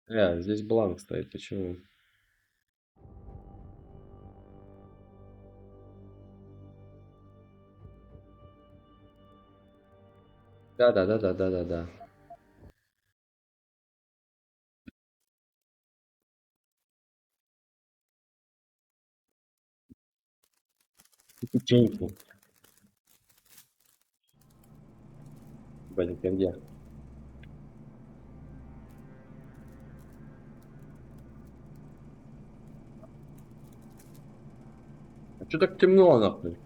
Здесь бланк стоит. Почему? Да-да-да-да-да-да-да. Печеньки. Блин, ты где? А чё так темно, нахуй?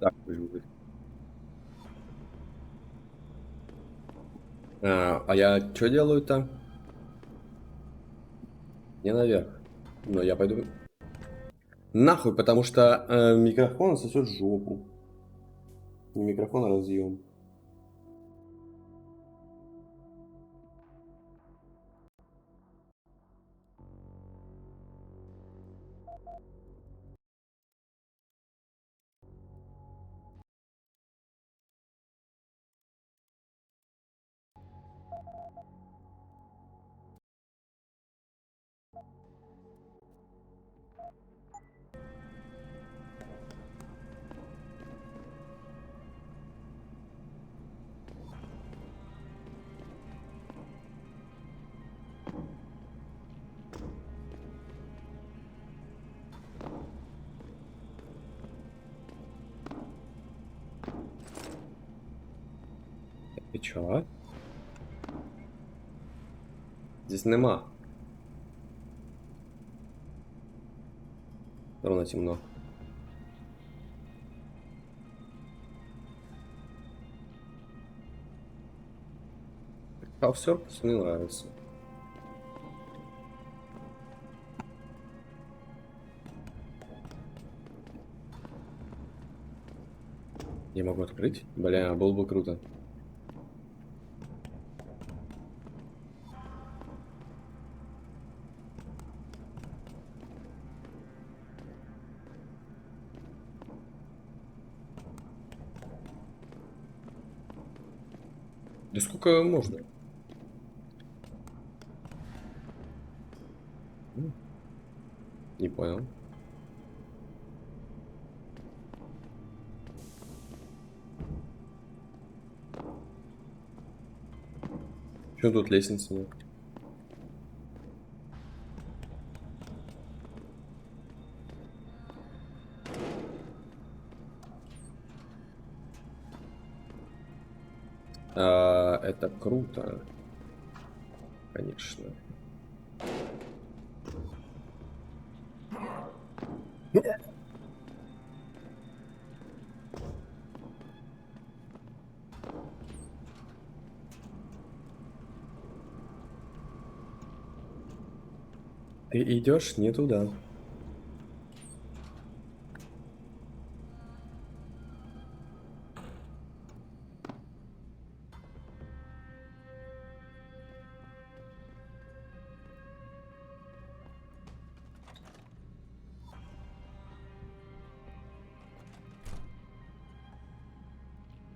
Так, пусть. А я что делаю-то? Не наверх. Но я пойду нахуй, потому что микрофон сосет жопу. Не микрофон, а разъем. Ты чё? Здесь нема. Ровно темно. А все просто не нравится. Я могу открыть? Бля, было бы круто. Да сколько можно? Не понял. Почему тут лестницы нет? Это круто, конечно. Ты идешь не туда.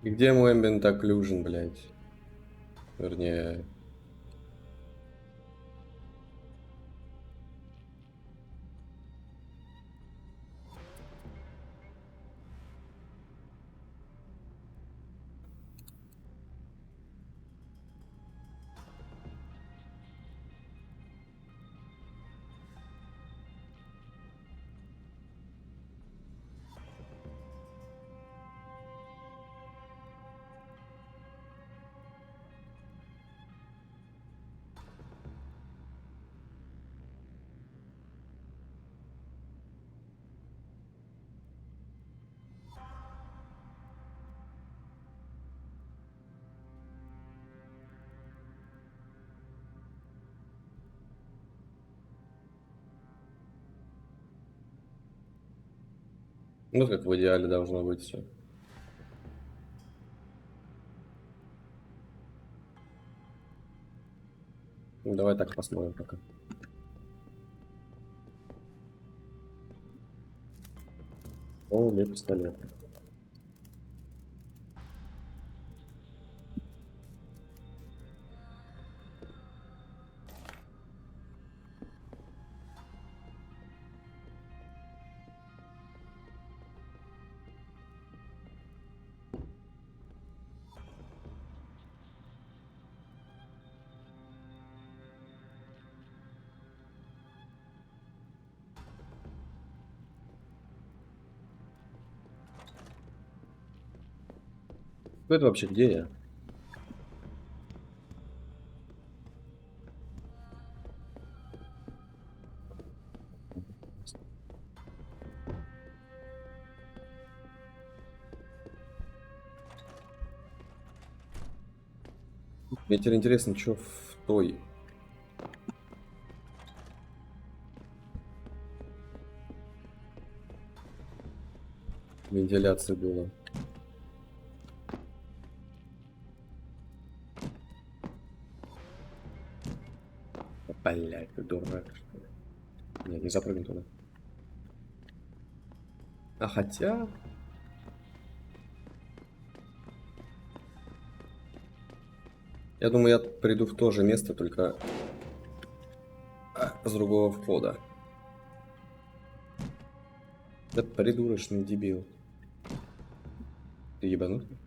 И где мой ambient occlusion, блядь? Вернее, Вот как в идеале должно быть все. Ну, давай так посмотрим пока. О, у меня пистолет. Кто это вообще? Где я? Мне теперь интересно, что в той вентиляции было. Блять, ты дурак, что ли? Нет, не запрыгну туда. А хотя... Я думаю, я приду в то же место, только с другого входа. Это придурочный дебил. Ты ебанутый?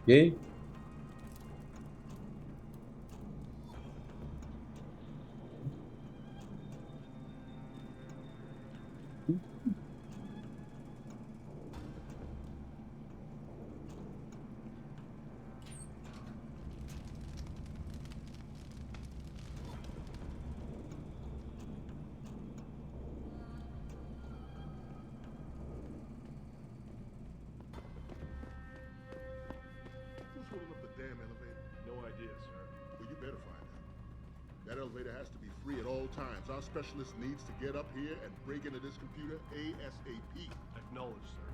Окей. Who's holding up the damn elevator? No idea, sir. Well, you better find out. That elevator has to be free at all times. Our specialist needs to get up here and break into this computer ASAP. Acknowledged, sir.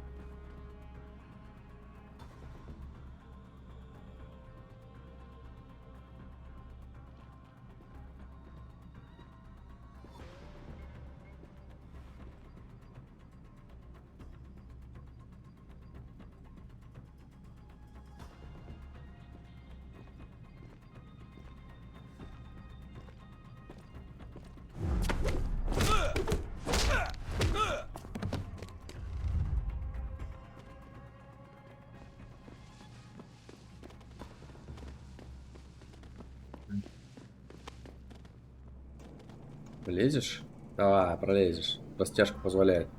Лезешь? А, пролезешь. Растяжка позволяет.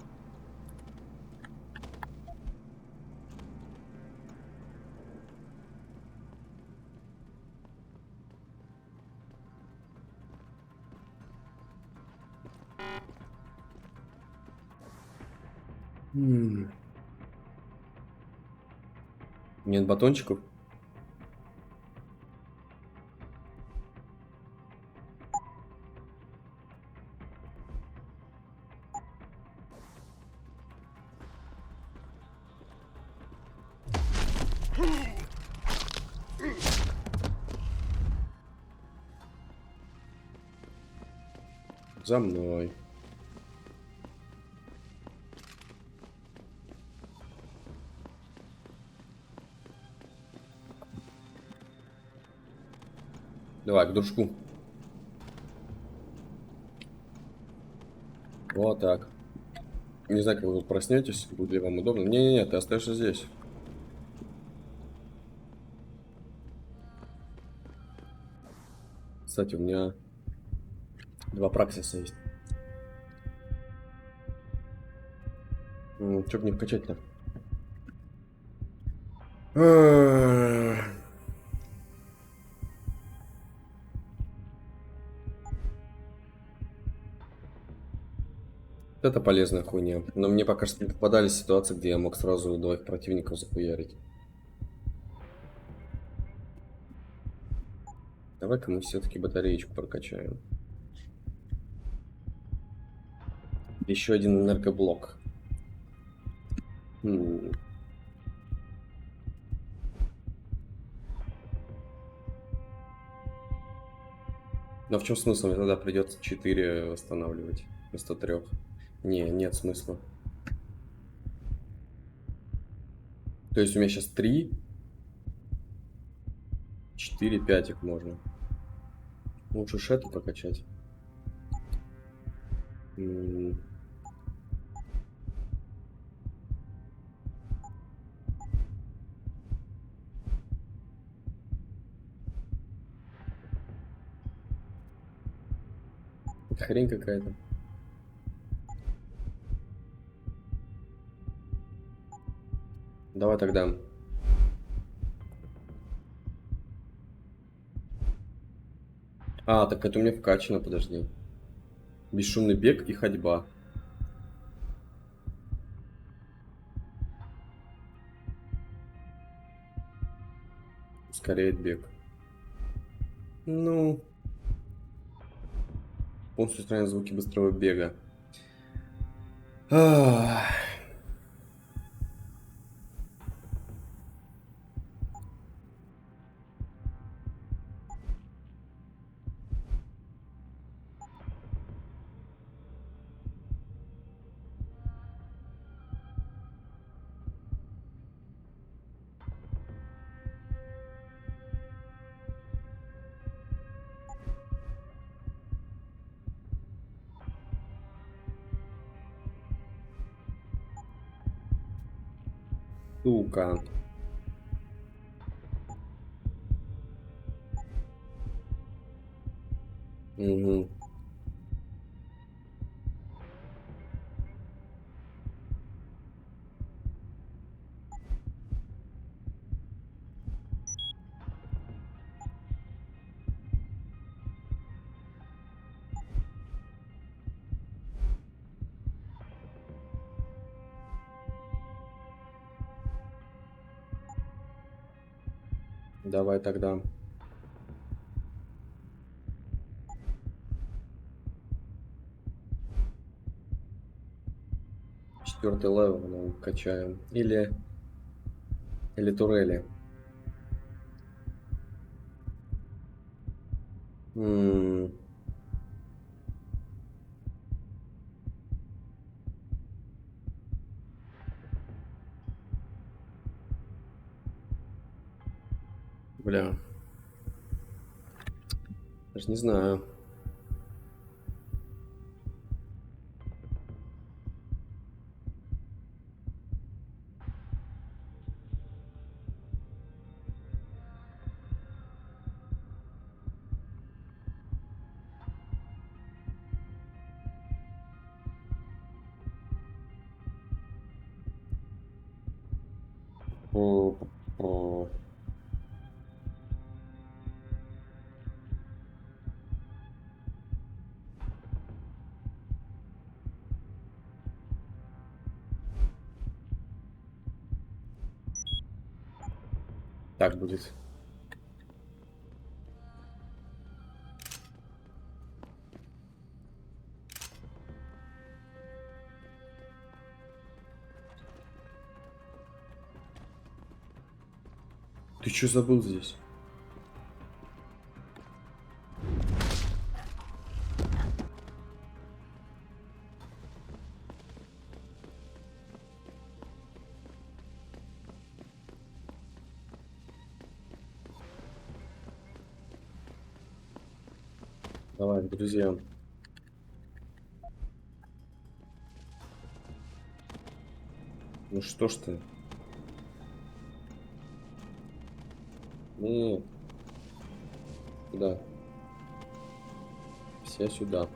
Нет батончиков? За мной. Давай, к дружку. Вот так. Не знаю, как вы тут проснетесь, будет ли вам удобно. Не-не-не, ты остаешься здесь. Кстати, у меня 2 праксиса есть. Чё бы не вкачать-то? Это полезная хуйня. Но мне пока что не попадались ситуации, где я мог сразу 2 противников захуярить. Давай-ка мы все-таки батареечку прокачаем. Еще один энергоблок. М. Но в чем смысл? Мне тогда придется 4 восстанавливать вместо 3. Не, нет смысла. То есть у меня сейчас 3, 4, 5 их можно. Лучше ж эту прокачать. Это хрень какая-то. Давай тогда. А, так это у меня вкачано, подожди. Бесшумный бег и ходьба. Ускоряет бег. Ну, полностью устраняет звуки быстрого бега. Ах. Сука. Угу. Давай тогда. Четвертый левел ну, качаем. Или турели. М. Бля. Даже не знаю. О, о. Так будет. Ты что забыл здесь? Давай, к друзьям. Ну что ж ты? Не, да. Все сюда.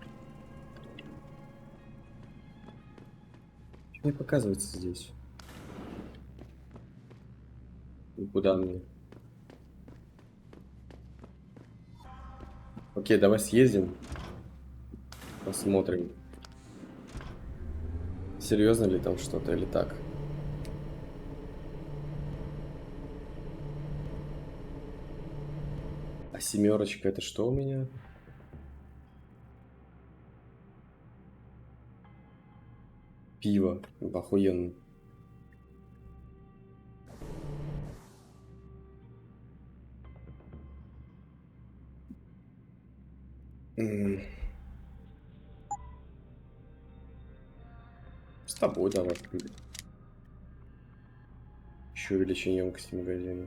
Что мне показывается здесь? И куда мне? Окей, давай съездим. Посмотрим. Серьезно ли там что-то или так? А семерочка это что у меня? Пиво. Охуенно. М. С тобой давай. Еще увеличение емкости магазина.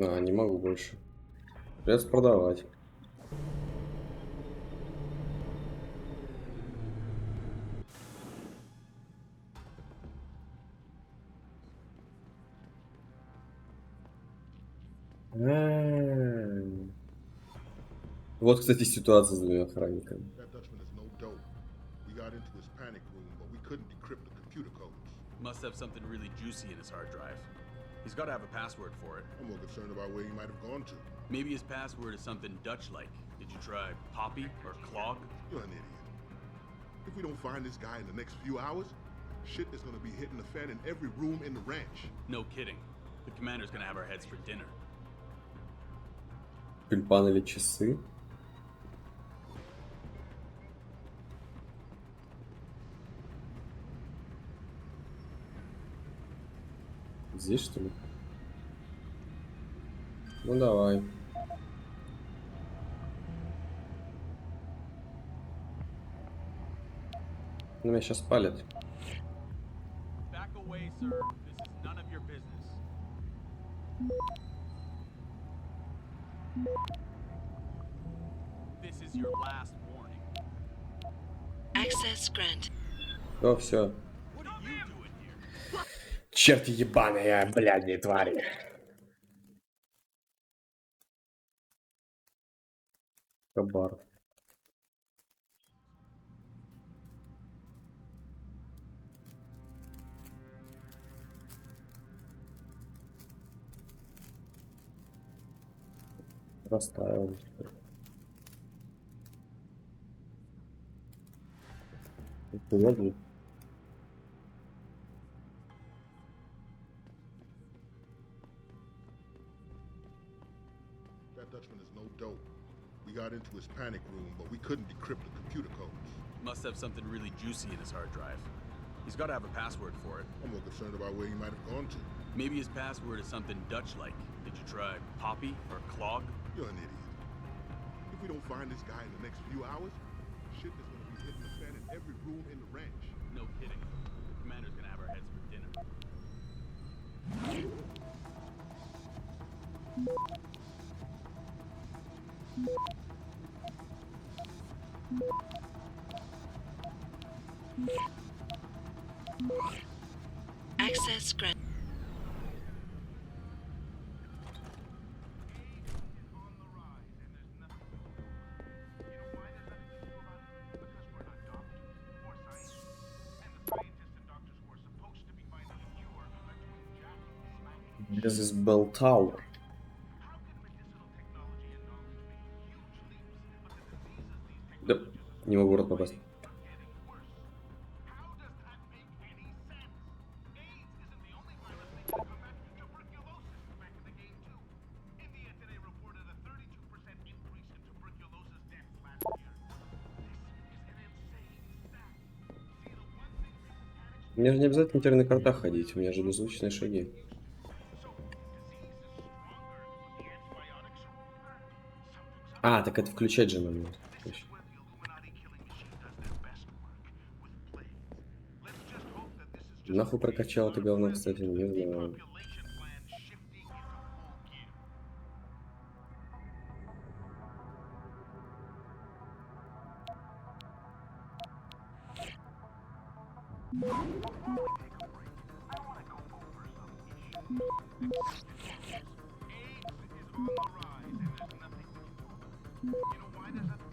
А, не могу больше. Придется продавать. А. Вот, кстати, ситуация с двумя охранниками. That Dutchman is no dope. We got into his panic room, but we couldn't decrypt the computer codes. Must have something really juicy in his hard drive. He's got to have a password for it. I'm more concerned about where he might have gone to. Maybe his password is something Dutch-like. Did you try Poppy or Clog? You're an idiot. If we don't find this guy in the next few hours, shit is gonna be hitting the fan in every room in the ranch. No kidding. The commander's gonna have our heads for dinner. Тюльпан или часы? Здесь, что ли? Ну, давай. Ну, меня сейчас палят. Back away, sir. This is none of your business. This is your last warning. Access granted. О, все. What are you doing here? Черти ебаные, блядь, твари. Кабар. Расставил. Подожди. That Dutchman is no dope. We got into his panic room, but we couldn't decrypt the computer codes. Must have something really juicy in his hard drive. He's got to have a password for it. I'm more concerned about where he might have gone to. Maybe his password is something Dutch-like. Did you try Poppy or Clog? You're an idiot. If we don't find this guy in the next few hours, shit is gonna be hitting the fan in every room in the ranch. No kidding. The commander's gonna have our heads for dinner. Access granted. This is Bell Tower. Да, не могу в рот попасть. Мне же не обязательно теперь на картах ходить, у меня же беззвучные шаги. А, так это включать же надо. Нахуй прокачал это говно, кстати, не знаю.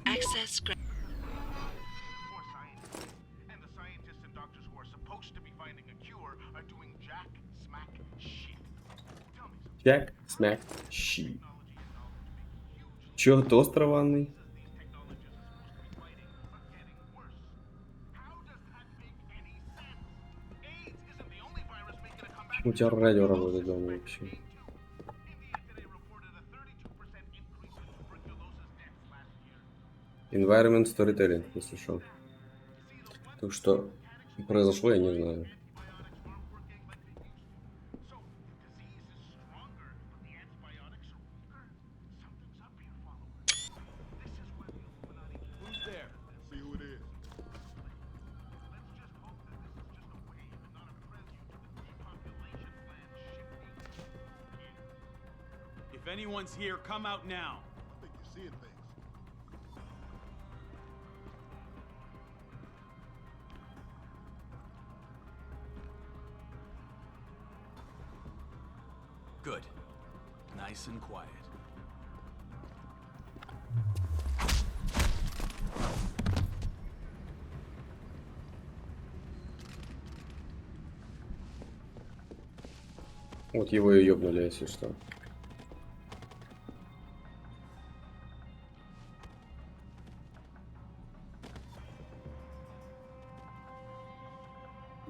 Access granted. For science. And the scientists and doctors who are supposed to be finding a cure are doing jack smack shit. Tell me something. Jack, smack, щи. Technology and knowledge make huge Чё, тост рваный? these technologies are supposed to be fighting are getting worse. How does that make any sense? AIDS isn't the only virus making a comeback. У тебя радио работает дома вообще. India today reported a 32% increase in tuberculosis deaths last year. Environment storytelling, если что. То, что произошло, я не знаю. Antibiotics aren't working like they used to. So the disease is stronger, but the antibiotics are weaker. Something's up here, follower. This is where the Illuminati. Who's there? See who it is. Let's just hope that this is just a wave and not a prelude to the depopulation plan shifting gears. If anyone's here, come out now. I think you're seeing things. Good. Nice and quiet. Вот его и ёбнули, если что.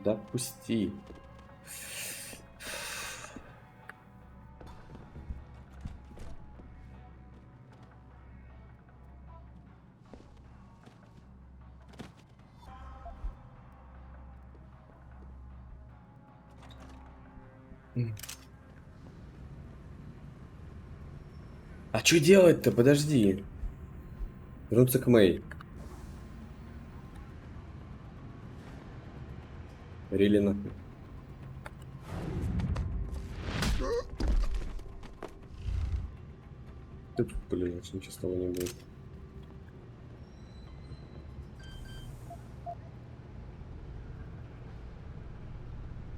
Да пусти. А что делать-то? Подожди. Вернуться к Мэй. Рили нахуй. Ты, блин, ничего с того не будет.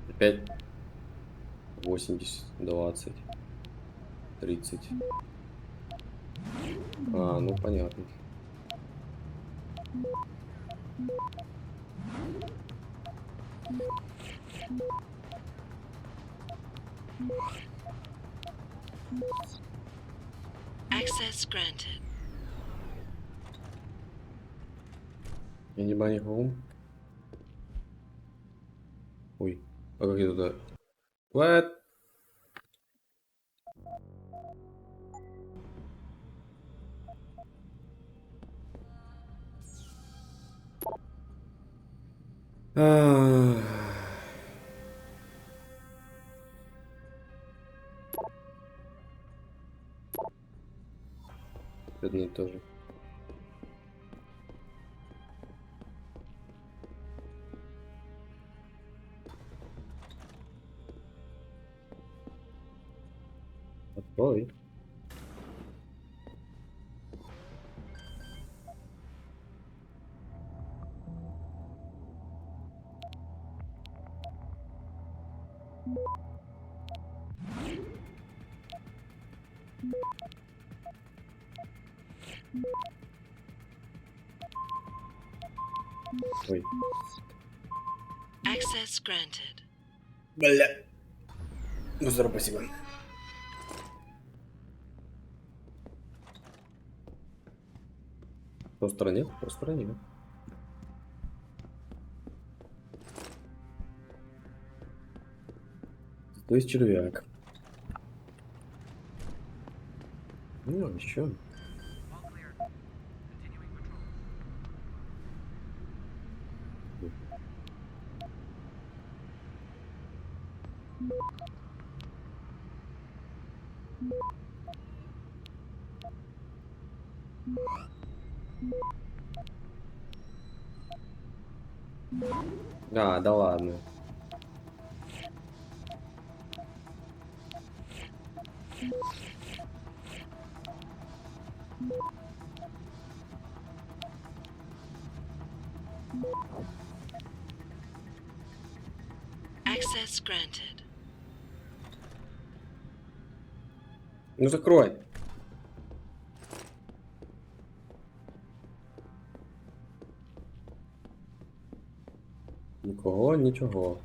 Опять 80, 20, 30. А, ну понятно. Access granted. Anybody home? Ой, а как я туда? What? Одно и то же. Открой. Ой. Access granted. Бля. Ну, здорово, спасибо. По стороне, по стороне. То есть червяк. Ну, еще. А, да ладно. Access granted. Ну закрой. Нікого, нічого.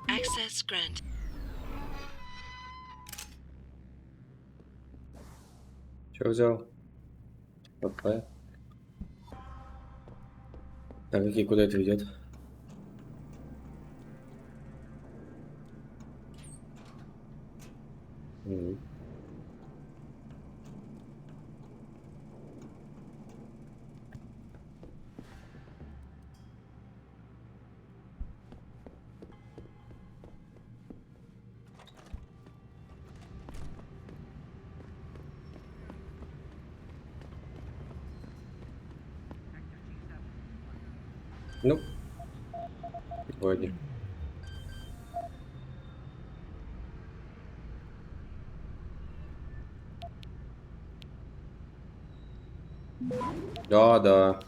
Access granted. Що взяв? ПП. Так, окей, куда это ведет? Мгм. Ну, вроде. Да, да.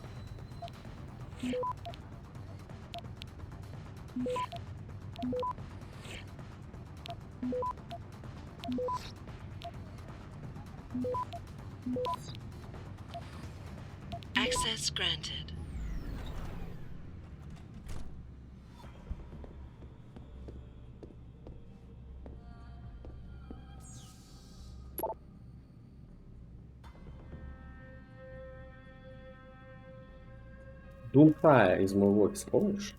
Access granted. Духа из моего офиса, помнишь?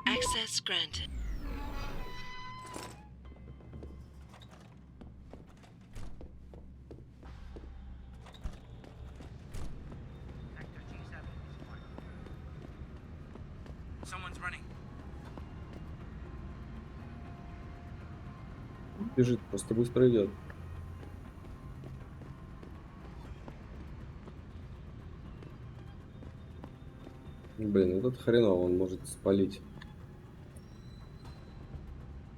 Access granted. Sector G7 is marked. Someone's running. Бежит, просто быстро идет. Блин, вот это хреново, он может спалить.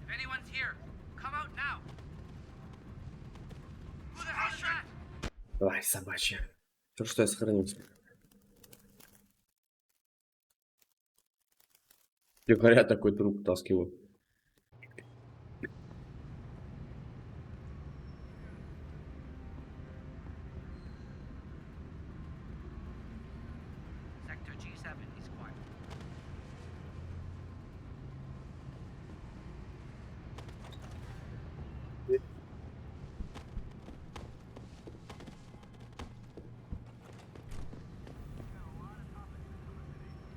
If anyone's here, come out now. Who the hell's that? Ай, собачья. То, что я сохранился. И говорят, такой труп таскиваю. Sector G7 is quiet.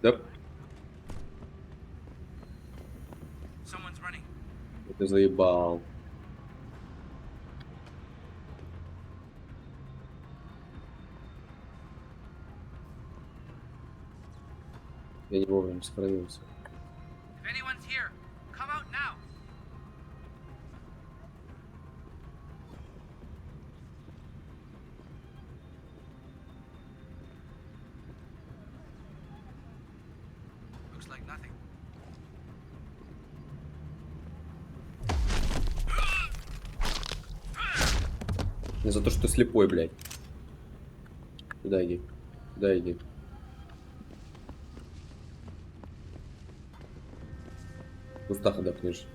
Да. Ты заебал. Я не вовремя сохранился. If anyone's here, come out now. Looks like nothing. Не за то, что ты слепой, блядь. Туда иди. Туда иди. В кустах отдохнешь.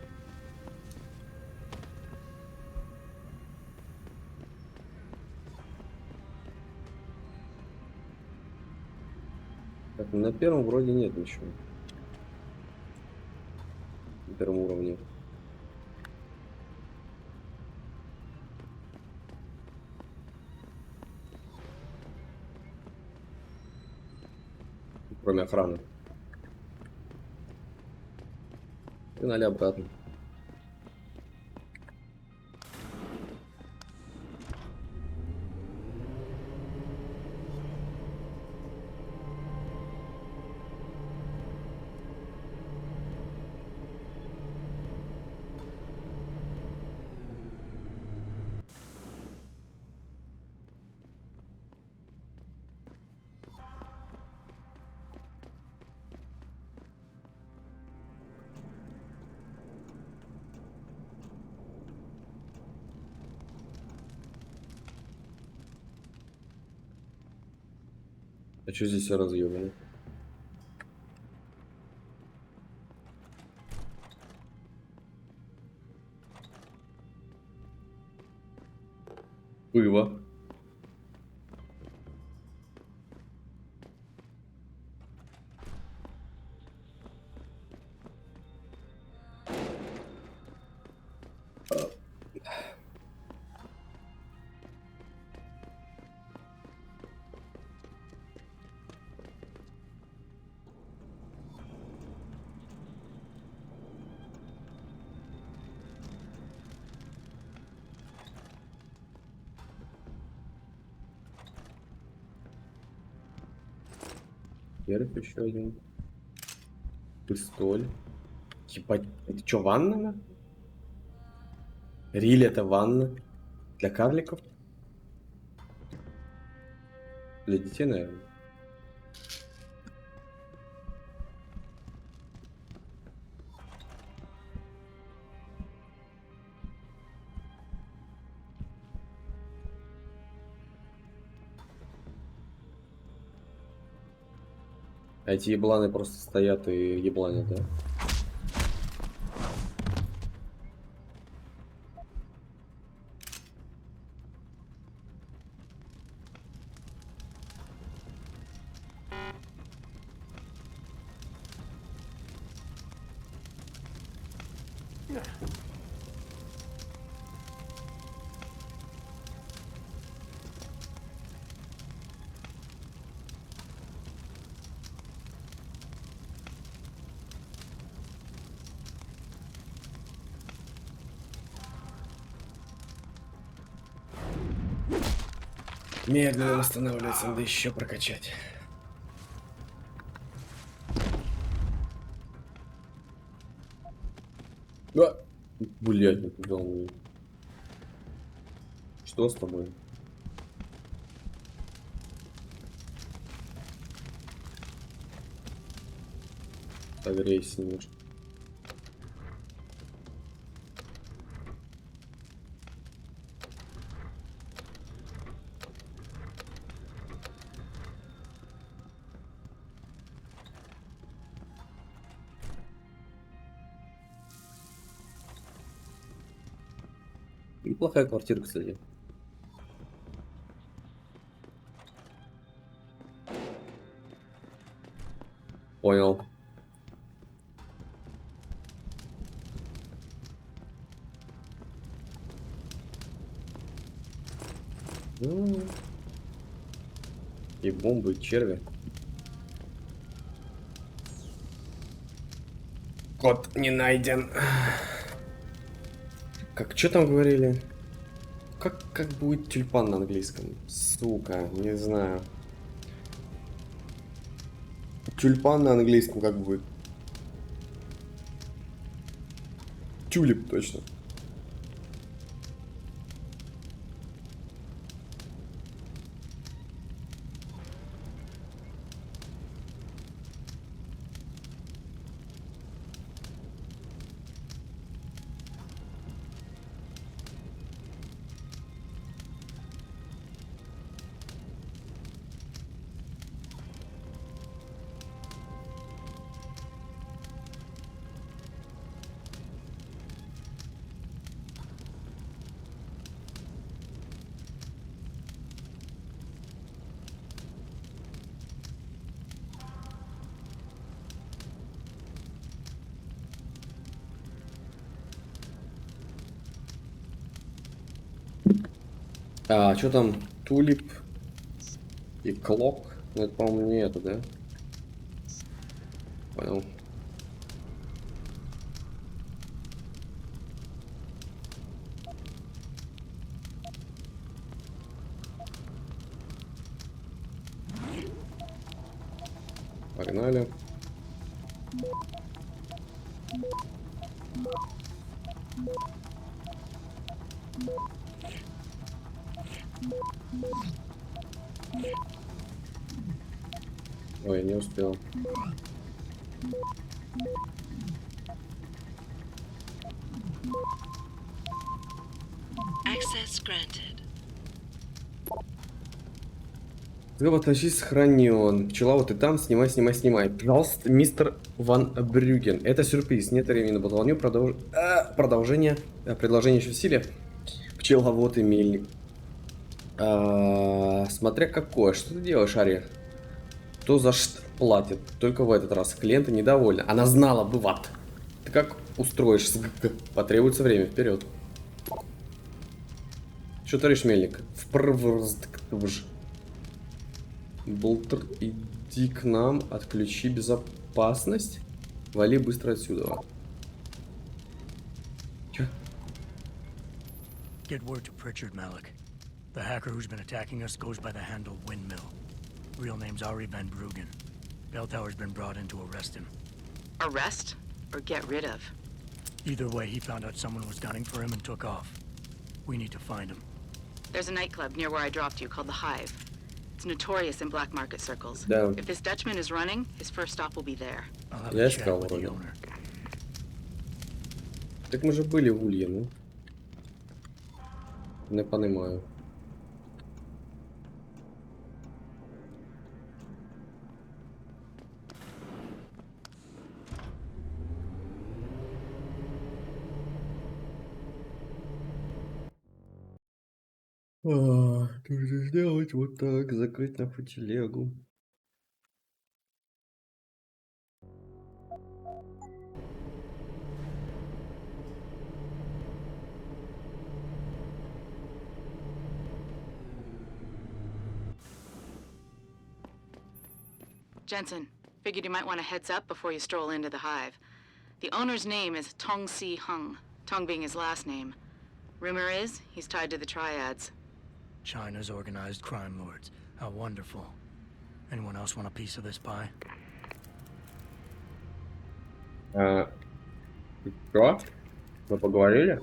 Так, на первом вроде нет ничего. На первом уровне. Кроме охраны. Погнали обратно. А что здесь все разъебано? Пыва. Ярик еще один. Пистоль. Ебать, это что, ванна? Нахуй? Рили это ванна? Для карликов? Для детей, наверное. А эти ебланы просто стоят и ебланят, да? Медленно восстанавливается, надо еще прокачать. А! Блядь, не туда он. Что с тобой? Согрейся немножко. Неплохая квартира, кстати. Понял. И бомбы, и черви. Код не найден. Как, что там говорили? Как будет тюльпан на английском? Сука, не знаю. Тюльпан на английском как будет? Тюлип, точно. А, что там? Тулип и клок? Ну, это, по-моему, не это, да? Понял. Погнали. Ой, не успел. Access granted. Тащи сохранен. Пчела, вот и там. Снимай, снимай, снимай. Пожалуйста, мистер Ван Брюген. Это сюрприз. Нет времени на болтовню. Продолжение. Предложение еще в силе. Пчеловод и мельник. Смотря какое. Что ты делаешь, Ари? Кто за что платит? Только в этот раз. Клиенты недовольны. Она знала бы, ват. Ты как устроишь? Потребуется время. Вперед. Что творишь, мельник? Болтер, иди к нам, отключи безопасность. Вали быстро отсюда. Чё? Get word to Pritchard, Malik. The hacker who's been attacking us goes by the handle Windmill. Real name's Ari Van Bruggen. Bell Tower's been brought in to arrest him. Arrest or get rid of? Either way, he found out someone was gunning for him and took off. We need to find him. There's a nightclub near where I dropped you called the Hive. It's notorious in black market circles. Да. If this Dutchman is running, his first stop will be there. I'll have Я a искал chat with the вроде. owner. Так мы же были в Улье, ну. Не понимаю. Нужно сделать вот так, закрыть нахуй телегу. Jensen, figured you might want a heads up before you stroll into the Hive. The owner's name is Tong Si Hung, Tong being his last name. Rumor is he's tied to the triads. China's organized crime lords. How wonderful. Anyone else want a piece of this pie? Что? Мы поговорили?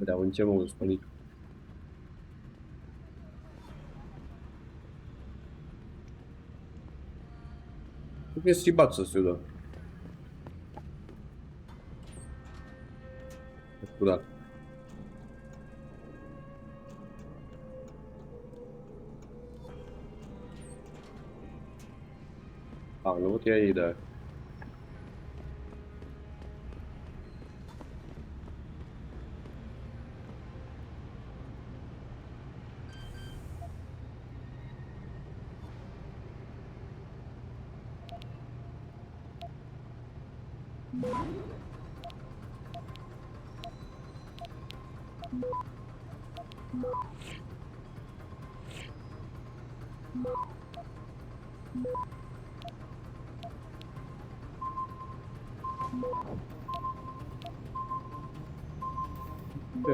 Бля, вон те могут спалить. Тут мне съебаться отсюда. Куда? А, ну вот я и да.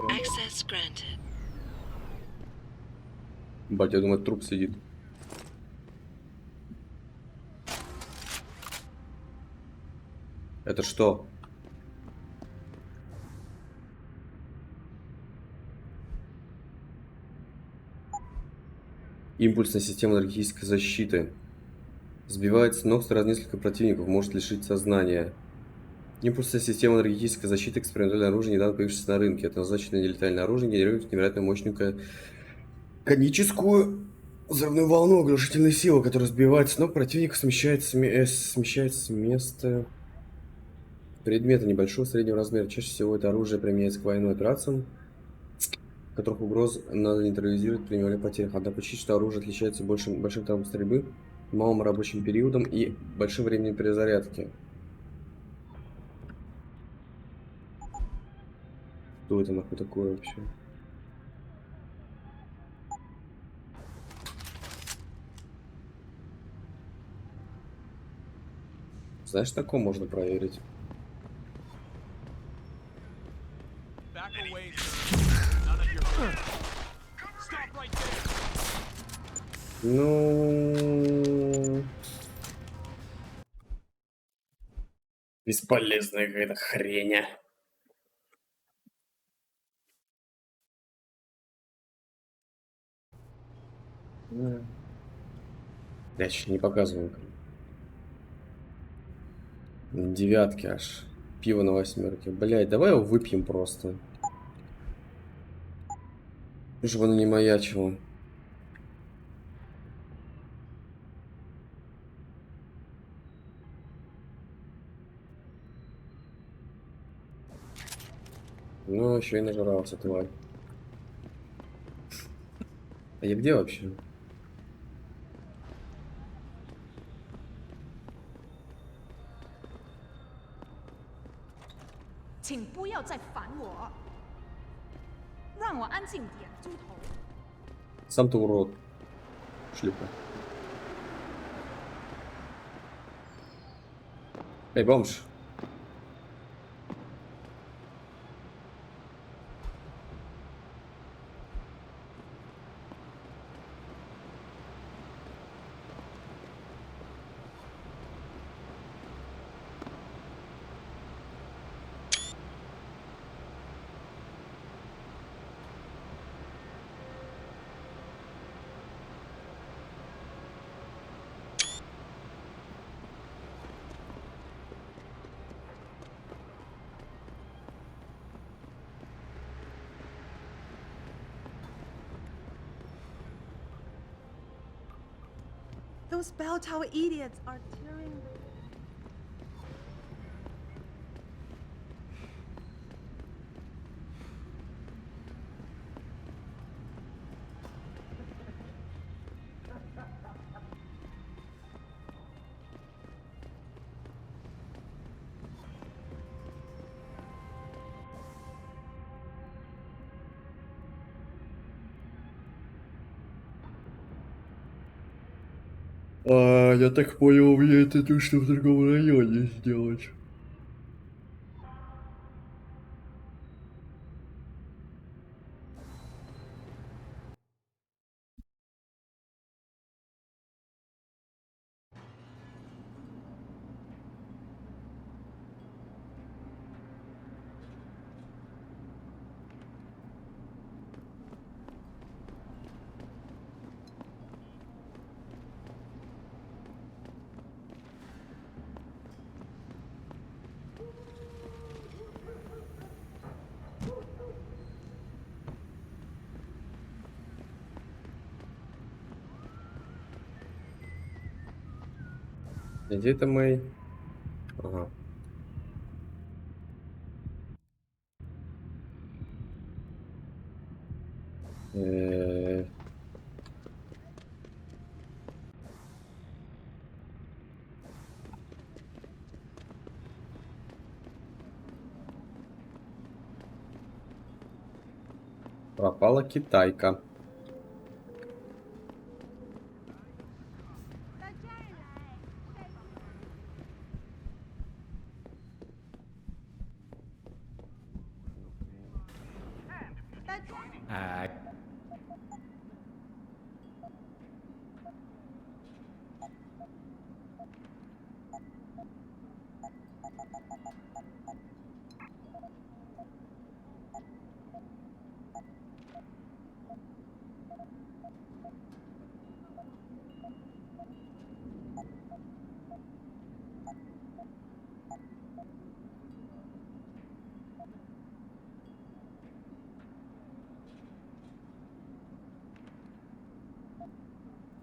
Access granted. Бать, я думаю, труп сидит. Это что? Импульсная система энергетической защиты. Сбивает с ног сразу несколько противников, может лишить сознания. Импульсная система энергетической защиты, экспериментальное оружие, недавно появившееся на рынке. Это назначенное нелетальное оружие, генерирует невероятно мощную коническую взрывную волну оглушительной силы, которая сбивает с ног противника, смещает с места предмета небольшого среднего размера. Чаще всего это оружие применяется к военным операциям, в которых угроз надо нейтрализировать при минимальных потерях. Однако учесть, что оружие отличается большим темпом стрельбы, малым рабочим периодом и большим временем перезарядки. Что это нахуй такое вообще? Знаешь, такое можно проверить. Back away, sir. None of your business. Stop right there. Ну... Бесполезная какая-то хрень. Я чуть не показываю. Девятки аж. Пиво на 8. Блядь, давай его выпьем просто. Чтобы оно не маячило. Ну, еще и нажрался, тварь. А я где вообще? Сам ты урод. Шлюха. Эй, бомж. Those bell tower idiots are tearing the... Я так понял, мне это точно в другом районе сделать. Где это Мэй? Ага. Пропала китайка.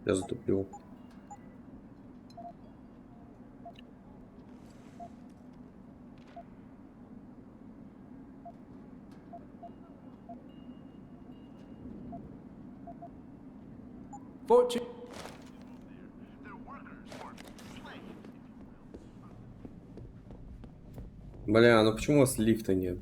Я затуплю. Their workers or slaves. Бля, ну почему у вас лифта нет?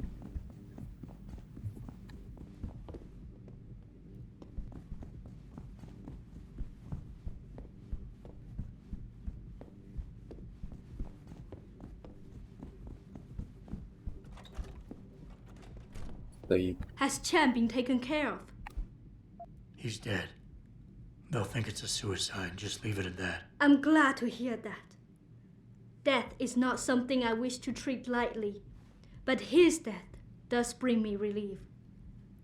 Стоит. Has Chan been taken care of? He's dead. They'll think it's a suicide. Just leave it at that. I'm glad to hear that. Death is not something I wish to treat lightly, but his death does bring me relief.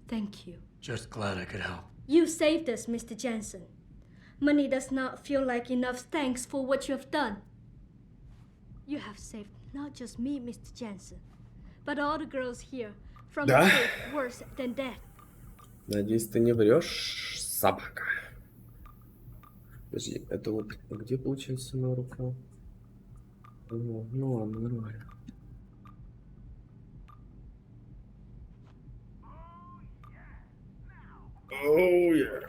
Thank you. Just glad I could help. You saved us, Mr. Jensen. Money does not feel like enough thanks for what you have done. You have saved not just me, Mr. Jensen, but all the girls here from Да? a fate worse than death. Надеюсь, ты не врешь, собака. Подожди, это вот где получается моя рука? Ну ладно, нормально. Оу, yeah.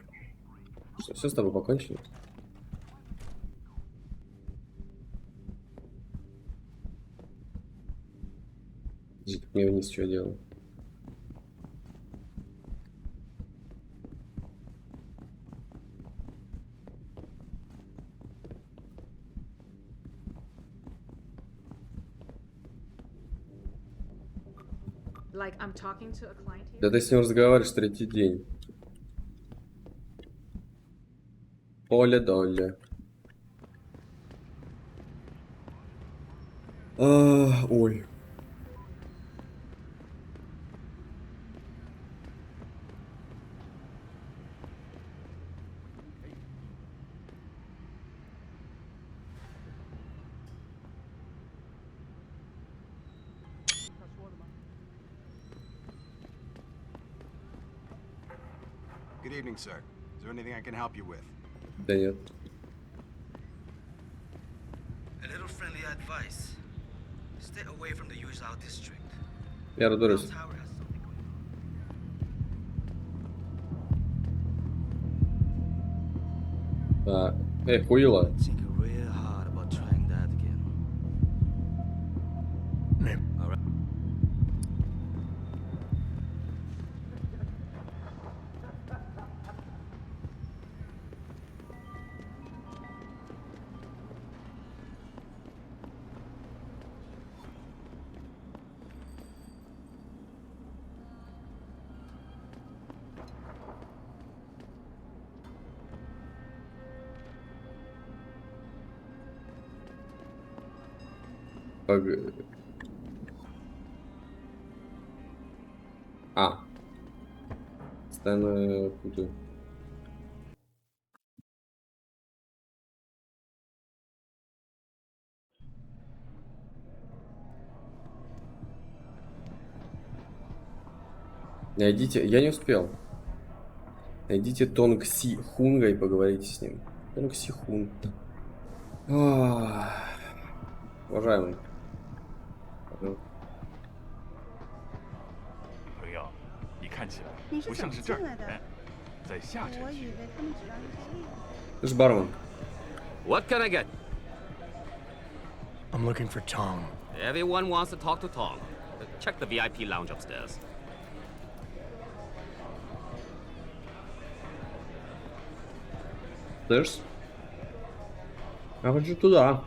Что, все с тобой покончено? Подожди, так мне вниз что я делал? Like I'm talking to a client here? Да ты с ним разговариваешь третий день. Оля-доля. Ой. Good evening, sir. Is there anything I can help you with? Да нет. A little friendly advice. Stay away from the usual district. Я разберусь. Tower has something going Так. Хуила. on. Think real hard about trying that again. Maybe. All right. А. Постоянно путаю. Найдите... Я не успел. Найдите ТонгСи-Хунга и поговорите с ним. ТонгСи-Хун. Уважаемый. 朋友，你看起来你是不像是这儿怎么进来的人，在下城区。我以为他们只让一些猎物。 Ты же бармен. What can I get? I'm looking for Tong. Everyone wants to talk to Tom. Check the VIP lounge upstairs. Слышь? Я хочу туда.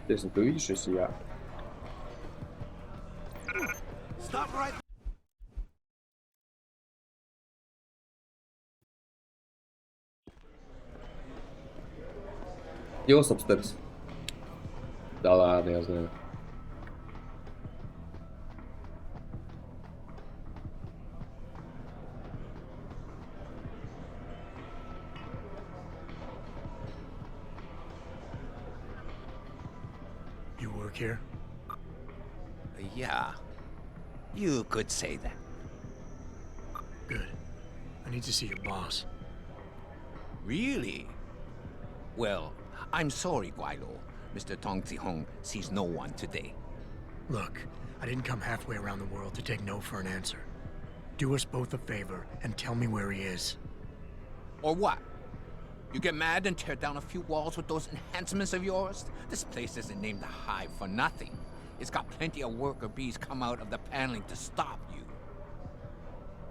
Интересно, ты увидишь, если я... Stop right. Deus Ex. Да ладно, я знаю. You work here? Yeah, you could say that. Good. I need to see your boss. Really? Well, I'm sorry, Guilo. Mr. ᴛＧɪs sees no one today. Look, I didn't come halfway around the world to take no for an answer. Do us both a favor and tell me where he is. Or what? You get mad and tear down a few walls with those enhancements of yours? This place isn't named the Hive for nothing. It's got plenty of worker bees come out of the paneling to stop you.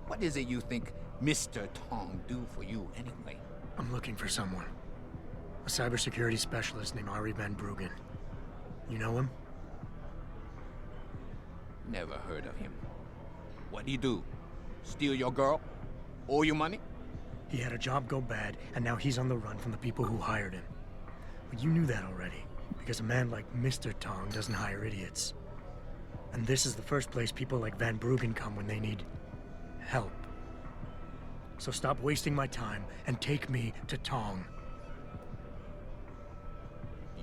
What is it you think Mr. Tong do for you anyway? I'm looking for someone. A cybersecurity specialist named Ari Van Bruggen. You know him? Never heard of him. What'd he do? Steal your girl? Owe you money? He had a job go bad, and now he's on the run from the people who hired him. But you knew that already, because a man like Mr. Tong doesn't hire idiots. And this is the first place people like Van Bruggen come when they need help. So stop wasting my time and take me to Tong.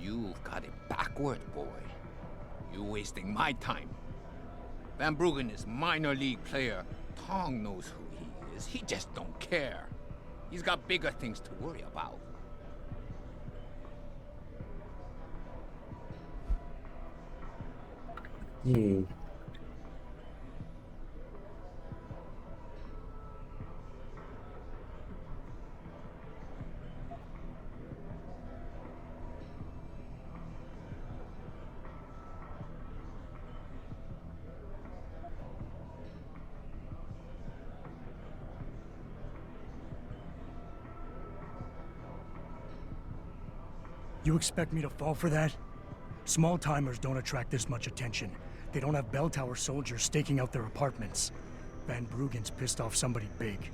You've got it backward, boy. You're wasting my time. Van Bruggen is minor league player. Tong knows who he is. He just don't care. He's got bigger things to worry about. You expect me to fall for that? Small-timers don't attract this much attention. They don't have bell tower soldiers staking out their apartments. Van Bruggen's pissed off somebody big.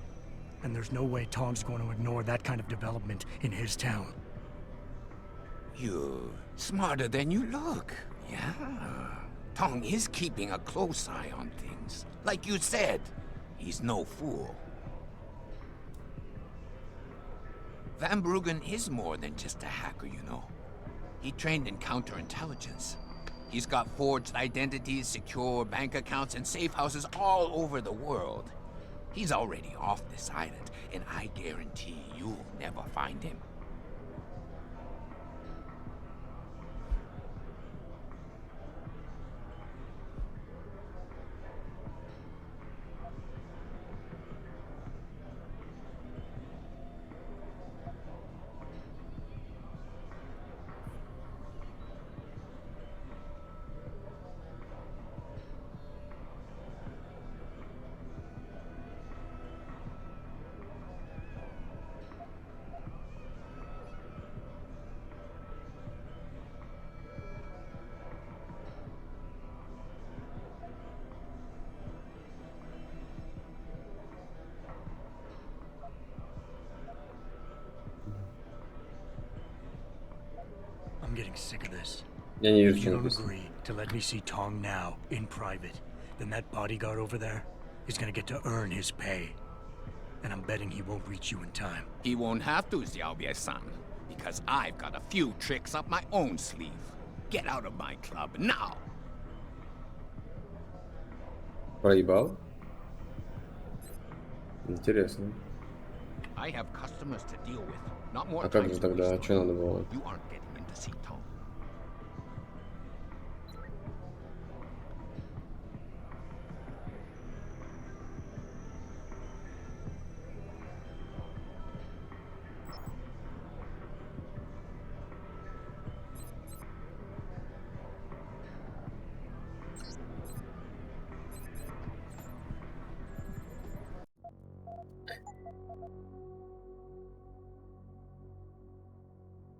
And there's no way Tom's going to ignore that kind of development in his town. You're smarter than you look. Yeah. Tong is keeping a close eye on things. Like you said, he's no fool. Van Bruggen is more than just a hacker, you know. He trained in counterintelligence. He's got forged identities, secure bank accounts, and safe houses all over the world. He's already off this island, and I guarantee you'll never find him. I'm getting sick of this. Я не вижу, If что you don't написано. agree to let me see Tong now, in private, then that bodyguard over there is gonna get to earn his pay. And I'm betting he won't reach you in time. He won't have to, Xiaobie-san, because I've got a few tricks up my own sleeve. Get out of my club now! Проебал? Интересно. I have customers to deal with, not more А как time же to тогда? waste. Что надо было? You aren't getting in to see Tong.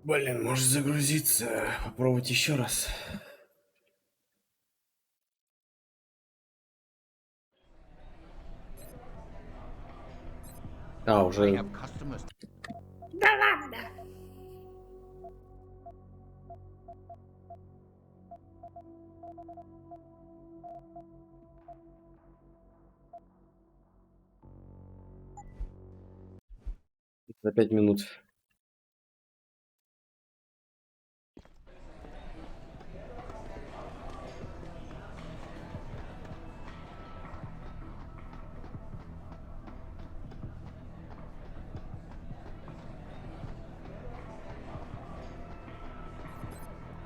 Блин, может загрузиться. Попробовать еще раз. А, I уже... have customers. Да ладно! За 5 минут.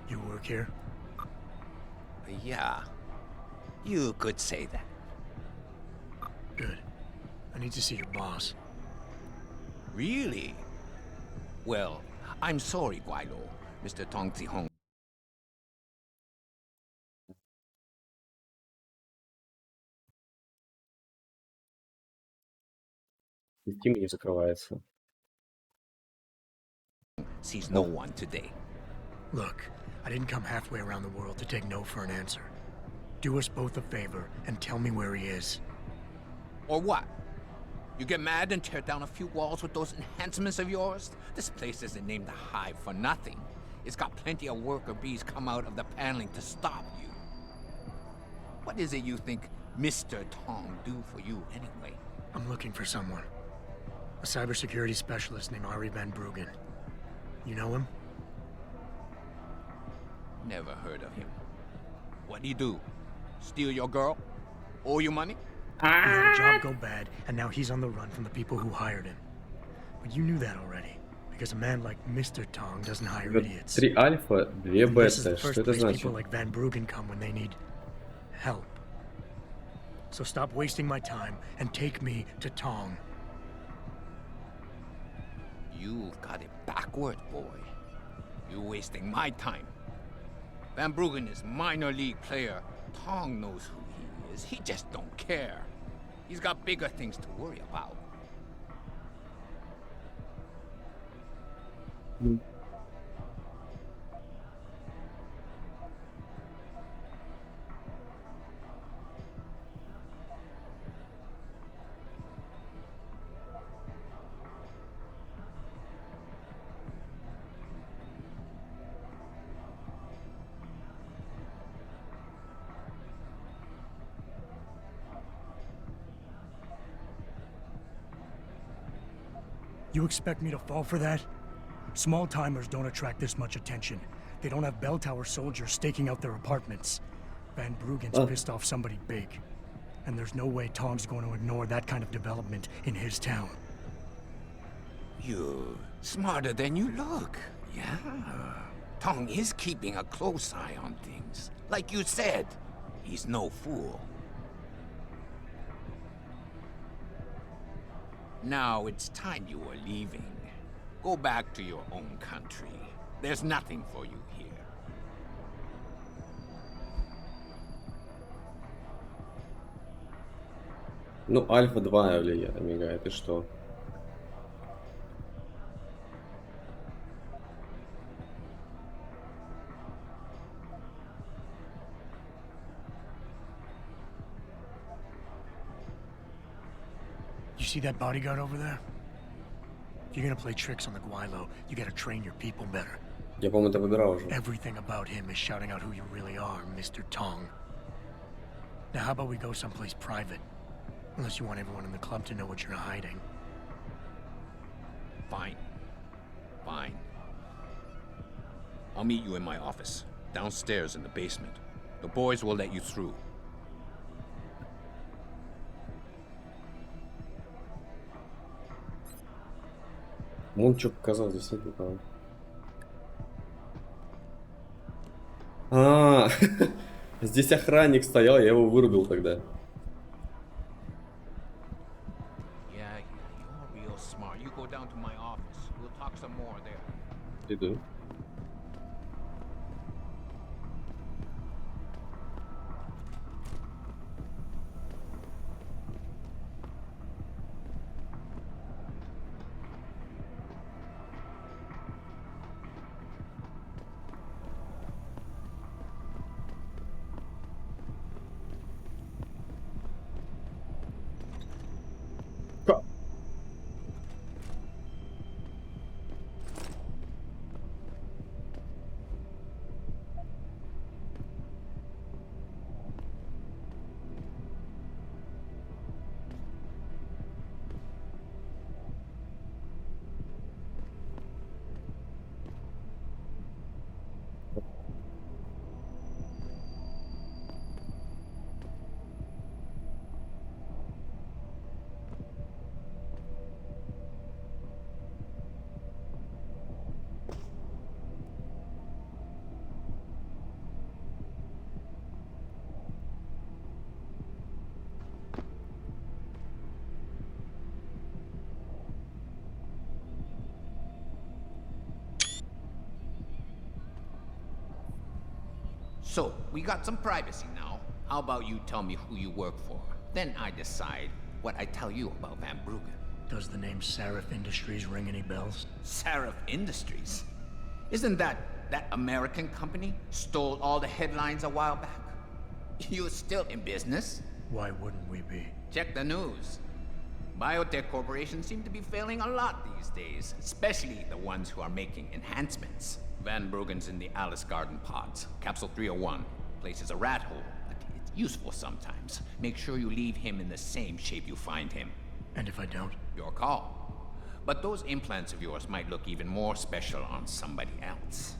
You work here? Yeah, you could say that. Good. I need to see your boss. Really? Well, I'm sorry, Guilo, Mr. ᴛＧɪs. Steam не закрывается. Sees no one today. Look, I didn't come halfway around the world to take no for an answer. Do us both a favor and tell me where he is. Or what? You get mad and tear down a few walls with those enhancements of yours? This place isn't named the Hive for nothing. It's got plenty of worker bees come out of the paneling to stop you. What is it you think Mr. Tong do for you anyway? I'm looking for someone. A cybersecurity specialist named Ari Van Bruggen. You know him? Never heard of him. What do you do? Steal your girl? Owe you money? He had a job go bad, and now he's on the run from the people who hired him. But you knew that already, because a man like Mr. Tong doesn't hire idiots. 3 альфа, 2 And this is the бета. first Что это place значит? people like Van Bruggen come when they need help. So stop wasting my time and take me to Tong. You've got it backward, boy. You're wasting my time. Van Bruggen is minor league player. Tong knows who he is. He just don't care. He's got bigger things to worry about. You expect me to fall for that? Small timers don't attract this much attention. They don't have bell tower soldiers staking out their apartments. Van Bruggen's pissed off somebody big. And there's no way Tom's going to ignore that kind of development in his town. You're smarter than you look. Yeah. Tong is keeping a close eye on things. Like you said, he's no fool. Now it's time you were leaving. Go back to your own country. There's nothing for you here. Ну, альфа 2 влияет, мигает, и что? You see that bodyguard over there? If you're gonna play tricks on the Guilo, you gotta train your people better. Я, по-моему, это выбирал уже. Everything about him is shouting out who you really are, Mr. Tong. Now how about we go someplace private? Unless you want everyone in the club to know what you're hiding. Fine. Fine. I'll meet you in my office, downstairs in the basement. The boys will let you through. Он что показал здесь, нет никого. А, здесь охранник стоял, я его вырубил тогда. Yeah, you're real smart. You go down to my office. We'll talk some more there. Иду. So, we got some privacy now. How about you tell me who you work for? Then I decide what I tell you about Van Bruggen. Does the name Seraph Industries ring any bells? Seraph Industries? Isn't that American company stole all the headlines a while back? You're still in business? Why wouldn't we be? Check the news. Biotech corporations seem to be failing a lot these days, especially the ones who are making enhancements. Van Bruggen's in the Alice Garden pods. Capsule 301. Place is a rat hole, but it's useful sometimes. Make sure you leave him in the same shape you find him. And if I don't? Your call. But those implants of yours might look even more special on somebody else.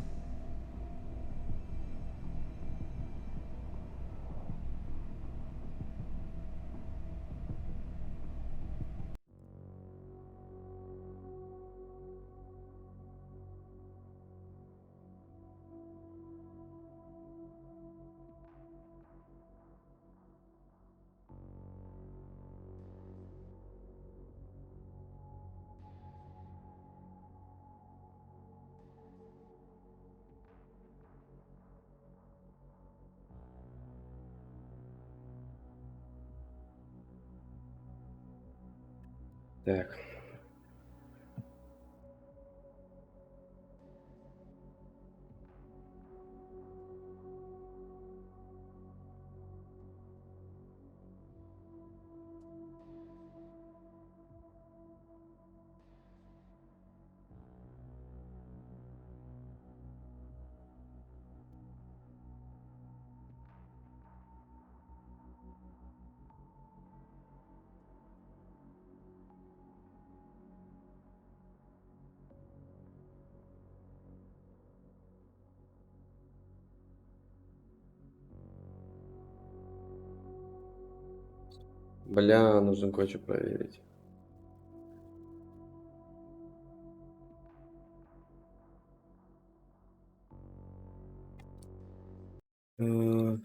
Так. Бля, нужно кое-что проверить. Э,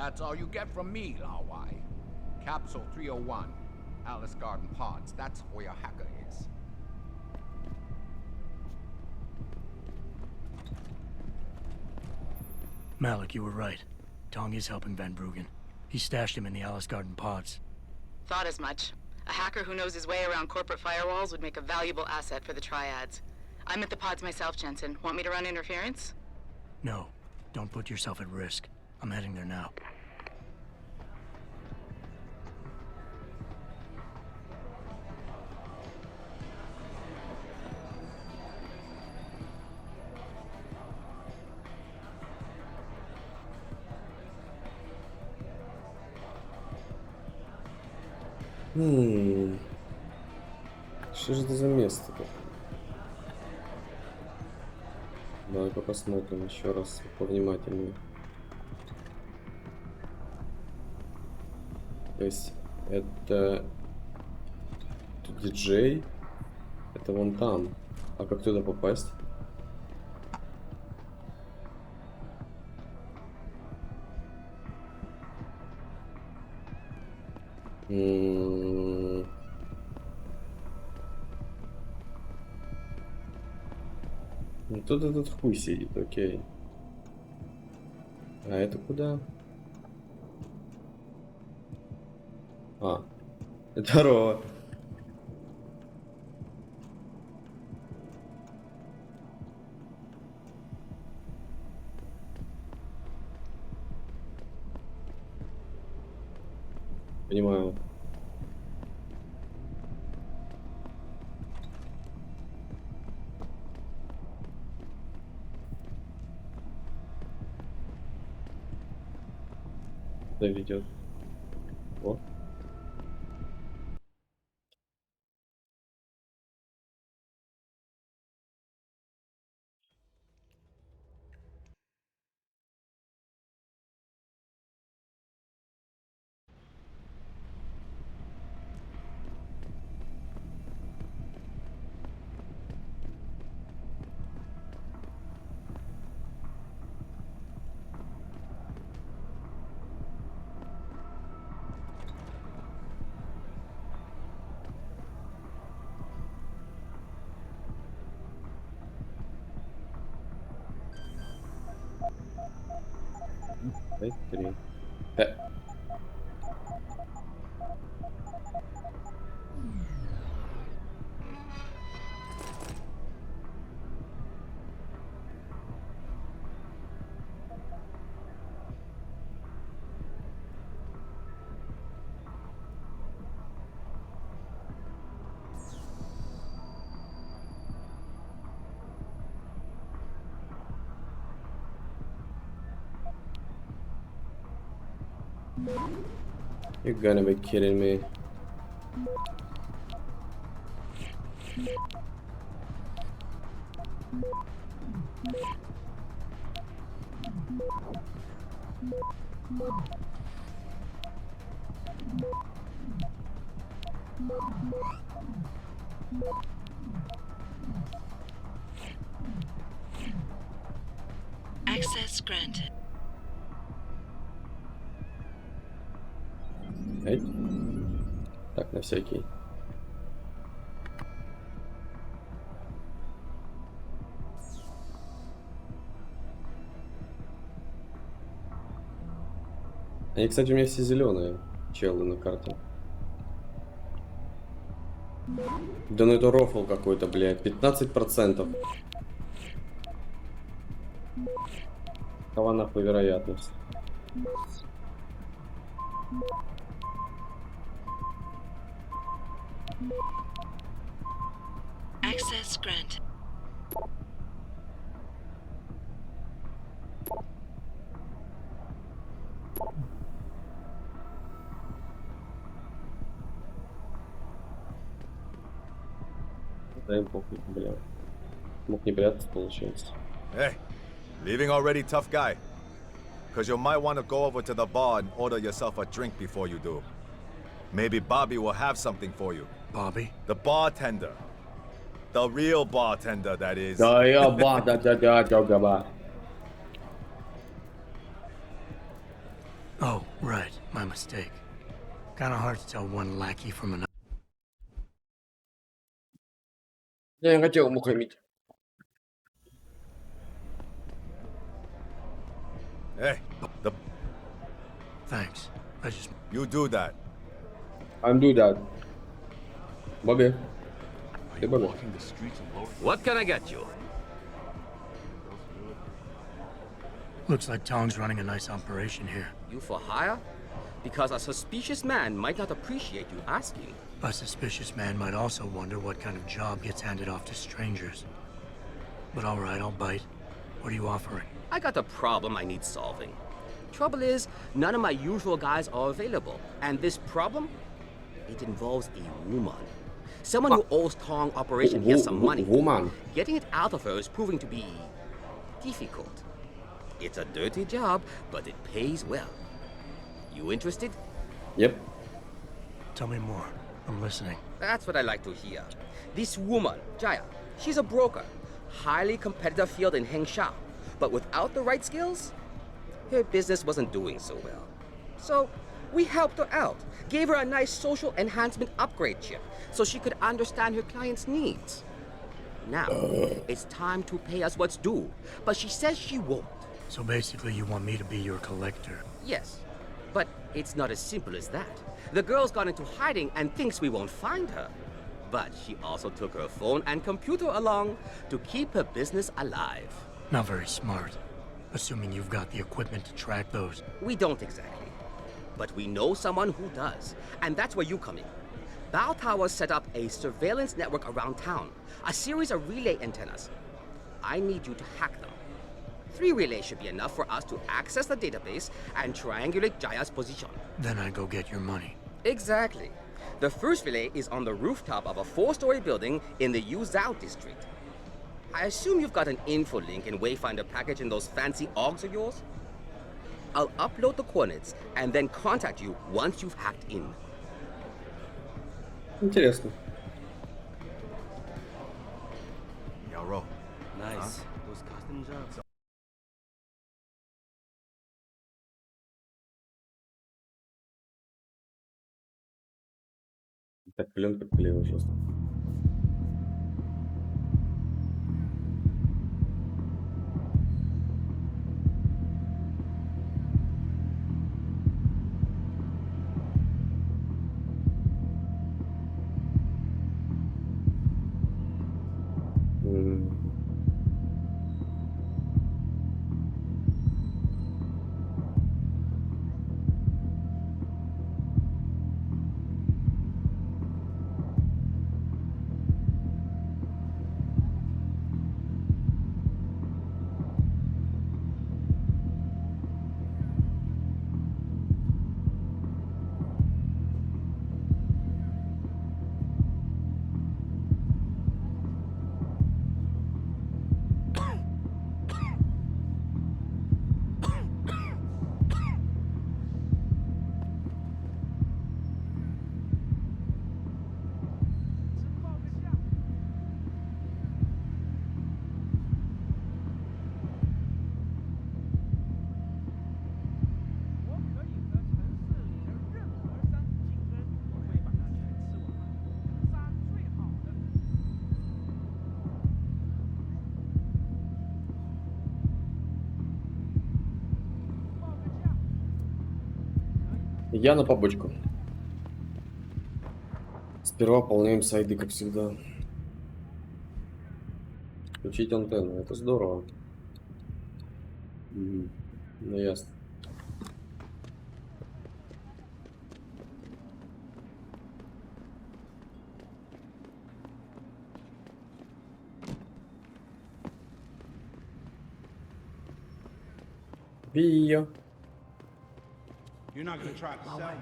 That's all you get from me, Lao Wai. Capsule 301, Alice Garden Pods. That's where your hacker is. Malik, you were right. Tong is helping Van Bruggen. He stashed him in the Alice Garden pods. Thought as much. A hacker who knows his way around corporate firewalls would make a valuable asset for the triads. I'm at the pods myself, Jensen. Want me to run interference? No, don't put yourself at risk. I'm heading there now. Что же это за место-то? Давай-ка посмотрим еще раз повнимательнее. То есть это тут диджей, это вон там. А как туда попасть? Ну, тут этот хуй сидит, окей. А это куда? А, здорово. Понимаю. Да, ведет. О. Пять, три. You're gonna be kidding me. Access granted. Эй. Так, на всякий. Они, кстати, у меня все зеленые челы на карте. Да ну это рофл какой-то, блядь. 15%. Какова нахуй вероятность? Access granted. Да им похуй, бля. Мог не прятаться, получается. Hey, leaving already, tough guy? Because you might want to go over to the bar and order yourself a drink before you do. Maybe Bobby will have something for you. Bobby? The bartender. The real bartender, that is. Да, я да. Oh, right. My mistake. Kinda hard to tell one lackey from another. Я не хотел ему хамить. Hey, the... Thanks. I just... You do that. I'm do that. Bobby. Hey, Bobby. What can I get you? Looks like Tong's running a nice operation here. You for hire? Because a suspicious man might not appreciate you asking. A suspicious man might also wonder what kind of job gets handed off to strangers. But all right, I'll bite. What are you offering? I got a problem I need solving. Trouble is, none of my usual guys are available. And this problem? It involves a woman. Someone who owes Tong Operation here some money. Woman. Getting it out of her is proving to be difficult. It's a dirty job, but it pays well. You interested? Yep. Tell me more. I'm listening. That's what I like to hear. This woman, Jaya, she's a broker. Highly competitive field in Hengsha. But without the right skills, her business wasn't doing so well. So we helped her out. Gave her a nice social enhancement upgrade chip so she could understand her clients' needs. Now, it's time to pay us what's due. But she says she won't. So basically you want me to be your collector? Yes. But it's not as simple as that. The girl's gone into hiding and thinks we won't find her. But she also took her phone and computer along to keep her business alive. Not very smart. Assuming you've got the equipment to track those. We don't exactly. but we know someone who does. And that's where you come in. Bell Tower set up a surveillance network around town, a series of relay antennas. I need you to hack them. 3 relays should be enough for us to access the database and triangulate Jaya's position. Then I go get your money. Exactly. The first relay is on the rooftop of a 4-story building in the Yuzhou district. I assume you've got an info link and Wayfinder package in those fancy OGs of yours? I'll upload the coordinates and then contact you once you've hacked in. Интересно. Yaro. Nice. Those custom jobs. Так, клен подклеил жестко. Я на побочку. Сперва выполняем сайды, как всегда. Включить антенну, это здорово. Ну ясно. Био. You're not gonna try to sell me.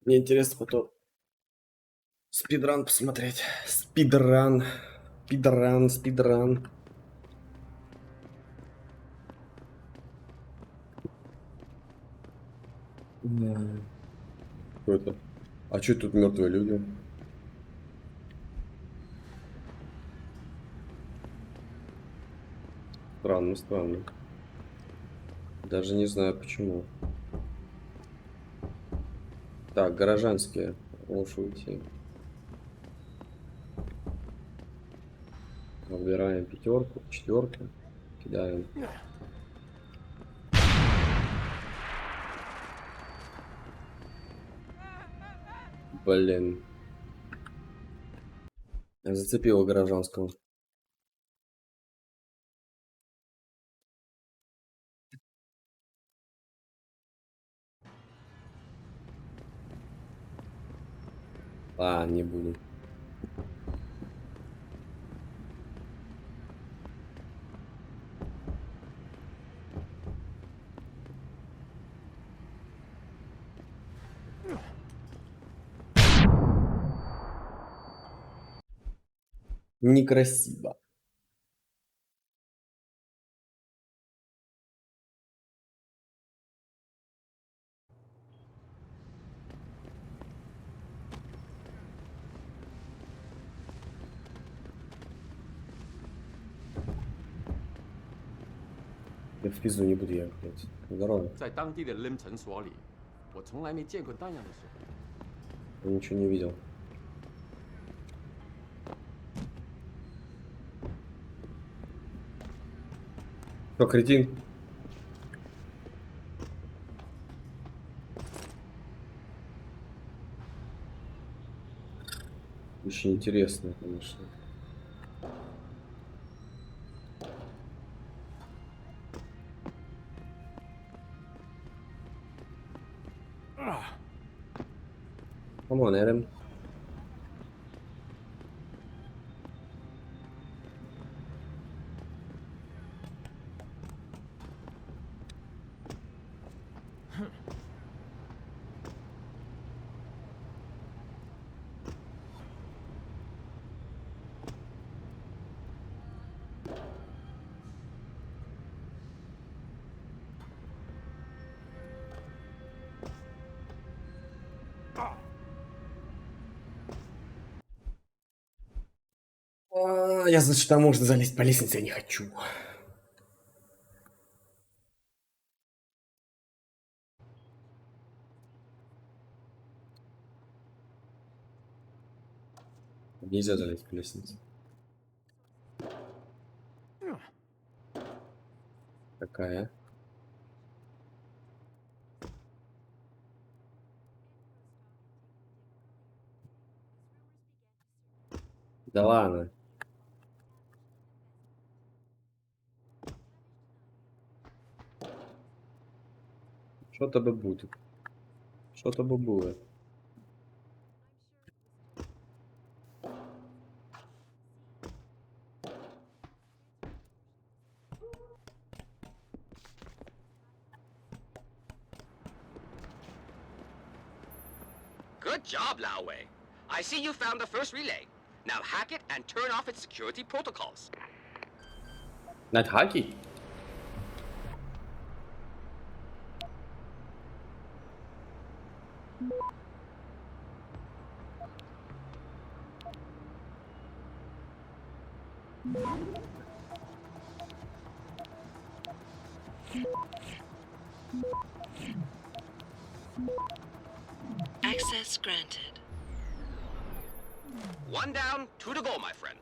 Мне интересно потом спидран посмотреть. Спидран. Спидран. Что это? А что тут мертвые люди? Странно. Даже не знаю почему. Так, горожанские. Лучше уйти. Выбираем 5, 4. Кидаем. Блин. Зацепила гражданского. А, не буду. Некрасиво. Я в пизду не буду ехать. Здорово. 在当地的 LIM 诊所里，我从来没见过那样的水。 Я ничего не видел. Что, кретин? Очень интересно, конечно. Come on, Adam. Я, значит, там можно залезть по лестнице, я не хочу. Нельзя залезть по лестнице. Какая? Да ладно. Что-то бы будет. Что-то бы было. Good job, Lao Wei. I see you found the first relay. Now hack it and turn off its security protocols. Над хаки? Access granted. One down, two to go, my friend.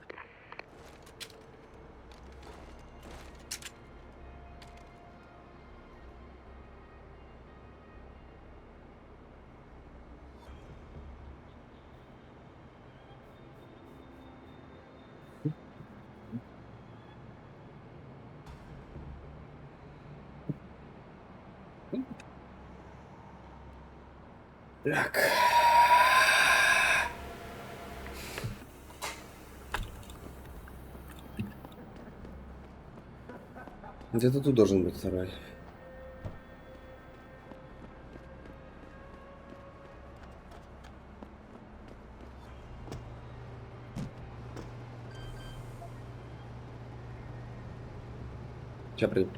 Так. Где-то тут должен быть второй. Сейчас приду.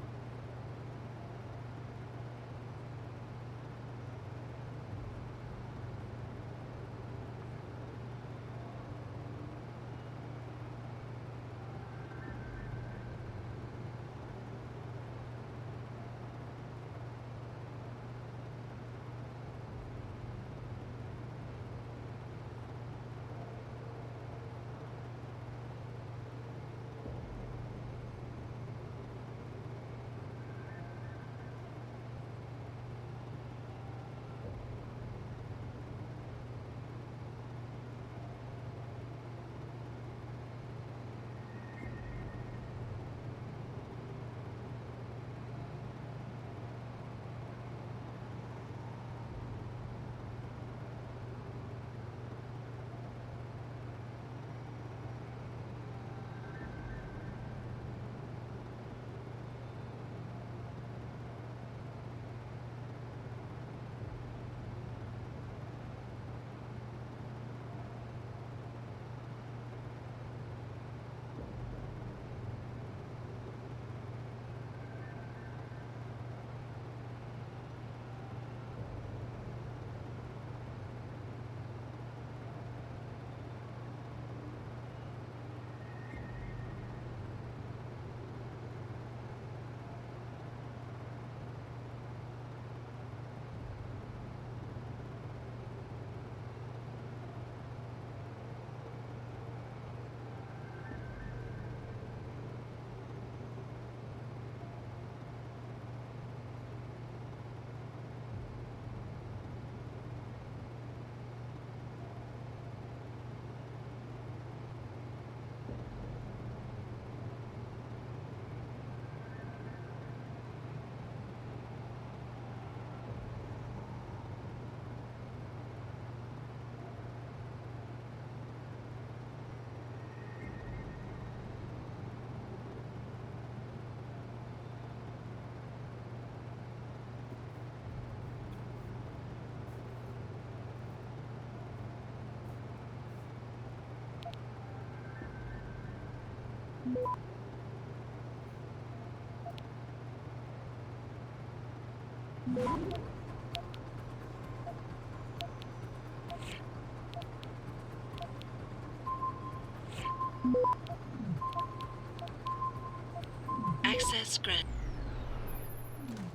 Access granted.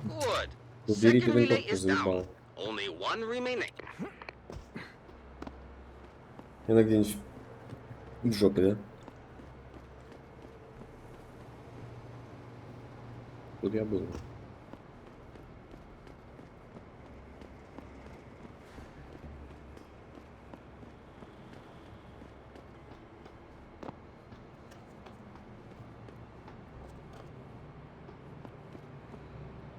Good. Уберите Second relay винтовку, is down. заебал. Only one remaining. Она где-нибудь в жопе, да? Тут я был.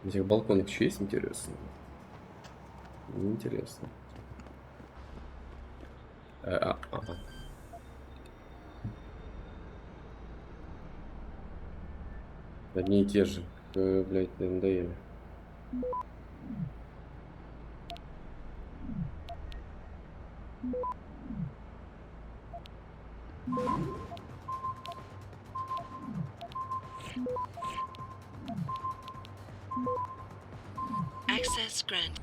Этих балконов еще есть, интересно? Интересно. Ага. Одни и те же. Блять, надоели. Access granted.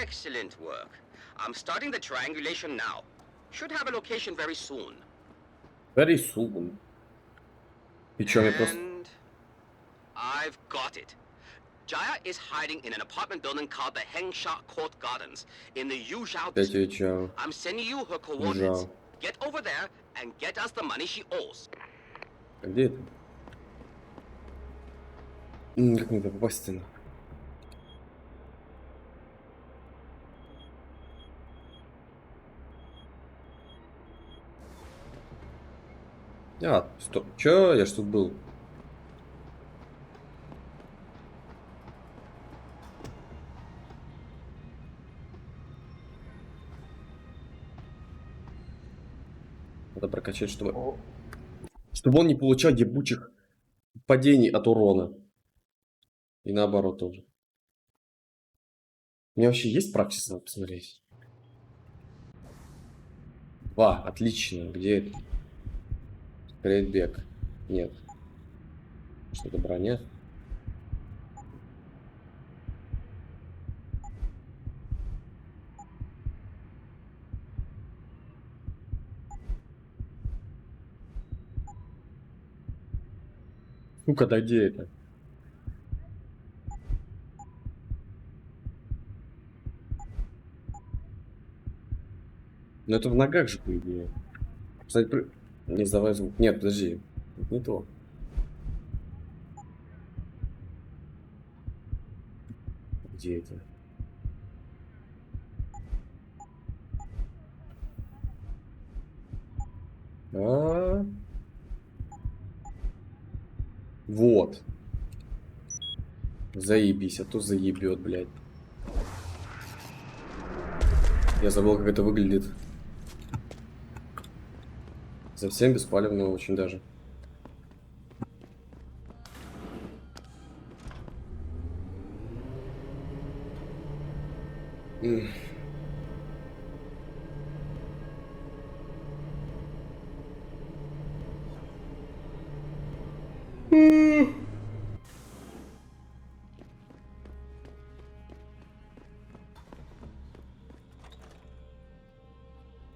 Excellent work. I'm starting the triangulation now. Should have a location very soon. Very soon. И чё, мне просто... And I've got it. Jaya is hiding in an apartment building called the Hengsha Court Gardens in the Yuzhao Я тебе district. чё? I'm sending you her coordinates. Yuzhao. Get over there and get us the money she owes. Где это? Как мне попасть-то? Стоп. Чё? Я ж тут был. Надо прокачать, чтобы он не получал ебучих падений от урона. И наоборот тоже. У меня вообще есть практика, надо посмотреть. 2. Отлично. Где это? Бег. Нет. Что-то броня. Ну-ка, да где это? Ну это в ногах же, по идее. Кстати, не сдавай звук. Нет, подожди. Это не то. Где это? Вот. Заебись, а то заебет, блядь. Я забыл, как это выглядит. Совсем беспалевно очень даже.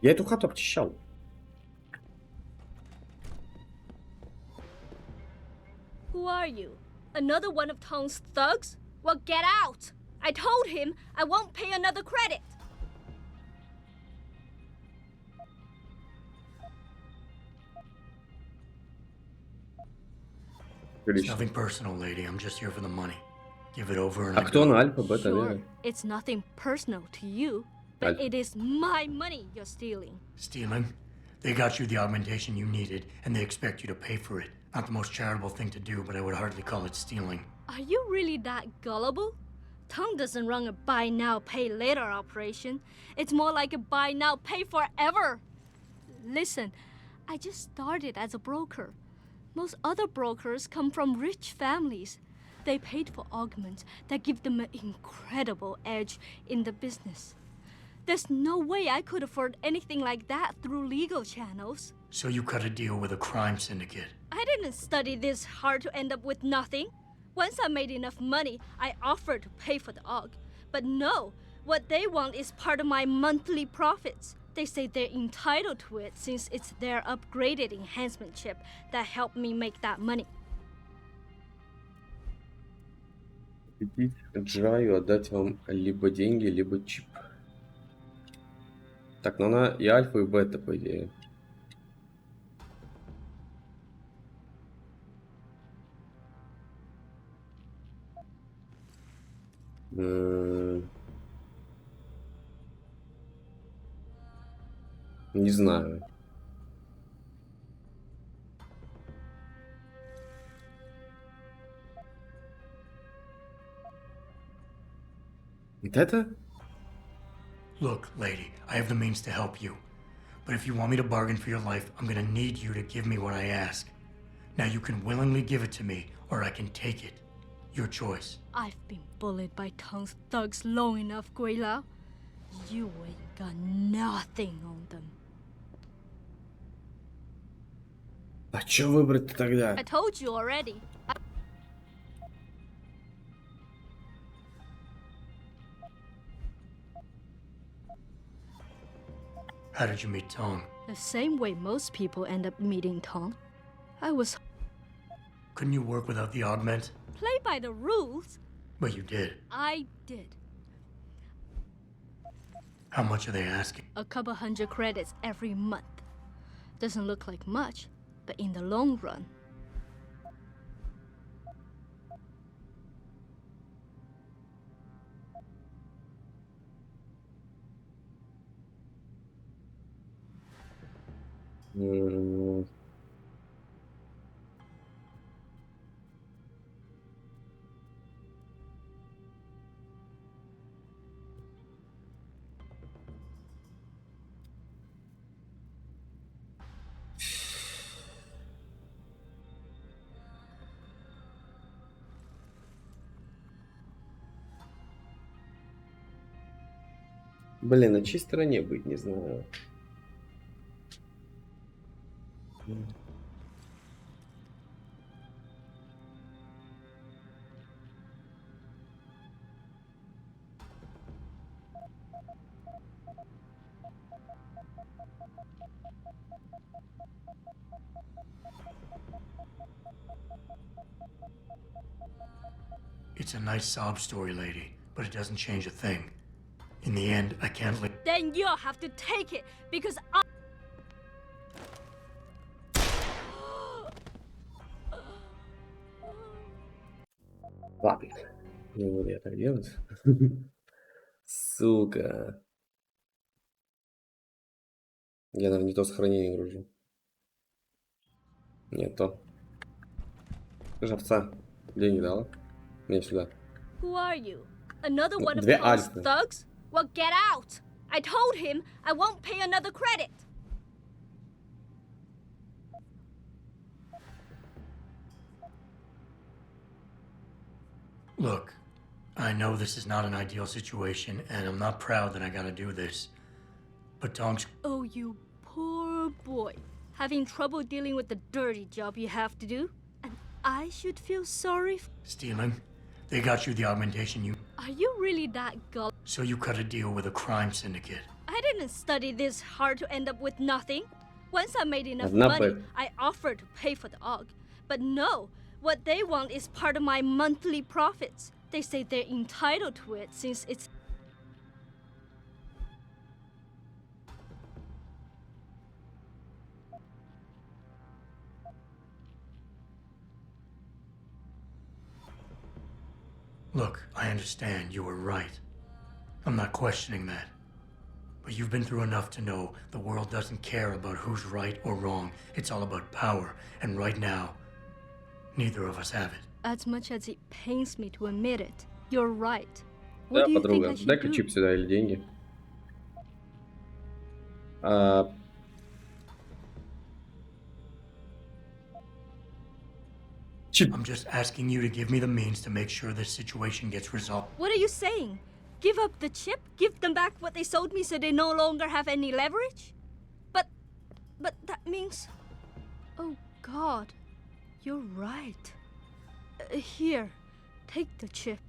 Я эту хату обчищал. Who are you? Another one of Tong's thugs? Well, get out! I told him I won't pay another credit. It's nothing personal, lady. I'm just here for the money. Give it over and А кто на альфа, бета, Sure, it's nothing personal to you, but it is my money you're stealing. Stealing? They got you the augmentation you needed, and they expect you to pay for it. Not the most charitable thing to do, but I would hardly call it stealing. Are you really that gullible? Tong doesn't run a buy now, pay later operation. It's more like a buy now, pay forever. Listen, I just started as a broker. Most other brokers come from rich families. They paid for augments that give them an incredible edge in the business. There's no way I could afford anything like that through legal channels. So you cut a deal with a crime syndicate. I didn't study this hard to end up with nothing. Once I made enough money, I offered to pay for the AUG. But no, what they want is part of my monthly profits. They say they're entitled to it since it's their upgraded enhancement chip that helped me make that money. Купить Джаю, отдать вам либо деньги, либо чип. Так, ну она и альфа, и бета, по идее. Не знаю. Вот это? Look, lady, I have the means to help you. But if you want me to bargain for your life, I'm gonna need you to give me what I ask. Now you can willingly give it to me, or I can take it. Your choice. I've been bullied by Tong's thugs long enough, 광 You ain't got nothing on them. А чё выбрать-то тогда? I told you already. How did you meet Tong? The same way most people end up meeting Tong. I was... Couldn't you work without the augment? Play by the rules. But you did. I did. How much are they asking? A couple hundred credits every month. Doesn't look like much, but in the long run... Блин, на чьей стороне быть, не знаю. It's a nice sob story, lady, but it doesn't change a thing. In the end, I can't let... Then you'll have to take it, because I... Ладно, не буду я так делать. Сука. Я, наверное, не то сохранение гружу. Нет, то. Жовца. Деньги дала. Мне сюда. Who are you? Another one of Две Tong's альфы. thugs? Well, get out! I told him I won't pay another credit. Look, I know this is not an ideal situation, and I'm not proud that I gotta do this. But Tong's... Oh, you poor boy. Having trouble dealing with the dirty job you have to do? And I should feel sorry for... Stealing? They got you the augmentation you... Are you really that gullible? So you cut a deal with a crime syndicate. I didn't study this hard to end up with nothing. Once I made enough Not money, bad. I offered to pay for the AUG. But no, what they want is part of my monthly profits. They say they're entitled to it since it's... Look, I understand you were right. I'm not questioning that. But you've been through enough to know the world doesn't care about who's right or wrong. It's all about power. And right now, neither of us have it. As much as it pains me to admit it, you're right. Да, What do you think подруга. I should Дай-ка do? чип сюда или деньги. Чип. I'm just asking you to give me the means to make sure this situation gets resolved. What are you saying? Give up the chip? Give them back what they sold me so they no longer have any leverage? But But that means... Oh God, you're right. Here, take the chip.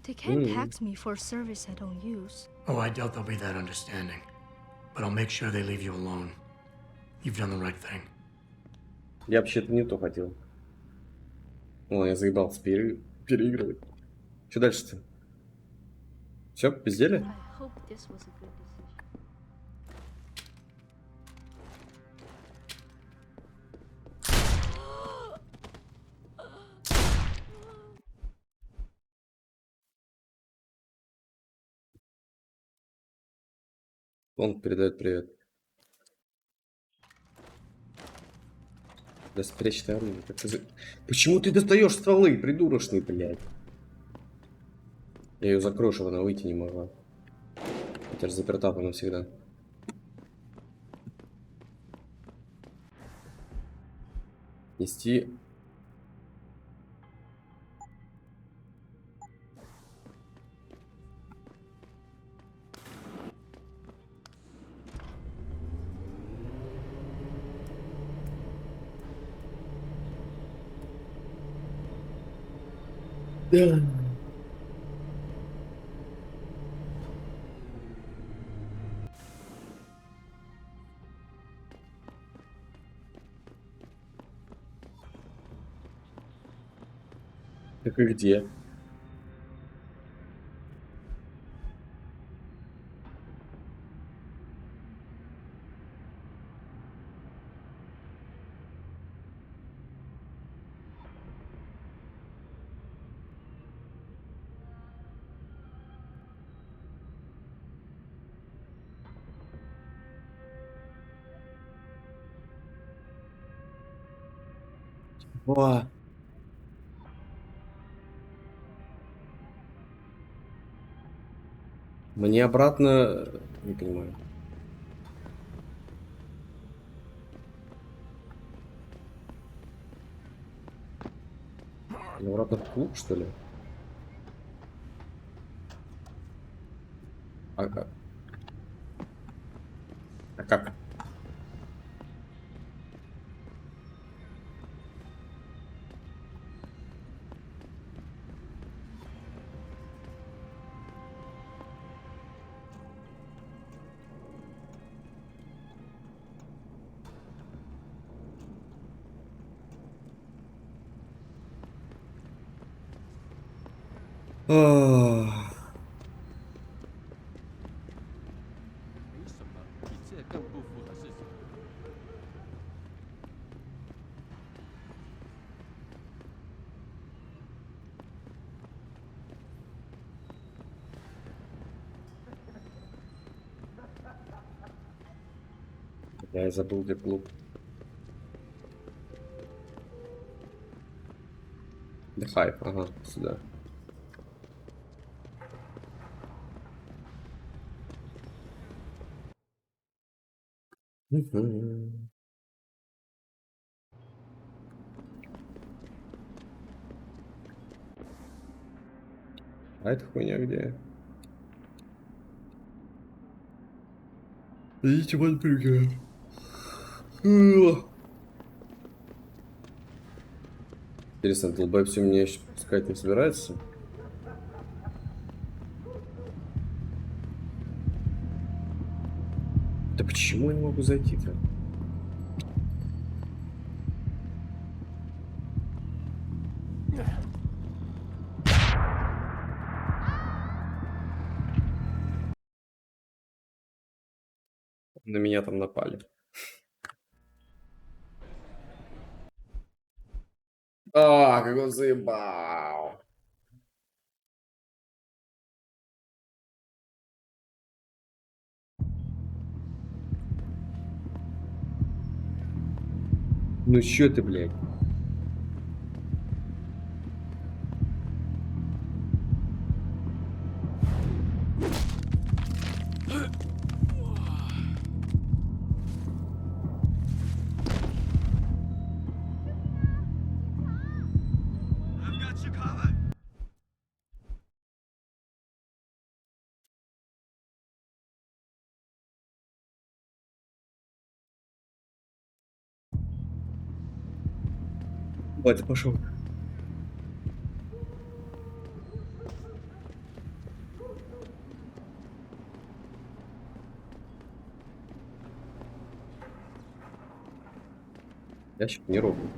They can't tax me for a service I don't use. Oh, I doubt they'll be that understanding. But I'll make sure they leave you alone. You've done the right thing. Я вообще-то не то хотел. О, я заебался переигрывать. Что дальше-то? Все, пиздели? I hope this was a good decision. Он передает привет. Да спрячь ты оружие. Почему ты достаешь стволы, придурочный, блядь? Я ее закрою, чтобы она выйти не могла. Хотя же заперта навсегда. Нести. Да. Так и где? О. Мне обратно... Не понимаю. Мне обратно в клуб, что ли? А как? А как? Ах. 没什么比这更不符合事实。 Я и забыл, где клуб. Хайп, ага, сюда. Мгм. А эта хуйня где? Идите в отбрюгер. Интересно, долбай все меня еще пускать не собирается? Да почему я не могу зайти-то? На меня там напали. А, как он заебал. Ну чё ты, блядь? Батя пошел. Ящик не ровный.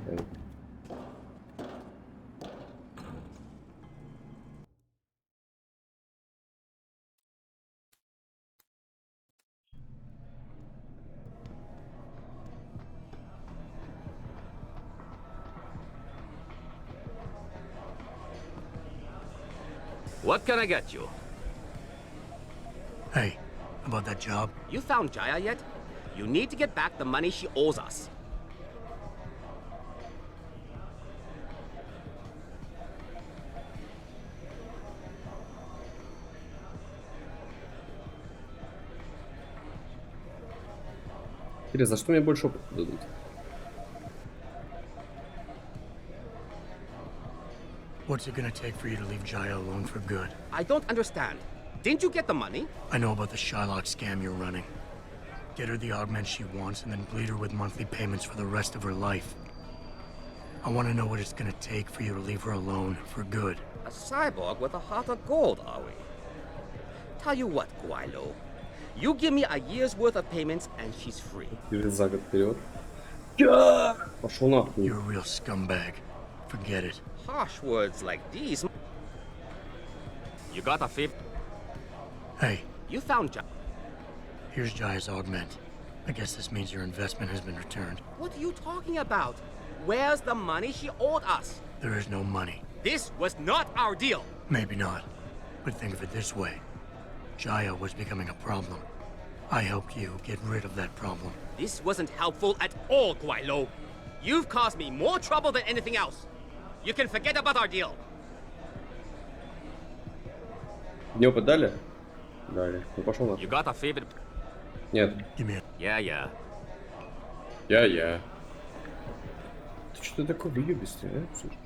What can I get you? Hey, about that job? You found Jaya yet? You need to get back the money she owes us. Или за что мне больше опыта дадут? What's it gonna take for you to leave Jaya alone for good? I don't understand. Didn't you get the money? I know about the Shylock scam you're running. Get her the augment she wants and then bleed her with monthly payments for the rest of her life. I want to know what it's gonna take for you to leave her alone for good. A cyborg with a heart of gold, are we? Tell you what, Guilo. You give me a year's worth of payments and she's free. За год вперед. Пошел нахуй. You're a real scumbag. Forget it. Harsh words like these. You got a favor? Hey, You found Jaya. here's Jaya's augment. I guess this means your investment has been returned. What are you talking about? Where's the money she owed us? There is no money. This was not our deal. Maybe not. But think of it this way. Jaya was becoming a problem. I helped you get rid of that problem. This wasn't helpful at all, Guilo. You've caused me more trouble than anything else. You can forget about our deal. Мне опыт дали? Дали. Ну пошел нахуй. You got a favorite? Нет. Yeah. Я. Ты что такой выебистый, а? Слушай.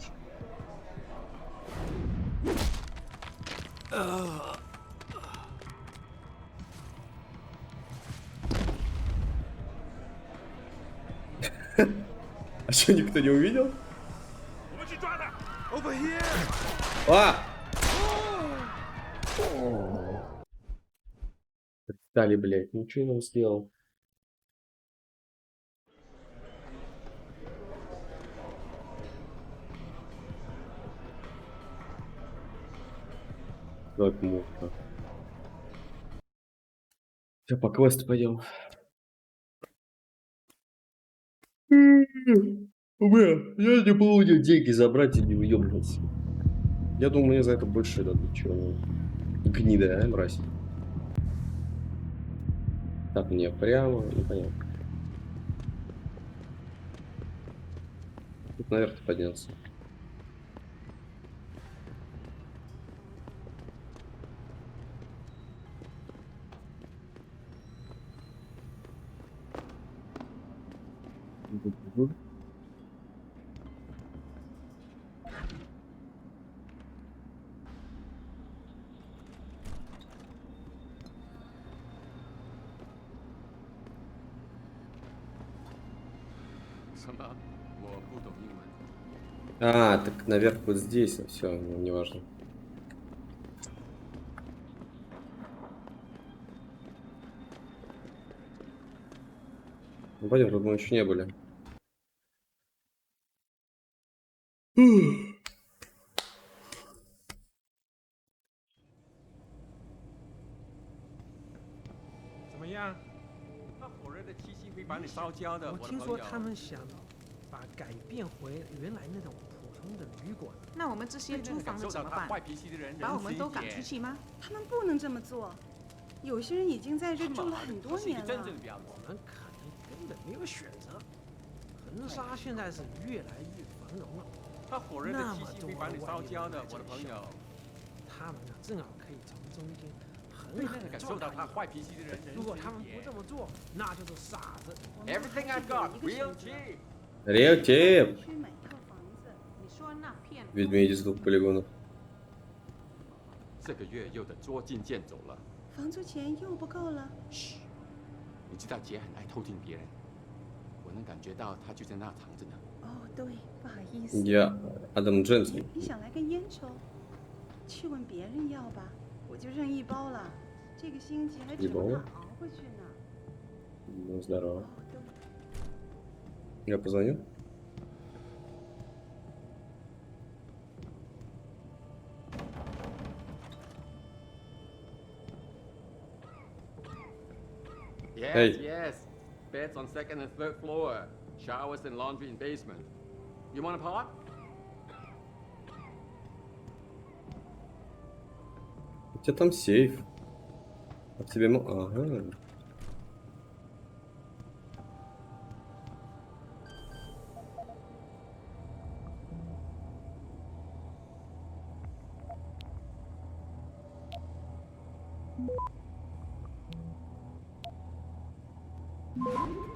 А что, никто не увидел? А! Стали, блядь, ничего не сделал. Как муха. Все, по квесту пойдем. Бля, я не помню деньги забрать и не выебываться. Я думаю, мне за это больше дадут, чего. Гнида, а, мразь. Так, мне прямо, непонятно. Тут наверх подняться. А, так наверх вот здесь, все, не важно. Ну, пойдем, тут мы еще не были.我听说他们想把改变回原来那种普通的旅馆。那我们这些租房的怎么办？把我们都赶出去吗？他们不能这么做。有些人已经在这住了很多年了。我们可能根本没有选择。恒沙现在是越来越繁荣了，那么多外地人来这里消费，他们呢正好可以从中间很狠地赚他一笔。如果他们不这么做，那就是傻子。Everything I got, real cheap. Real cheap. 去买套房子，你说那骗Ведьмеди с 2 полигонов. 这个月又得捉襟见肘了。房租钱又不够了。嘘，你知道姐很爱偷听别人，我能感觉到她就在那藏着呢。哦，对，不好意思。 Я Адам Дженсен. 你想来根烟抽？去问别人要吧，我就剩一包了。这个星期还指望它熬回去呢。 Ну, здорово. Я позвоню. Yes, Hey. yes. Beds on second and third floor. Showers and laundry in basement. You want a pot? У тебя там сейф. А тебе... Ага.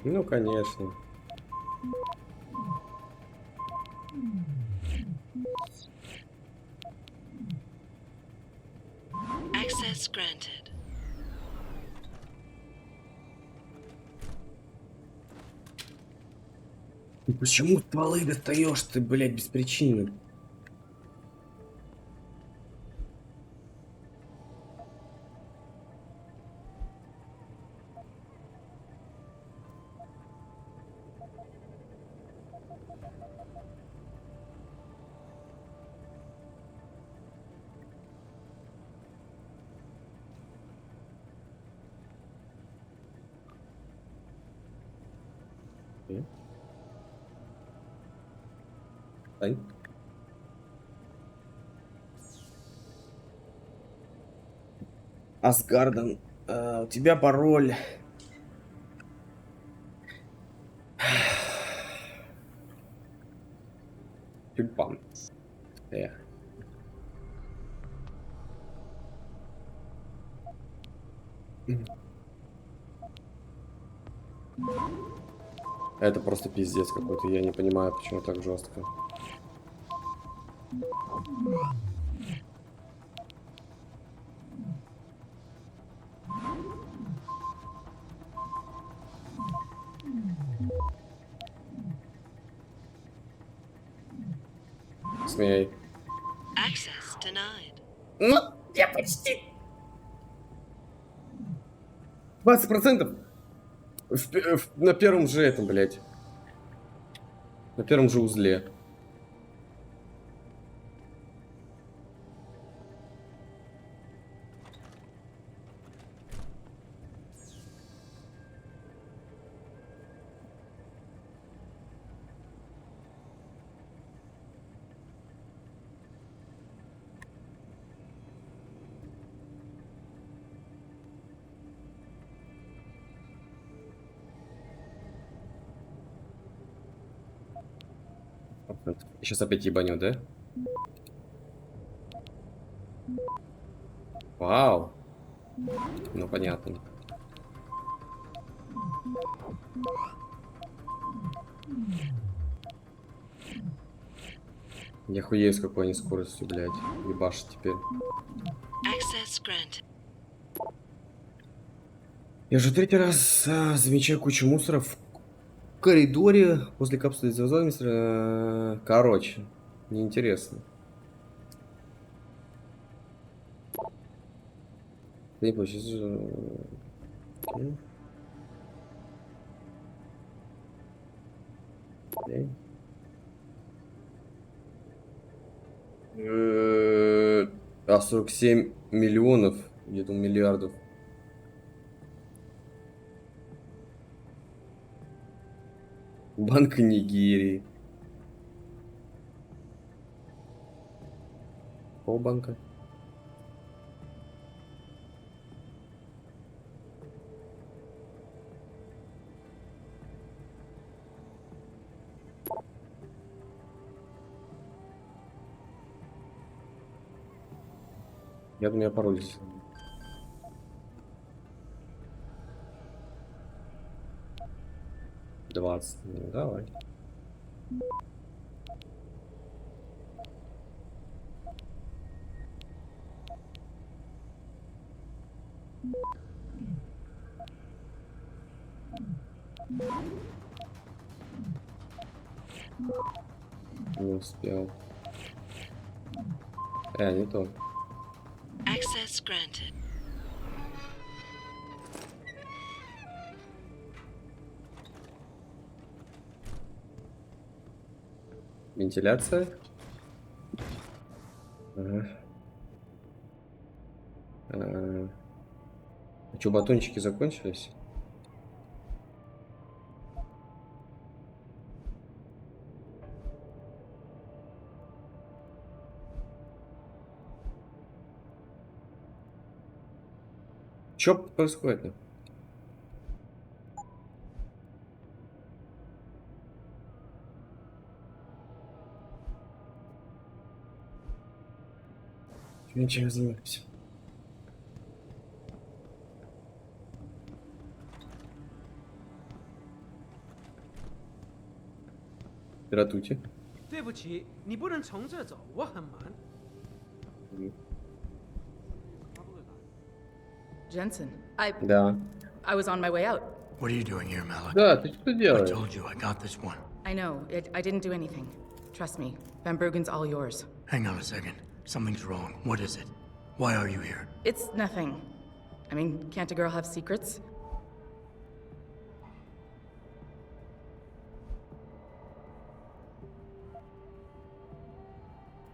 Ну, конечно. Access granted. Ну почему стволы достаешь ты, блядь, без причины? Ань? Асгарден, у тебя пароль. Тюльпан. Эх. Это просто пиздец какой-то. Я не понимаю, почему так жестко. Смей. Access denied. Ну, я почти. 20%. На первом же этом, блядь. На первом же узле. Сейчас опять ебанет, да? Вау. Ну, понятно. Я хуею, с какой они скоростью, блядь. Ебашит теперь. Access granted. Я же третий раз замечаю кучу мусора в коридоре возле капсулы завода мистера. Короче, неинтересно. Не получится. А 47 миллионов, где-то миллиардов. Банк Нигерии. Полбанка. Я думаю, я пароль здесь. $20. Ну, давай. Не успел. Не то. Access granted. Вентиляция. Что, батончики закончились? Что происходит? Ничего занимаемся. Здравствуйте. 对不起，你不能从这走，我很忙。 Jensen, Да. I was on my way out. What are you doing here, Malik? Да, ты что I делаешь? told you I got this one. I know, I didn't do anything. Trust me, Van Bruggen's all yours. Hang on a second. Something's wrong. What is it? Why are you here? It's nothing. I mean, can't a girl have secrets?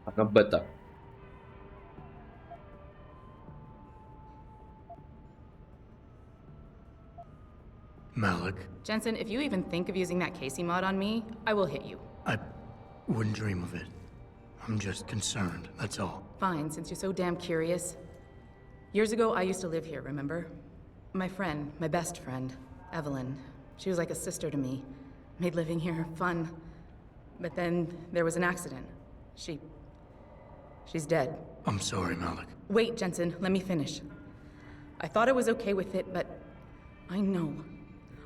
Она бета. Malik, Jensen, if you even think of using that Casey mod on me, I will hit you. I wouldn't dream of it. I'm just concerned, that's all. Fine, since you're so damn curious. Years ago, I used to live here, remember? My friend, my best friend, Evelyn. She was like a sister to me. Made living here fun. But then there was an accident. She's dead. I'm sorry, Malik. Wait, Jensen, let me finish. I thought I was okay with it, but I know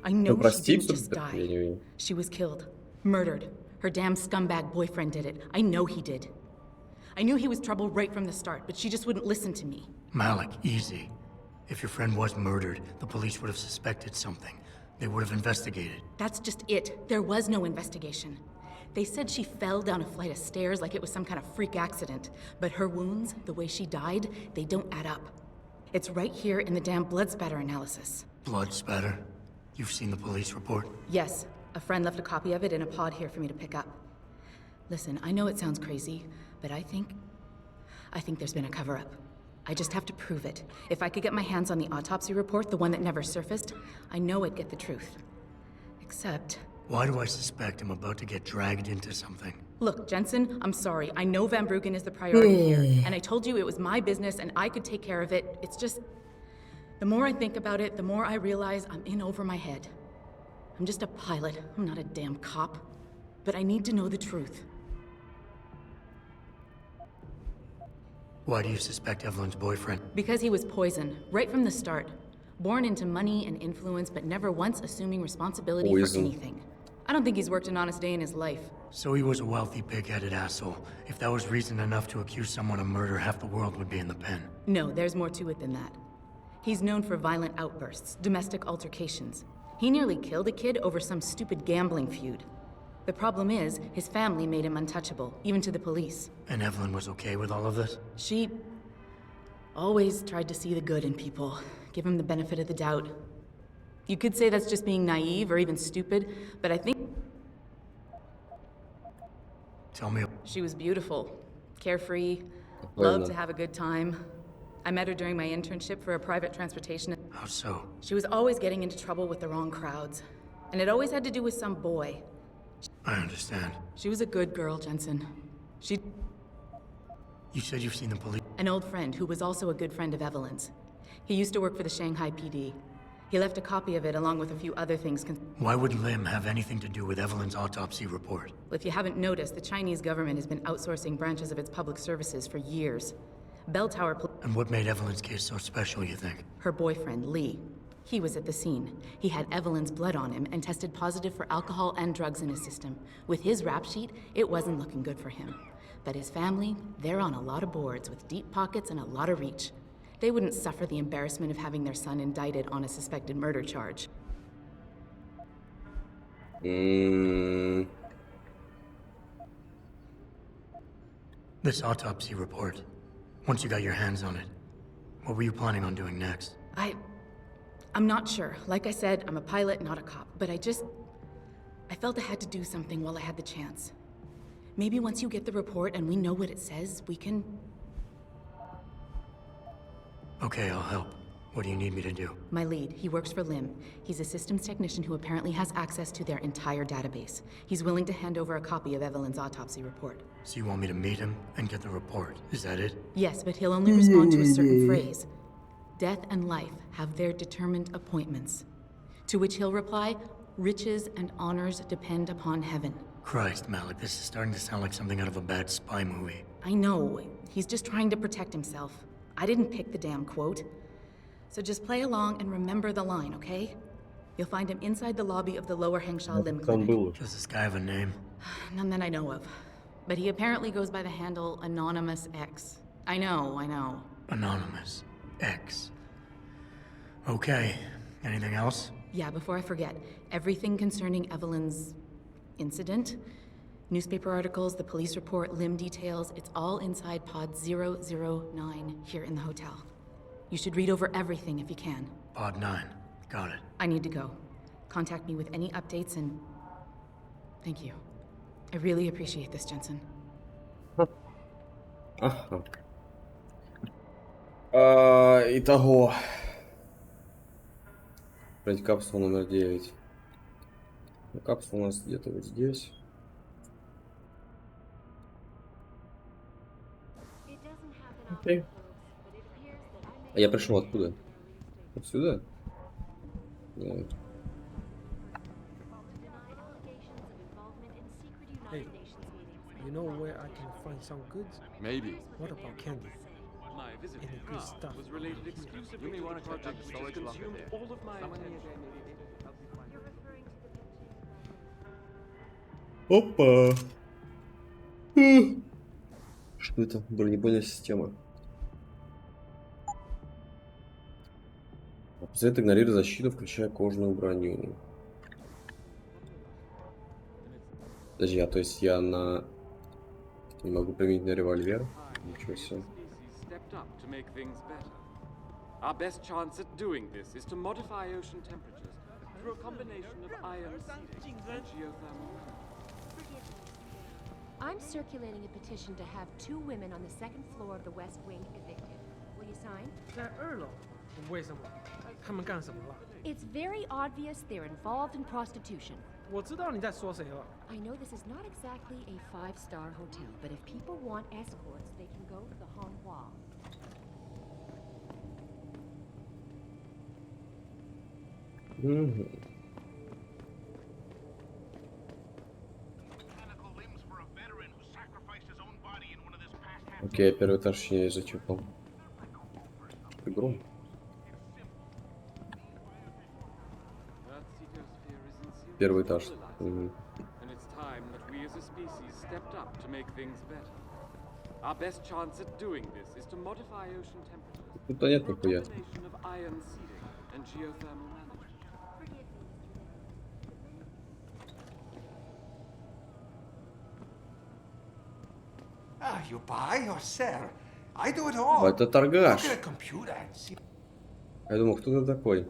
she didn't just die. She was killed. Murdered. Her damn scumbag boyfriend did it. I know he did. I knew he was trouble right from the start, but she just wouldn't listen to me. Malik, easy. If your friend was murdered, the police would have suspected something. They would have investigated. That's just it. There was no investigation. They said she fell down a flight of stairs like it was some kind of freak accident. But her wounds, the way she died, they don't add up. It's right here in the damn blood spatter analysis. Blood spatter? You've seen the police report? Yes. A friend left a copy of it in a pod here for me to pick up. Listen, I know it sounds crazy, but I think there's been a cover-up. I just have to prove it. If I could get my hands on the autopsy report, the one that never surfaced, I know I'd get the truth. Except... Why do I suspect I'm about to get dragged into something? Look, Jensen, I'm sorry. I know Van Bruggen is the priority here, and I told you it was my business and I could take care of it. It's just... The more I think about it, the more I realize I'm in over my head. I'm just a pilot. I'm not a damn cop. But I need to know the truth. Why do you suspect Evelyn's boyfriend? Because he was poison, right from the start. Born into money and influence, but never once assuming responsibility for anything. I don't think he's worked an honest day in his life. So he was a wealthy, pig-headed asshole. If that was reason enough to accuse someone of murder, half the world would be in the pen. No, there's more to it than that. He's known for violent outbursts, domestic altercations. He nearly killed a kid over some stupid gambling feud. The problem is, his family made him untouchable, even to the police. And Evelyn was okay with all of this? She always tried to see the good in people, give him the benefit of the doubt. You could say that's just being naive or even stupid, but I think... Tell me... She was beautiful, carefree, loved to have a good time. I met her during my internship for a private transportation. How so? She was always getting into trouble with the wrong crowds. And it always had to do with some boy. I understand. She was a good girl, Jensen. You said you've seen the police? An old friend who was also a good friend of Evelyn's. He used to work for the Shanghai PD. He left a copy of it along with a few other things. Why would Lim have anything to do with Evelyn's autopsy report? Well, if you haven't noticed, the Chinese government has been outsourcing branches of its public services for years. Bell Tower... And what made Evelyn's case so special, you think? Her boyfriend, Lee. He was at the scene. He had Evelyn's blood on him and tested positive for alcohol and drugs in his system. With his rap sheet, it wasn't looking good for him. But his family, they're on a lot of boards with deep pockets and a lot of reach. They wouldn't suffer the embarrassment of having their son indicted on a suspected murder charge. This autopsy report. Once you got your hands on it, what were you planning on doing next? I'm not sure. Like I said, I'm a pilot, not a cop. But I felt I had to do something while I had the chance. Maybe once you get the report and we know what it says, we can... Okay, I'll help. What do you need me to do? My lead, he works for LIM. He's a systems technician who apparently has access to their entire database. He's willing to hand over a copy of Evelyn's autopsy report. So you want me to meet him and get the report? Is that it? Yes, but he'll only respond to a certain phrase. Death and life have their determined appointments. To which he'll reply, riches and honors depend upon heaven. Christ, Malik, this is starting to sound like something out of a bad spy movie. I know. He's just trying to protect himself. I didn't pick the damn quote. So just play along and remember the line, okay? You'll find him inside the lobby of the lower Hengsha Lim clinic. Does this guy have a name? None that I know of. But he apparently goes by the handle Anonymous X. I know. Anonymous X. Okay. Anything else? Yeah, before I forget, everything concerning Evelyn's incident, newspaper articles, the police report, limb details, it's all inside pod 009 here in the hotel. You should read over everything if you can. Pod 9. Got it. I need to go. Contact me with any updates and... Thank you. I really appreciate this, Jensen. Ага. Итого. Блять, капсула номер 9. Капсула у нас где-то вот здесь. Окей. А я пришел откуда? Отсюда? Да. Hey, you know where I can find some goods? Maybe. What about candy? My visit Any good stuff? was related exclusively to the project which has consumed all of my attention. Опа! Что это? Бронебойная система. Оппозит игнорирует защиту, включая кожаную броню. Подожди, то есть я не могу применить на револьвер? Ничего себе. Our best chance at doing this is to modify ocean temperatures through a combination of ion seeding and geothermal. I'm circulating a petition to have 2 women on the 2nd floor of the West Wing evicted. Will you sign? 在2楼，为什么？他们干什么了？ It's very obvious they're involved in prostitution. 我知道你在说谁了。 I know this is not exactly a 5-star hotel, but if people want escorts, they can go to the Hanwha. Окей, первый этаж я зачекал. Игру. Первый этаж. And it's time that we as a species stepped up to make things better. Our best chance at doing this is to modify ocean temperatures Тут нет through a нихуя. combination of ion seeding and geothermal management. Ah, you buy or sell? I do it all. Это торгаш. Look at a computer and see. Я думал, кто ты такой?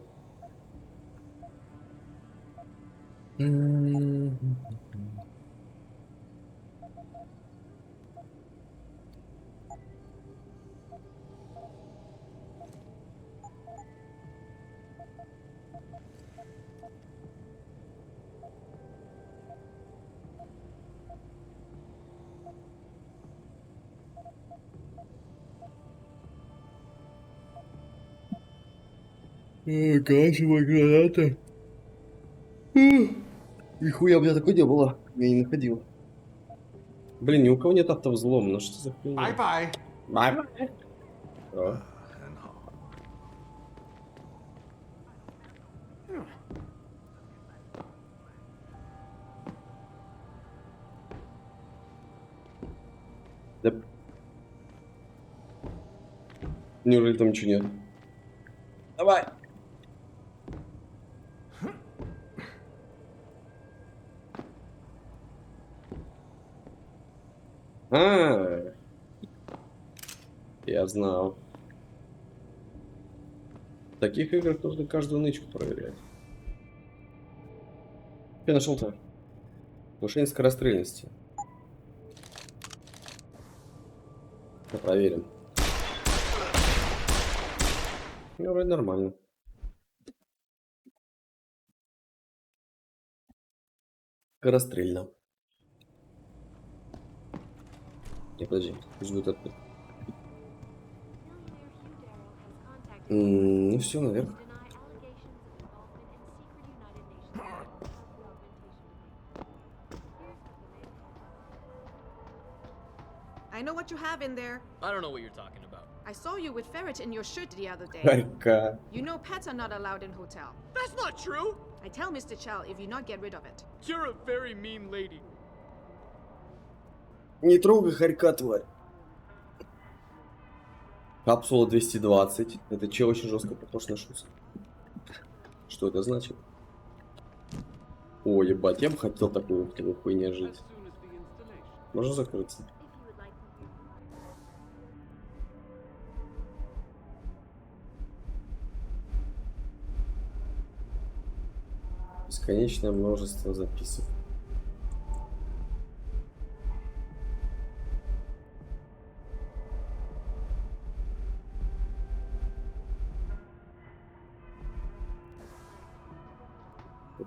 Газовая граната. Нихуя, у меня такой не было. Я не находил. Блин, ни у кого нет автовзлома. Ну что за хуйня? Bye-bye. Bye-bye. О. Да. Неужели там ничего нет? Давай. Я знал. В таких играх нужно каждую нычку проверять. Я нашел-то. Повышение скорострельности. Проверим. Ну, вроде нормально. Скорострельно. Не, подожди. Пусть будет открыт. Ну все, наверх. I know what you have in there. I don't know what you're talking about. I saw you with ferret in your shirt the other day. Харька. You know pets are not allowed in hotel. That's not true! I tell Mr. Chow if you not get rid of it. You're a very mean lady. Не трогай хорька, тварь. Капсула 220. Это че очень жестко похож на шус. Что это значит? О, ебать, я бы хотел такую хуйню жить. Можно закрыться? Бесконечное множество записок.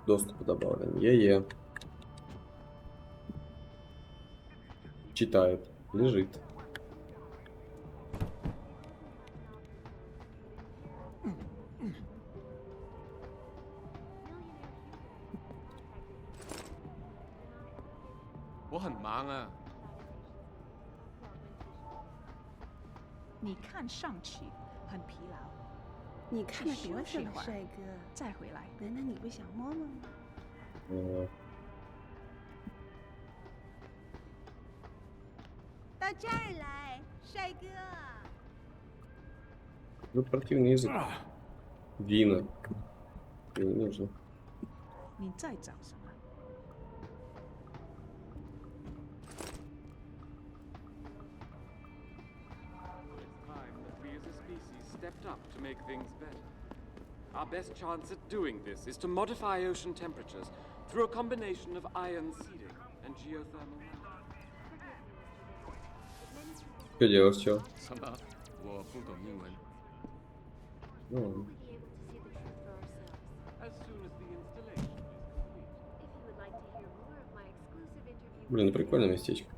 Доступ добавлен. Е-е. Читает. Лежит. Я很忙啊。你看上去很疲劳，你看得多准，帅哥。再回来，难道你不想摸摸吗？到这儿来，帅哥。Ну, противный язык. Вина. Не нужно. 你在找什么？ Stepped up to make things better. Our best chance at doing this is to modify ocean temperatures through a combination of ion seeding and geothermal. Что делаешь, чё? 什么？我不懂英文。Ну. As soon as the installation is complete. Блин, прикольное местечко.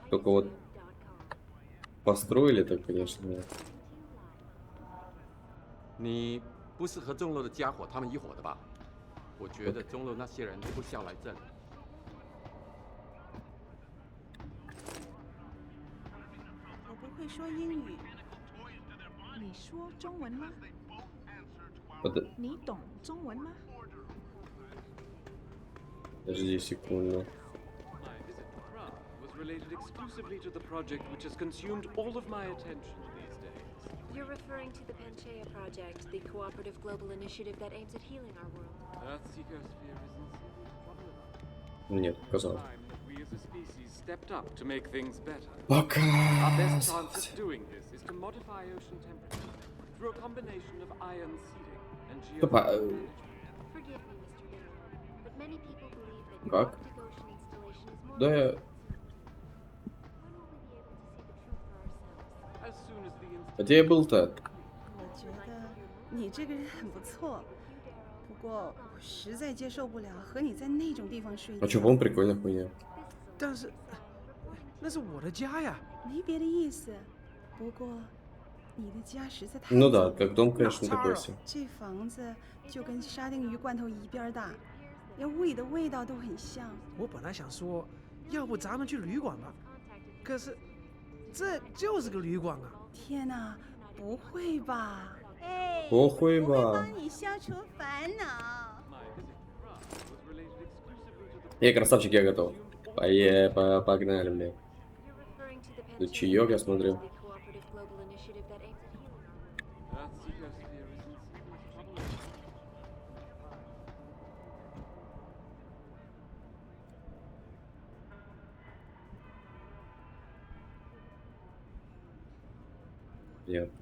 Только вот построили так, конечно. 你不是和钟楼的家伙他们一伙的吧？我觉得钟楼那些人不需要来这里。我不会说英语，你说中文吗？你懂中文吗？ Подожди секунду. Related exclusively to the project which has consumed all of my attention these days. You're referring to the ᴛＧɪs project, the cooperative global initiative that aims at healing our world. Earth's ecosphere is in serious trouble. Нет, показал. Time that we as a species stepped up to make things better. Пока. Our best chance at doing this is to modify ocean temperatures through a combination of ion seeding and geothermal management. Forgive me, Mr. Mineral, but many people believe that Как? Arctic Ocean installation is more. Да я... Где я был-то? 我觉得你这个人很不错，不过我实在接受不了和你在那种地方睡觉。А чё, по-моему, прикольная хуйня. 但是那是我的家呀。没别的意思，不过你的家实在太…… Ну да, как дом, конечно, такой себе. 这房子就跟沙丁鱼罐头一边大，连屋里的味道都很像。我本来想说，要不咱们去旅馆吧，可是这就是个旅馆啊！天哪，不会吧？哎，不会吧？我会帮你消除烦恼。Красавчик, я готов. Погнали, блядь. Тут чаек, я смотрю. Понятно.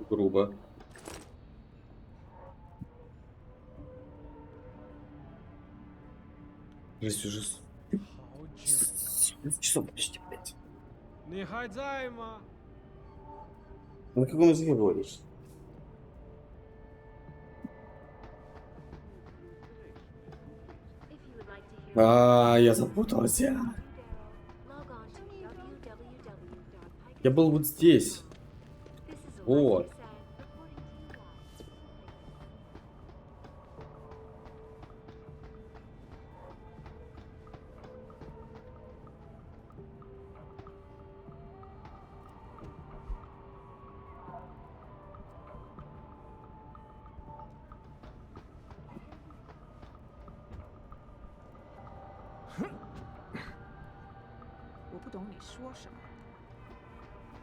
Грубо. Жесть, ужас. 17 часов почти, блядь. 你还在吗？ На каком языке говоришь? Я запутался. Я был вот здесь. Вот.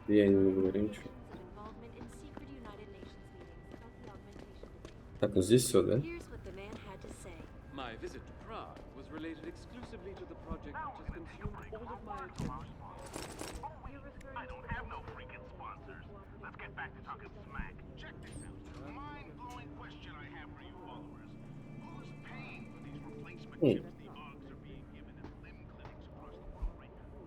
Я не говорю ничего. Так, ну здесь все, да? My visit to Prague was related exclusively to the project which has consumed all of my attention. I don't have no freaking sponsors. Let's get back to talking smack. Check this out. Mind-blowing question I have for you followers. Who's paying for these replacement chips the Augs are being given at limb clinics across the world right now?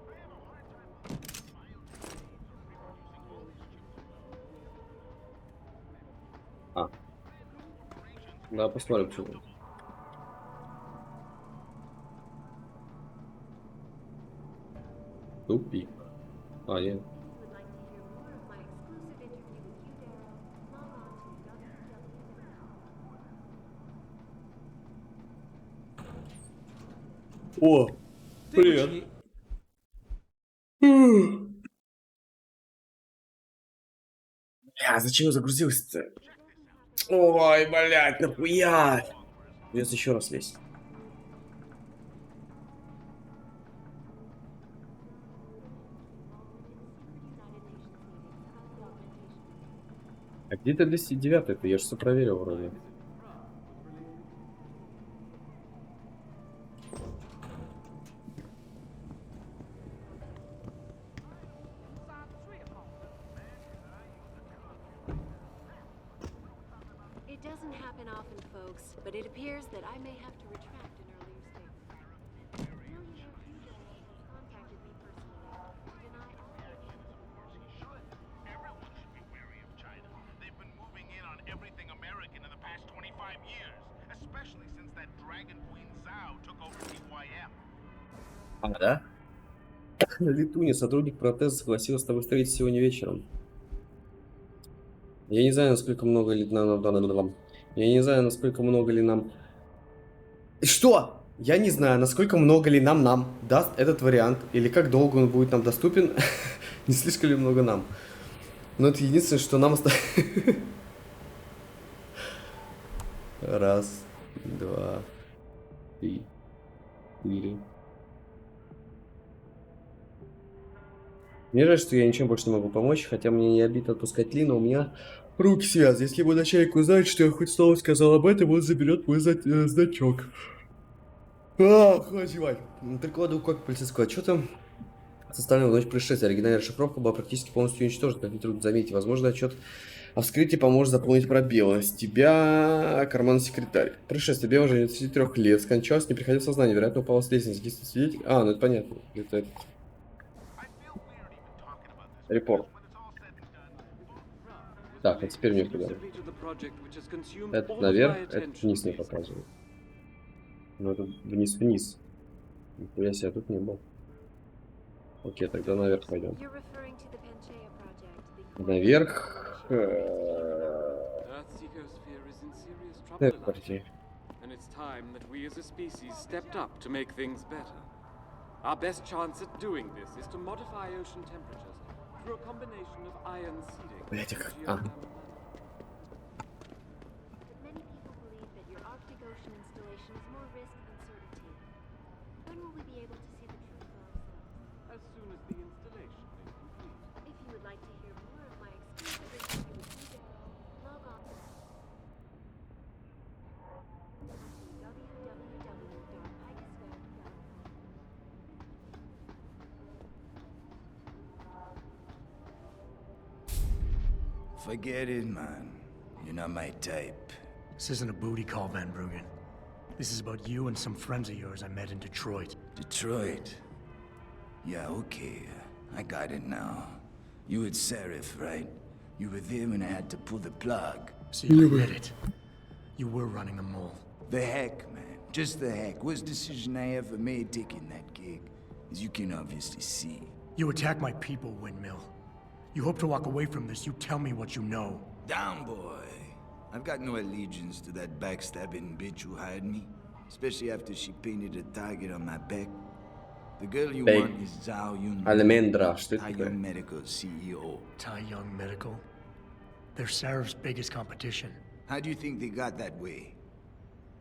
I have a hard time believing biotech companies are reproducing all these chips. Да, посмотрим, что будет. Тупик. Нет. О, привет. Бля, зачем я загрузился-то? Ой, блядь, нахуя? Придется еще раз лезть. А где-то 209-й-то? Я же все проверил вроде. It doesn't happen often, folks, but it appears that I may have to retract an earlier statement. Millionaire Fudo has contacted me personally to deny Everyone should be wary of China. They've been moving in on everything American in the past 25 years, especially since that Dragon Queen Zhao took over TYM. Да? Летуня, сотрудник протеза, согласилась с тобой встретиться сегодня вечером. Я не знаю, насколько много ли нам... Я не знаю, насколько много ли нам... Что? Я не знаю, насколько много ли нам даст этот вариант, или как долго он будет нам доступен. Не слишком ли много нам. Но это единственное, что нам осталось. Раз, два, три, четыре. Мне жаль, что я ничем больше не могу помочь, хотя мне не обидно отпускать Ли, но у меня руки связаны. Если мой начальник узнает, что я хоть слово сказал об этом, он заберет мой значок. Хватит зевать. Прикладываю копию полицейского отчета. Составлена в ночь происшествия. Оригинальная расшифровка была практически полностью уничтожена, как нетрудно заметить. Возможно, отчет о вскрытии поможет заполнить пробелы. С тебя карманный секретарь. Происшествие. Белая женщина 33 лет. Скончалась, не приходя в сознание. Вероятно, упала с лестницы. Есть свидетель. Ну это понятно. Это... Репорт. Так, а теперь мне куда? Это наверх, это вниз мне показывает. Ну это вниз. Нихуя себе, тут не был. Окей, тогда наверх пойдем. Наверх... Так, подожди. Our best chance at doing this is to modify ocean temperatures through a combination of ion seeding. Блять, как... Many people believe that your Arctic Ocean installation is more risk than certainty. When will we be able to see the truth for ourselves? As soon as the installation is complete. If you would like to hear more of my exclusive interview with Fudo, log on to www.ᴛઘɪs.com. Forget it, man. You're not my type. This isn't a booty call, Van Bruggen. This is about you and some friends of yours I met in Detroit. Detroit? Yeah, okay. I got it now. You with Serif, right? You were there when I had to pull the plug. So you admit it. You were running the mole. The heck, man. Just the heck. Worst decision I ever made taking that gig. As you can obviously see. You attack my people, Windmill. You hope to walk away from this, you tell me what you know. Down, boy. I've got no allegiance to that backstabbing bitch who hired me. Especially after she painted a target on my back. The girl you want is Zhao Yun. Almendra, что это Tai такое? Young Medical CEO. Tai Young Medical? They're Sarif's biggest competition. How do you think they got that way?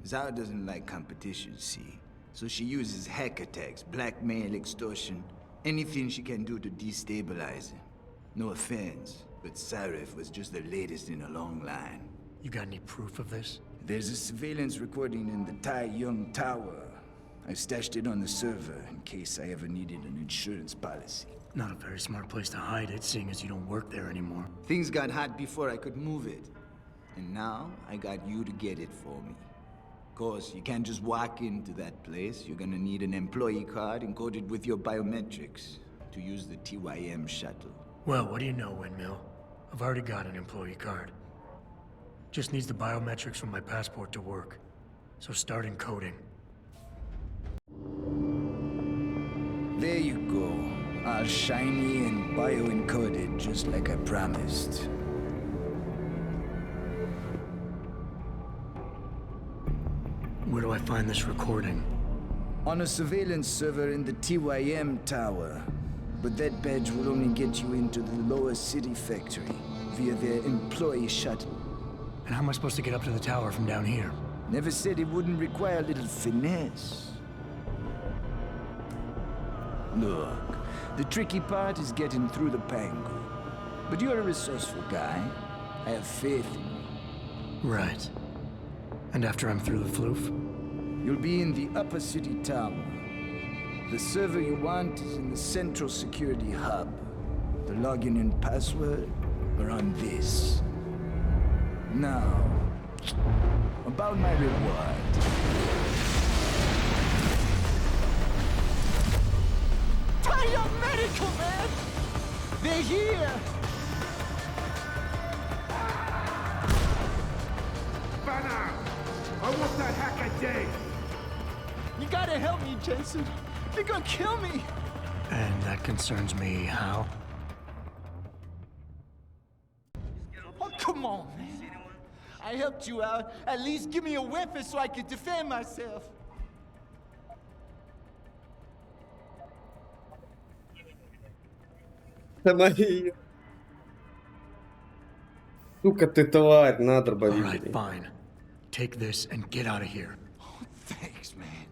Zhao doesn't like competition, see? So she uses hack attacks, blackmail, extortion, anything she can do to destabilize him. No offense, but Sarif was just the latest in a long line. You got any proof of this? There's a surveillance recording in the Tai Young Tower. I stashed it on the server in case I ever needed an insurance policy. Not a very smart place to hide it, seeing as you don't work there anymore. Things got hot before I could move it. And now, I got you to get it for me. Of course, you can't just walk into that place. You're gonna need an employee card encoded with your biometrics to use the TYM shuttle. Well, what do you know, Windmill? I've already got an employee card. Just needs the biometrics from my passport to work. So start encoding. There you go. All shiny and bio-encoded, just like I promised. Where do I find this recording? On a surveillance server in the TYM tower. But that badge will only get you into the lower city factory via their employee shuttle. And how am I supposed to get up to the tower from down here? Never said it wouldn't require a little finesse. Look, the tricky part is getting through the Pangu. But you're a resourceful guy. I have faith in you. Right. And after I'm through the floof? You'll be in the upper city tower. The server you want is in the central security hub. The login and password are on this. Now, about my reward. Tai Young Medical, man! They're here! Banner! I want that hacker dead! You gotta help me, Jensen. They're gonna kill me! And that concerns me how? Oh, come on, man. I helped you out. At least give me a weapon so I can defend myself. Сука ты тварь, на дробовик. Alright, fine. Take this and get out of here. Oh, thanks, man.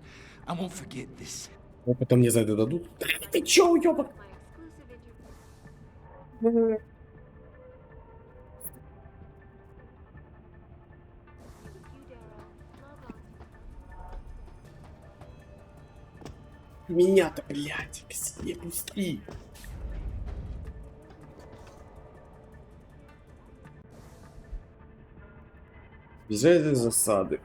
I won't forget this. А потом мне за это дадут. Ты чё, уёбок? Меня-то, блядь, к себе пусти. Бежать из засады.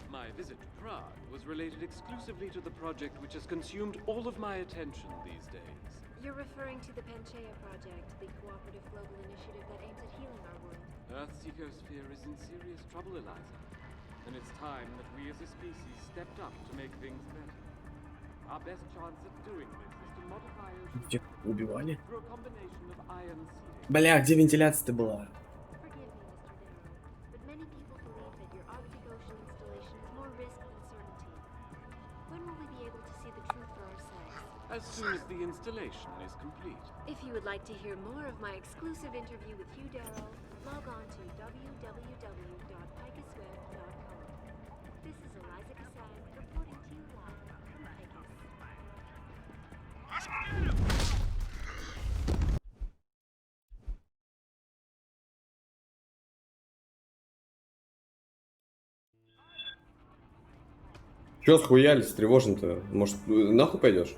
My visit to Prague was related exclusively to the project which has consumed all of my attention these days. You're referring to the ᴛＧɪs project, the cooperative global initiative that aims at healing our world. Earth's ecosphere is in serious trouble, Eliza. And it's time that we as a species stepped up to make things better. Our best chance at doing this is to modify Где убивали? through a combination of ion seeding. Бля, где вентиляция-то была? Forgive me, Mr. Darrow, but many people believe that your Arctic Ocean installation is more risk than certainty. When will we be able to see the truth for ourselves? As soon as the installation is complete. If you would like to hear more of my exclusive interview with Hugh Darrow, log on to www.ᴛghɪs.com. This is Eliza Cassan reporting to you live from ᴛghɪs. Чё схуяли, встревожен-то? Может, нахуй пойдешь?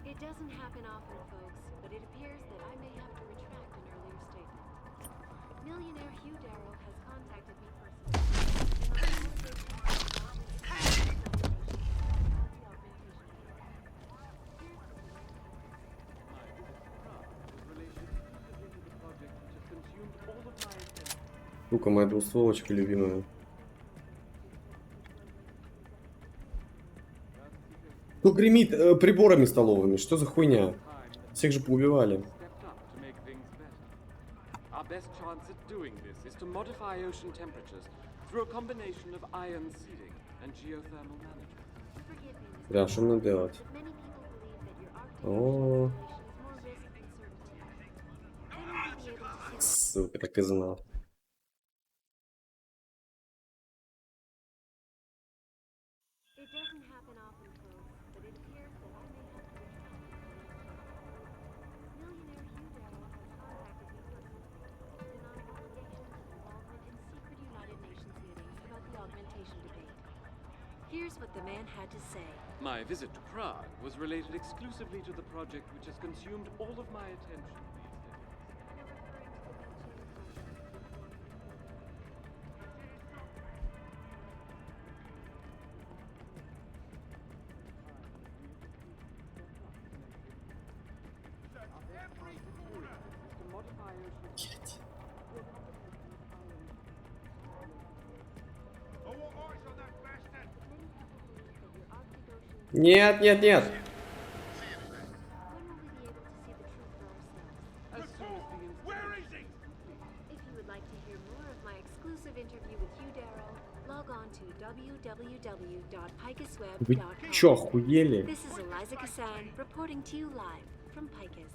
It doesn't happen often, folks, but it appears that I may have to retract an earlier statement. Millionaire Hugh Darrow has contacted me Сука, моя двустволочка любимая. Кто гремит приборами столовыми? Что за хуйня? Всех же поубивали. Our best chance at doing this is to modify ocean temperatures through a combination of ion seeding and geothermal management. Да, что надо делать? О, сука, так и знал. It doesn't happen often, folks, but it appears that I may have to retract an earlier statement. Millionaire Hugh Darrow has contacted me personally to deny allegations of involvement in secret United Nations meetings about the augmentation debate. Here's what the man had to say. My visit to Prague was related exclusively to the project which has consumed all of my attention these days. Нет, нет, нет. If you would like to hear more of my exclusive interview with Hugh Darrow, log on to Вы чё, www.picusweb.com. охуели? This is ᴛＧɪs reporting to you live from Picus.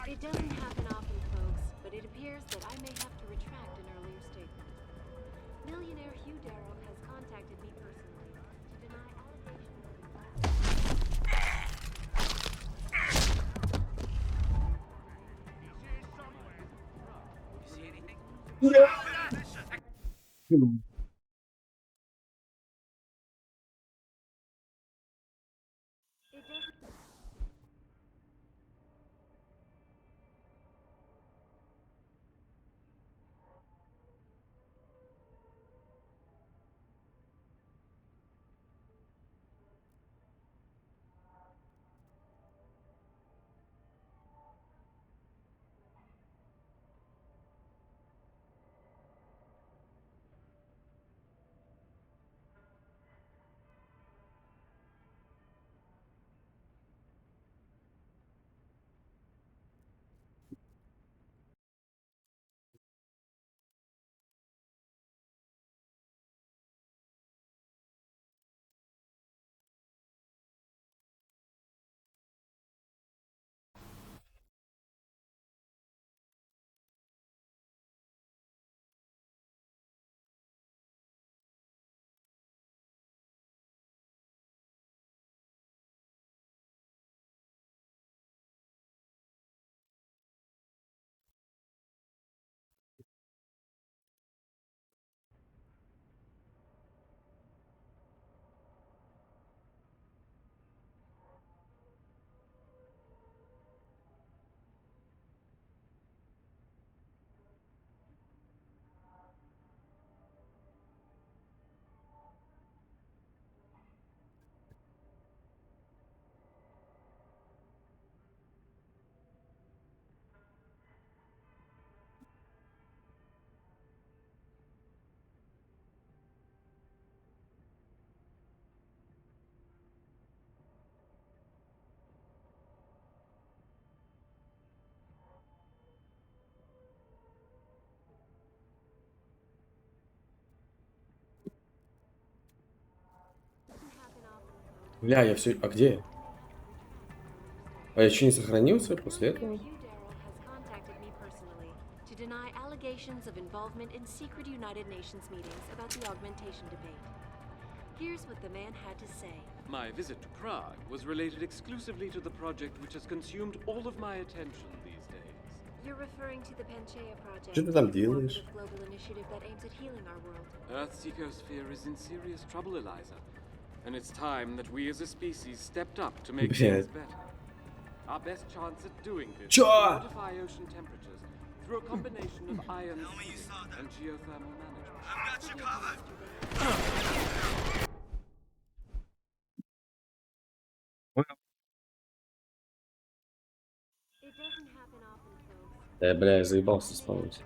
It doesn't happen often, folks, but it appears that I may have to retract an earlier statement. Millionaire Hugh Darrow has contacted me personally to deny allegations. Бля, я все... А где я? А я что, не сохранился после этого? To deny allegations of involvement in secret United Nations meetings about the augmentation debate. Here's what the man had to say. My visit to Prague was related exclusively to the project which has consumed all of my attention these days. You're referring to the Panchaea project. Что ты там делаешь? A global initiative that aims at healing our world. Earth's ecosphere is in serious trouble, Eliza. And it's time that we as a species stepped up to make things better. Our best chance at doing this is to modify ocean temperatures through a combination of ion seeding and geothermal management. I've got you covered. It doesn't happen often, folks. Бля, я заебался спавнить.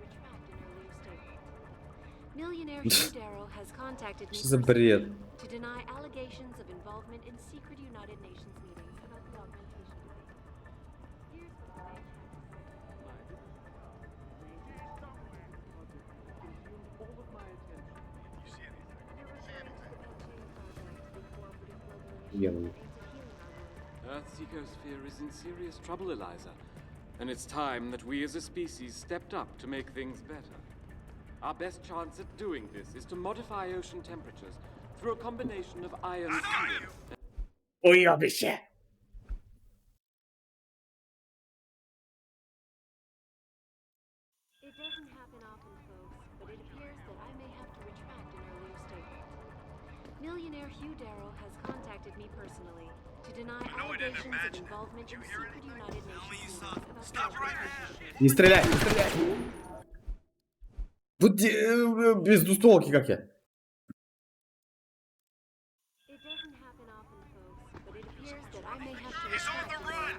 Millionaire Hugh Darrow has contacted me Что за бред? to deny allegations of involvement in secret United Nations meetings about the augmentation debate. Here's what the man had to say. Earth's ecosphere is in serious trouble, Eliza. And it's time that we as a species stepped up to make things better. Our best chance at doing this is to modify ocean temperatures through a combination of ion seeding. Уёбище! It doesn't happen often, folks, but it appears that I may have to retract an earlier statement. Millionaire Hugh Darrow has contacted me personally to deny allegations of involvement in secret United Nations meetings about the augmentation debate. Не стреляй, не стреляй! Вот без двустволки, как я. It doesn't happen often, folks, but it appears that I may have to retract an earlier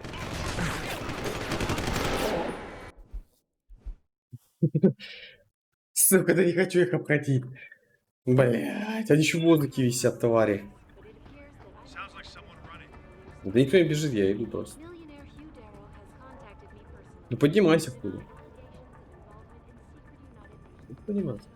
Сука, да не хочу их обходить. Блять, они еще в воздухе висят, твари. Да никто не бежит, я иду просто. Ну поднимайся, хули. Ну, поднимайся.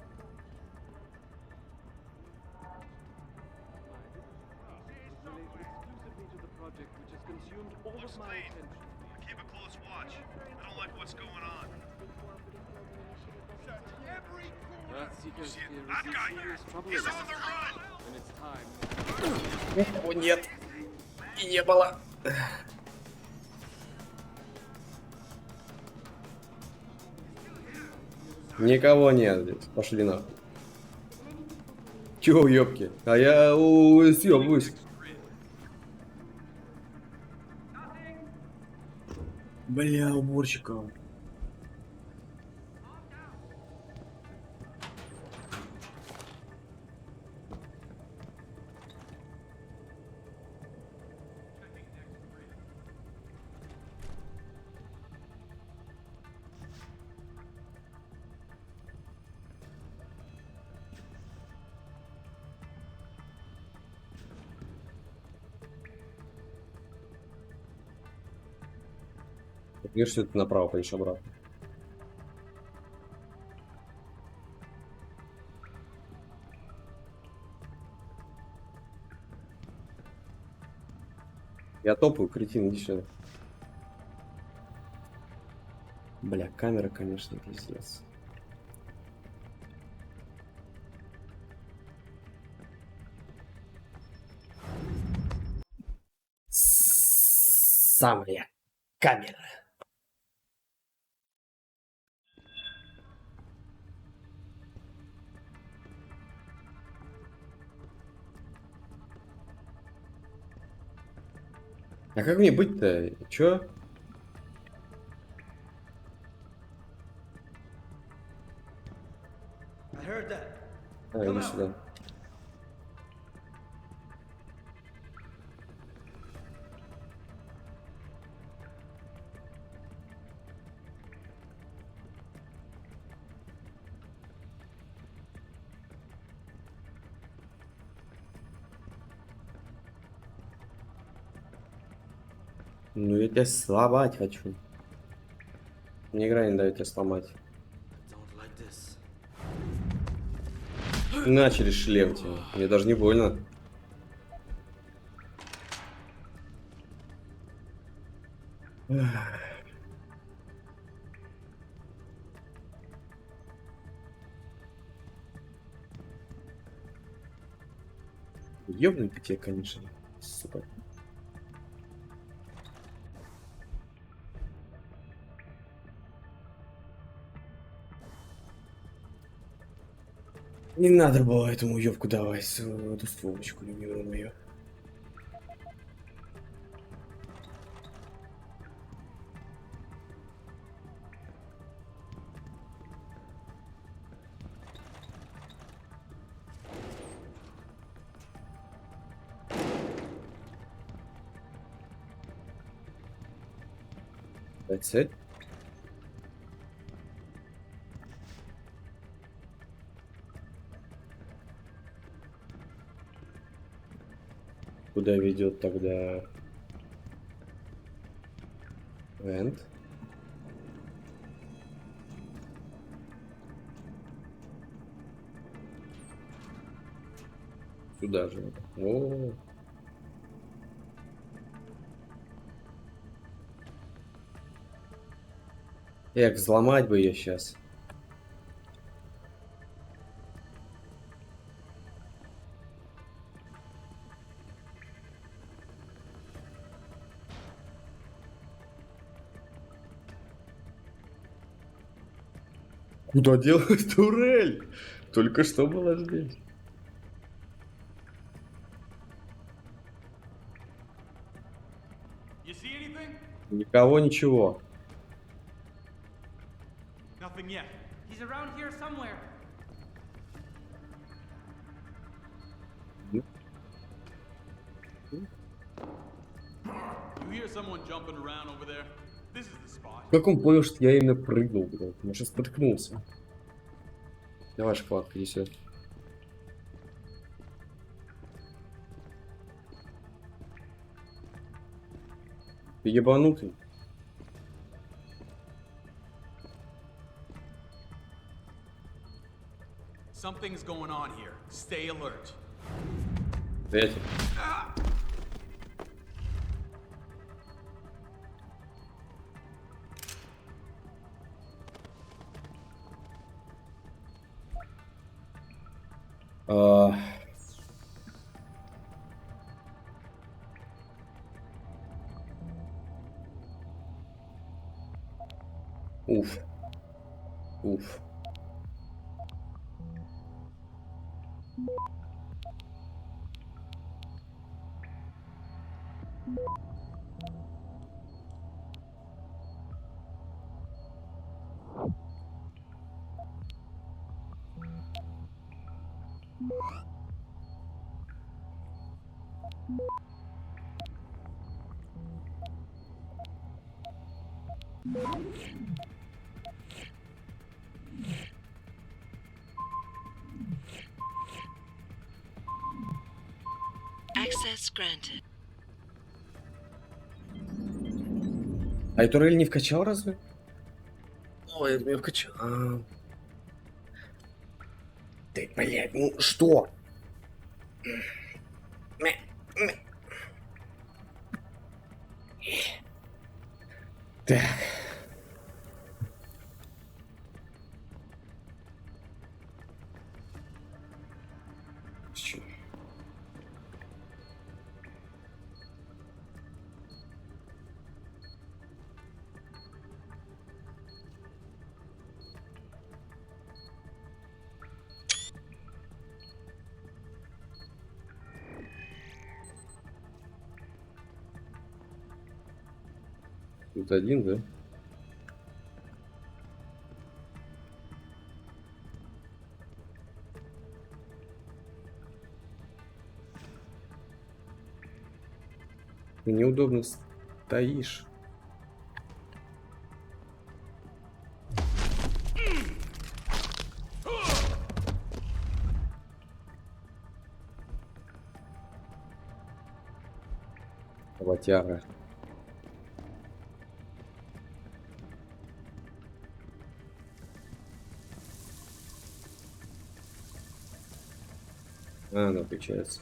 Keep a close watch. I don't like what's going on. Earth's ecosphere is in serious trouble, Eliza. And it's time. О, нет. И не было. Никого нет здесь. Пошли нахуй. Чё, уёбки? А я съёбываюсь. Бля, уборщиков. Видишь, что ты направо поедешь обратно. Я топаю, кретин, иди сюда. Бля, камера, конечно, пиздец. Самая камера. А как мне быть-то? Чё? А, иди сюда. Ну я тебя сломать хочу. Мне игра не дает тебя сломать. Начали шлем тебе. Мне даже не больно. Ёбаный ты тебе, конечно. Сука. Не надо было этому уёбку давать эту стволочку любимую мою. That's it. Куда ведет тогда Вент? Сюда же. О. Эх, взломать бы ее сейчас. Куда делась турель? Только что была здесь. You see anything? Никого, ничего. Nothing yet. He's around here somewhere. You hear someone jumping around over there? This is the spot. Как он понял, что я именно прыгнул, блядь? Я сейчас споткнулся. Давай, шоколадка, иди сюда. Ты ебанутый. Something's going on here. Stay alert. Эти. Уф. Уф. Access granted. А эту рель не вкачал разве? Ой, это меня вкачал. Ты, блядь, ну что? Так. Чё? Тут один, да? Ты неудобно стоишь. Работяга. Она включается.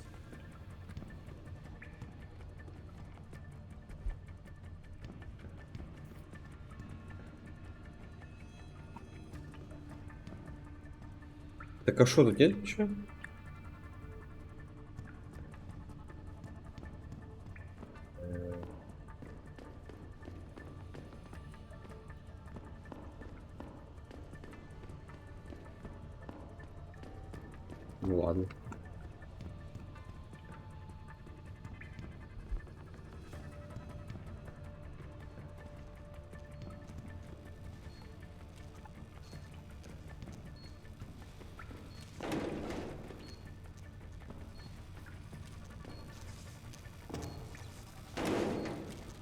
Так а что тут нет ничего? Ну ладно.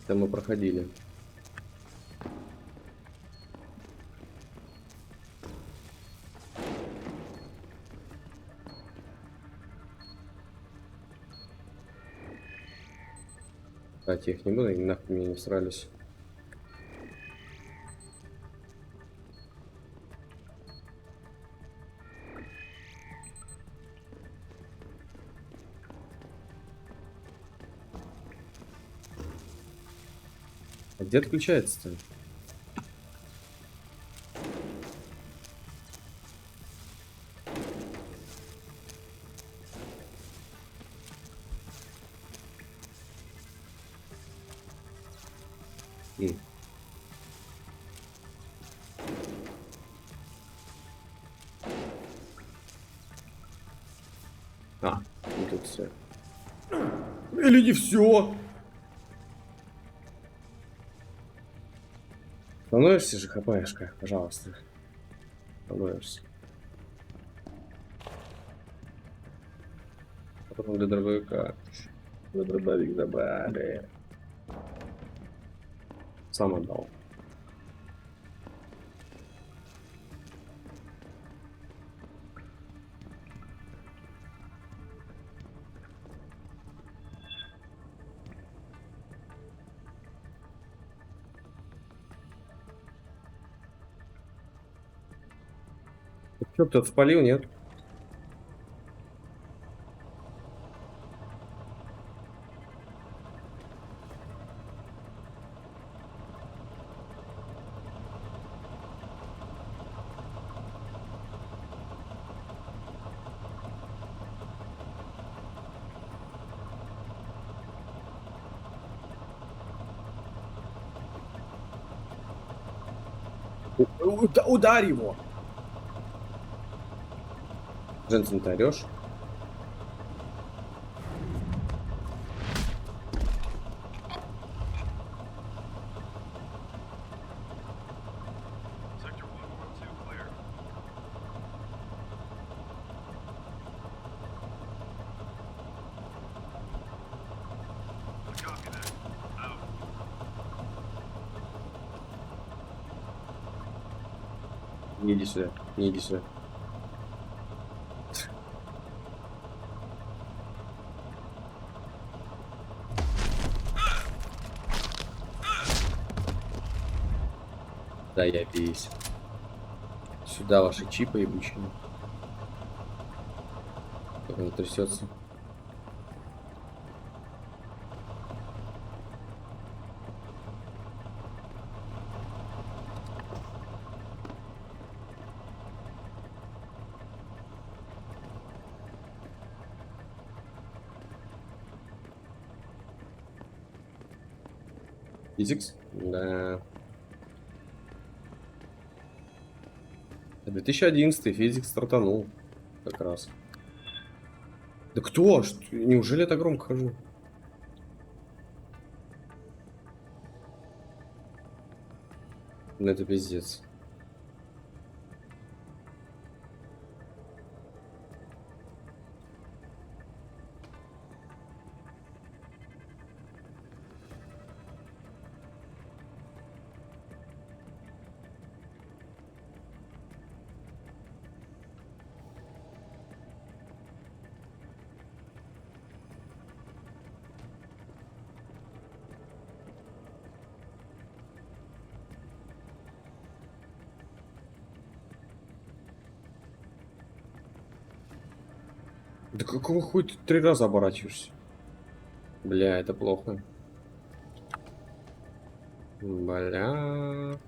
Это мы проходили. Кстати, их не буду, они нахуй меня не срались. А где отключается-то? А, ну тут все. Или не все. Становишься же, хпшка, пожалуйста. Становишься. А потом для дробовика. Для дробовик добавили. Сам отдал. Что, кто-то спалил, нет? Ударь его! Дженсен, ты орешь? Не иди сюда, не иди сюда. Да, я весь. Сюда ваши чипы ебучие. Как он трясется. Физикс? Да. 2011 физик стартанул. Как раз. Да кто? Неужели я так громко хожу? Ну это пиздец. Да какого хуя ты 3 раза оборачиваешься? Бля, это плохо. Бля.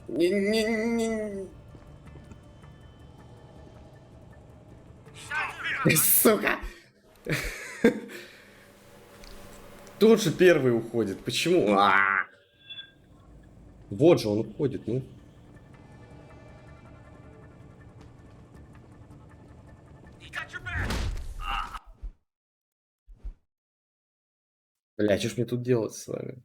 Не. Сука! Тот же первый уходит. Почему? Вот же он уходит, ну. Бля, что ж мне тут делать с вами?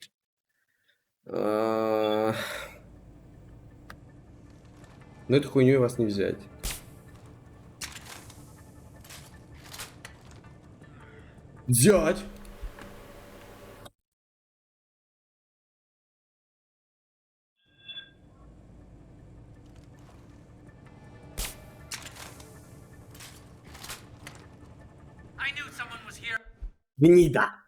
Ну эту хуйню вас не взять. Взять! Гнида!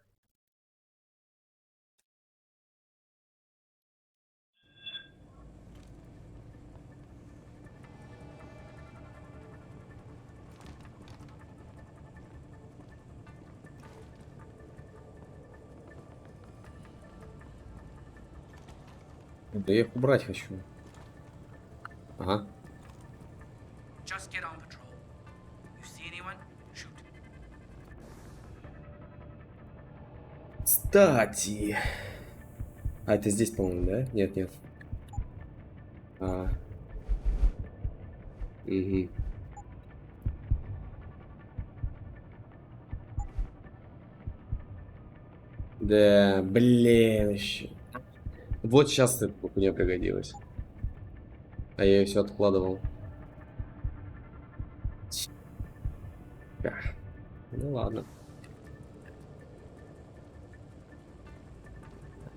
Да я их убрать хочу. Ага. Just get on patrol. You see anyone? Shoot. Кстати. А, это здесь, по-моему, да? Нет, нет. Угу. Да, блин, еще. Вот сейчас эта хуйня пригодилась. А я ее все откладывал. Ну ладно.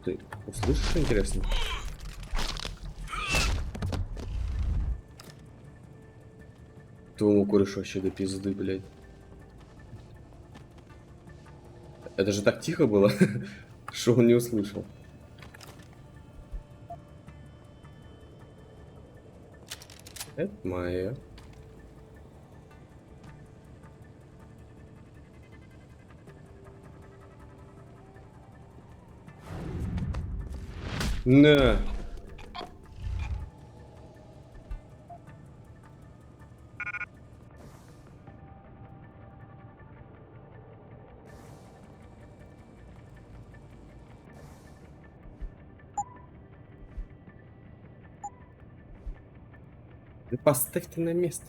Ты услышишь, что интересно? Твоему корешу вообще до пизды, блядь. Это же так тихо было, что он не услышал. Это моя. На. Да поставь ты на место.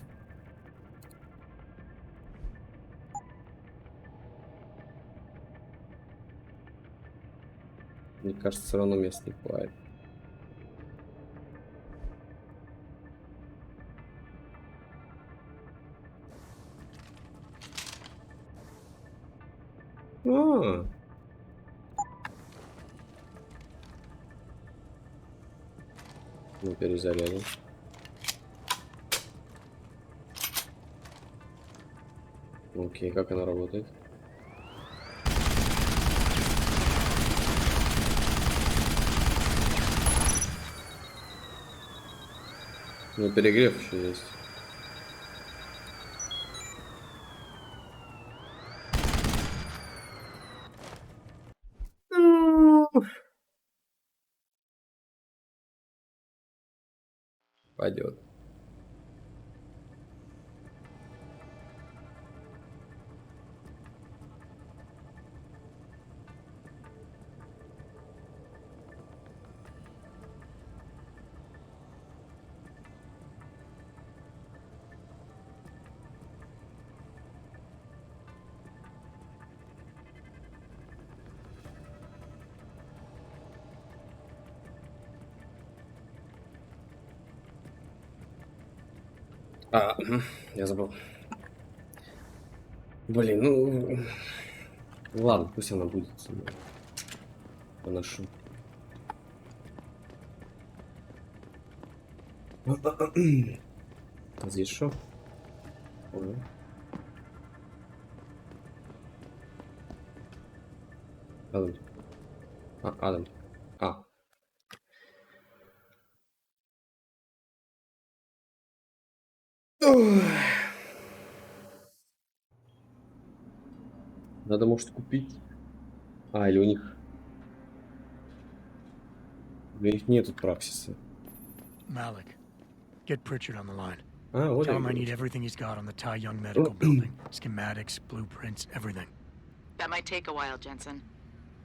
Мне кажется, все равно места не хватит. Ну, перезарядим. Окей, как она работает? Ну, перегрев еще есть. Пойдет. Я забыл. Блин, ну... Ладно, пусть она будет. Поношу. А здесь что? Адам. Адам. Надо, может, купить. Или у них... У них нету праксиса. Malik, get Pritchard on the line. А, вот Tell him I и need everything he's got on the Tai Young Medical Building. Schematics, blueprints, everything. That might take a while, Jensen.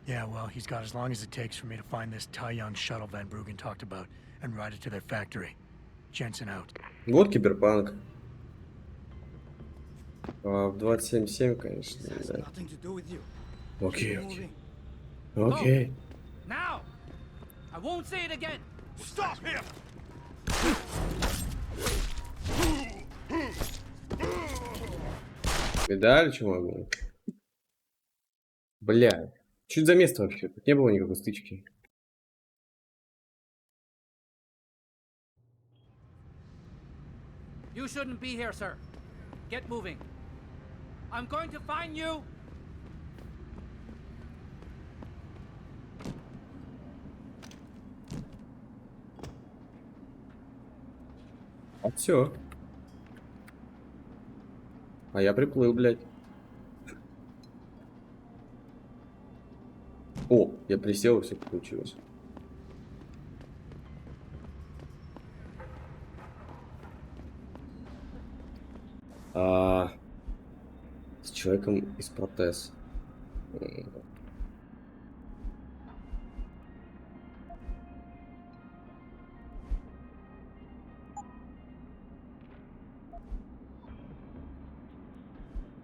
Yeah, well, he's got as long as it takes for me to find this Tai Young shuttle Van Bruggen talked about and ride it to their factory. Jensen out. Вот киберпанк. В 27.7, конечно, да. Окей, окей. Окей. Now! I won't say it again! Stop him! Видали, что могу? Бля. Чуть за место вообще. Тут не было никакой стычки. You shouldn't be here, sir. Get moving. I'm going to find you. А все. А я приплыл, блядь. О, я присел, и все получилось. С человеком из протез.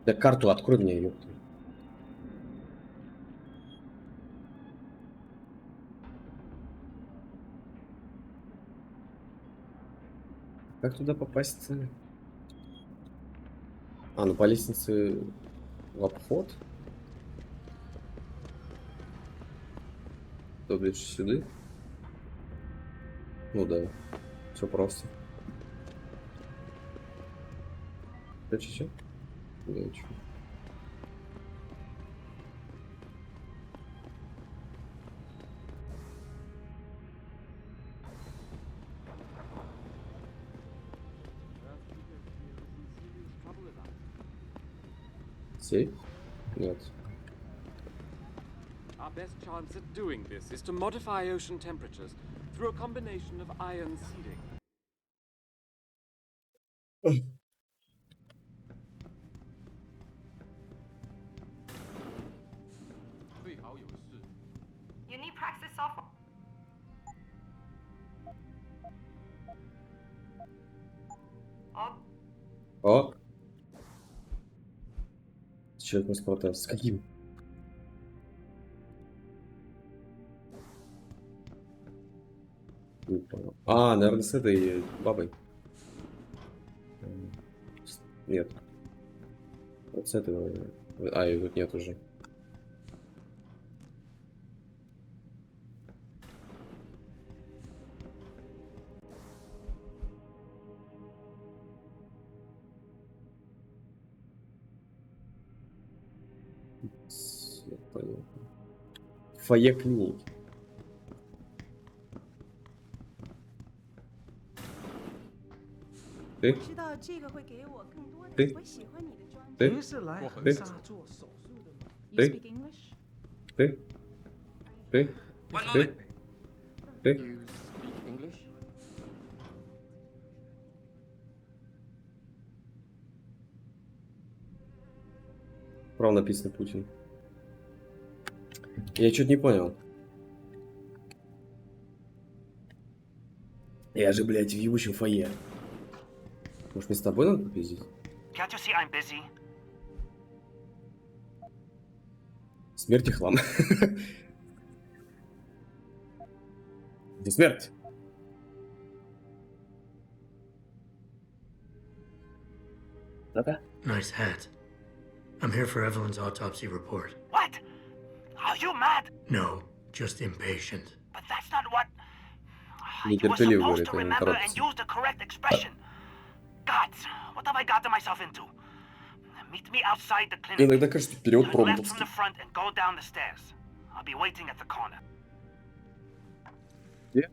Да карту открой мне, ёпта. Как туда попасть-то? А, ну по лестнице в обход. То ближе сюда. Ну да, все просто. Че? Да, ничего. Сейф? Нет. Our best chance at doing this is to modify ocean temperatures through a combination of ion seeding. You need practice software. О! Человек из протез. С каким? Не понял. А, наверное, с этой бабой. Нет. Вот с этого. А, и тут нет уже. Понятно. Фойе клиники. Ты? Ты? Ты? Ты? Ты? Ты? Ты? Ты? Ты? Право написано Путин. Я что-то не понял. Я же, блядь, в ебучем фойе. Может, мне с тобой надо попиздить? Can't you see I'm busy? Смерть и хлам. Где смерть? Да-да. Nice hat. I'm here for Evelyn's autopsy report. What? Are you mad? No, just impatient. But that's not what... You were Нетерпеливый, supposed говорит, to он remember and торопится. use the correct expression. God, what have I gotten myself into? Meet me outside the clinic. Иногда кажется, вперед Turn left from пробовался. the front and go down the stairs. I'll be waiting at the corner. Где?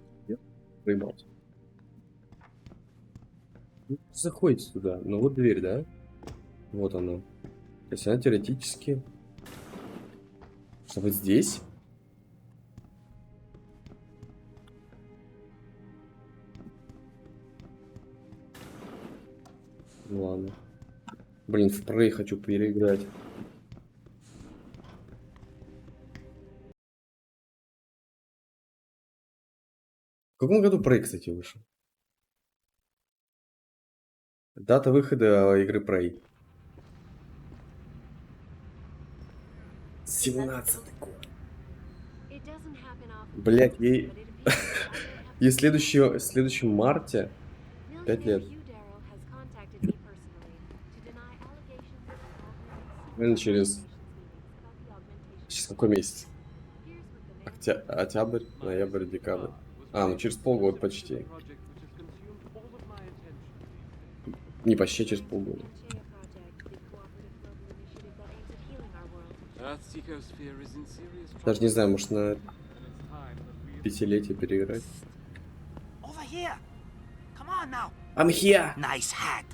Проебался. Заходите туда. Ну вот дверь, да? Вот она. То есть она теоретически... Чтобы здесь? Ладно. Блин, в Prey хочу переиграть. В каком году Prey, кстати, вышел? Дата выхода игры Prey. 17-й год. Блять, ей... ей в следующем марте 5 лет. Наверное, через какой месяц? Октябрь, ноябрь, декабрь. А, ну через полгода почти. Не почти, через полгода. Даже не знаю, может на 5-летие переиграть. I'm here. Nice hat.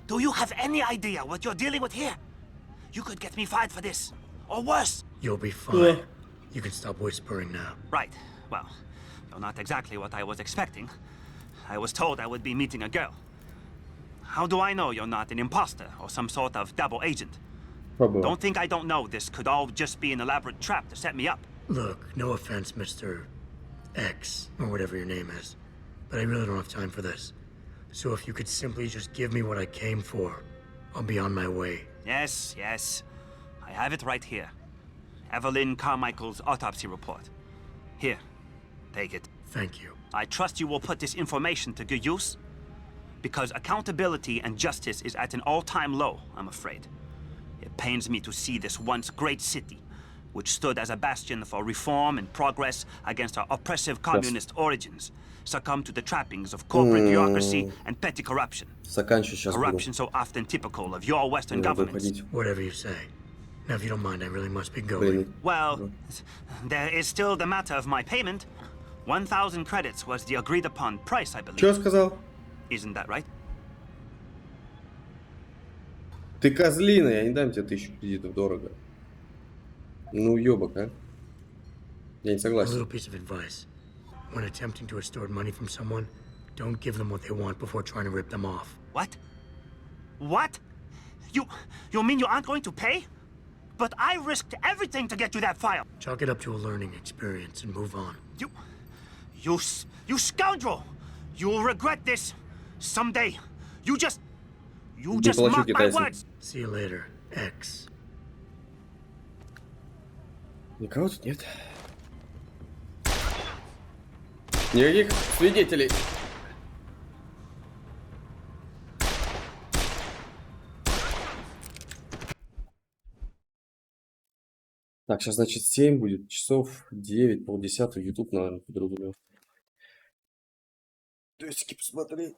Do you have any idea what you're dealing with here? You could get me fired for this, or worse. You'll be fine. You can stop whispering now. Right. Well, you're not exactly what I was expecting. I was told I would be meeting a girl. How do I know you're not an imposter or some sort of double agent? Probably. Don't think I don't know this could all just be an elaborate trap to set me up. Look, no offense, Mr. X, or whatever your name is, but I really don't have time for this. So if you could simply just give me what I came for, I'll be on my way. Yes, yes. I have it right here. Evelyn Carmichael's autopsy report. Here, take it. Thank you. I trust you will put this information to good use, because accountability and justice is at an all-time low, I'm afraid. It pains me to see this once great city, which stood as a bastion for reform and progress against our oppressive communist origins, succumb to the trappings of corporate bureaucracy and petty corruption. Corruption so often typical of your Western governments. Whatever you say. Now, if you don't mind, I really must be going. Well, there is still the matter of my payment. 1,000 credits was the agreed-upon price, I believe. Чё сказал? Isn't that right? Ты козлина, я не дам тебе 1000 кредитов, дорого. Ну, ёбок, а? Я не A согласен. little piece of advice. When attempting to extort money from someone, don't give them what they want before trying to rip them off. What? What? You mean you aren't going to pay? But I risked everything to get you that file. Chalk it up to a learning experience and move on. You scoundrel! You'll regret this someday. You just mocked my words. See you later, X. Никого тут нет. Никаких свидетелей. Так, сейчас, значит, 7 будет, часов 9, полдесятого, YouTube, наверное, подразумел. Тосики посмотри.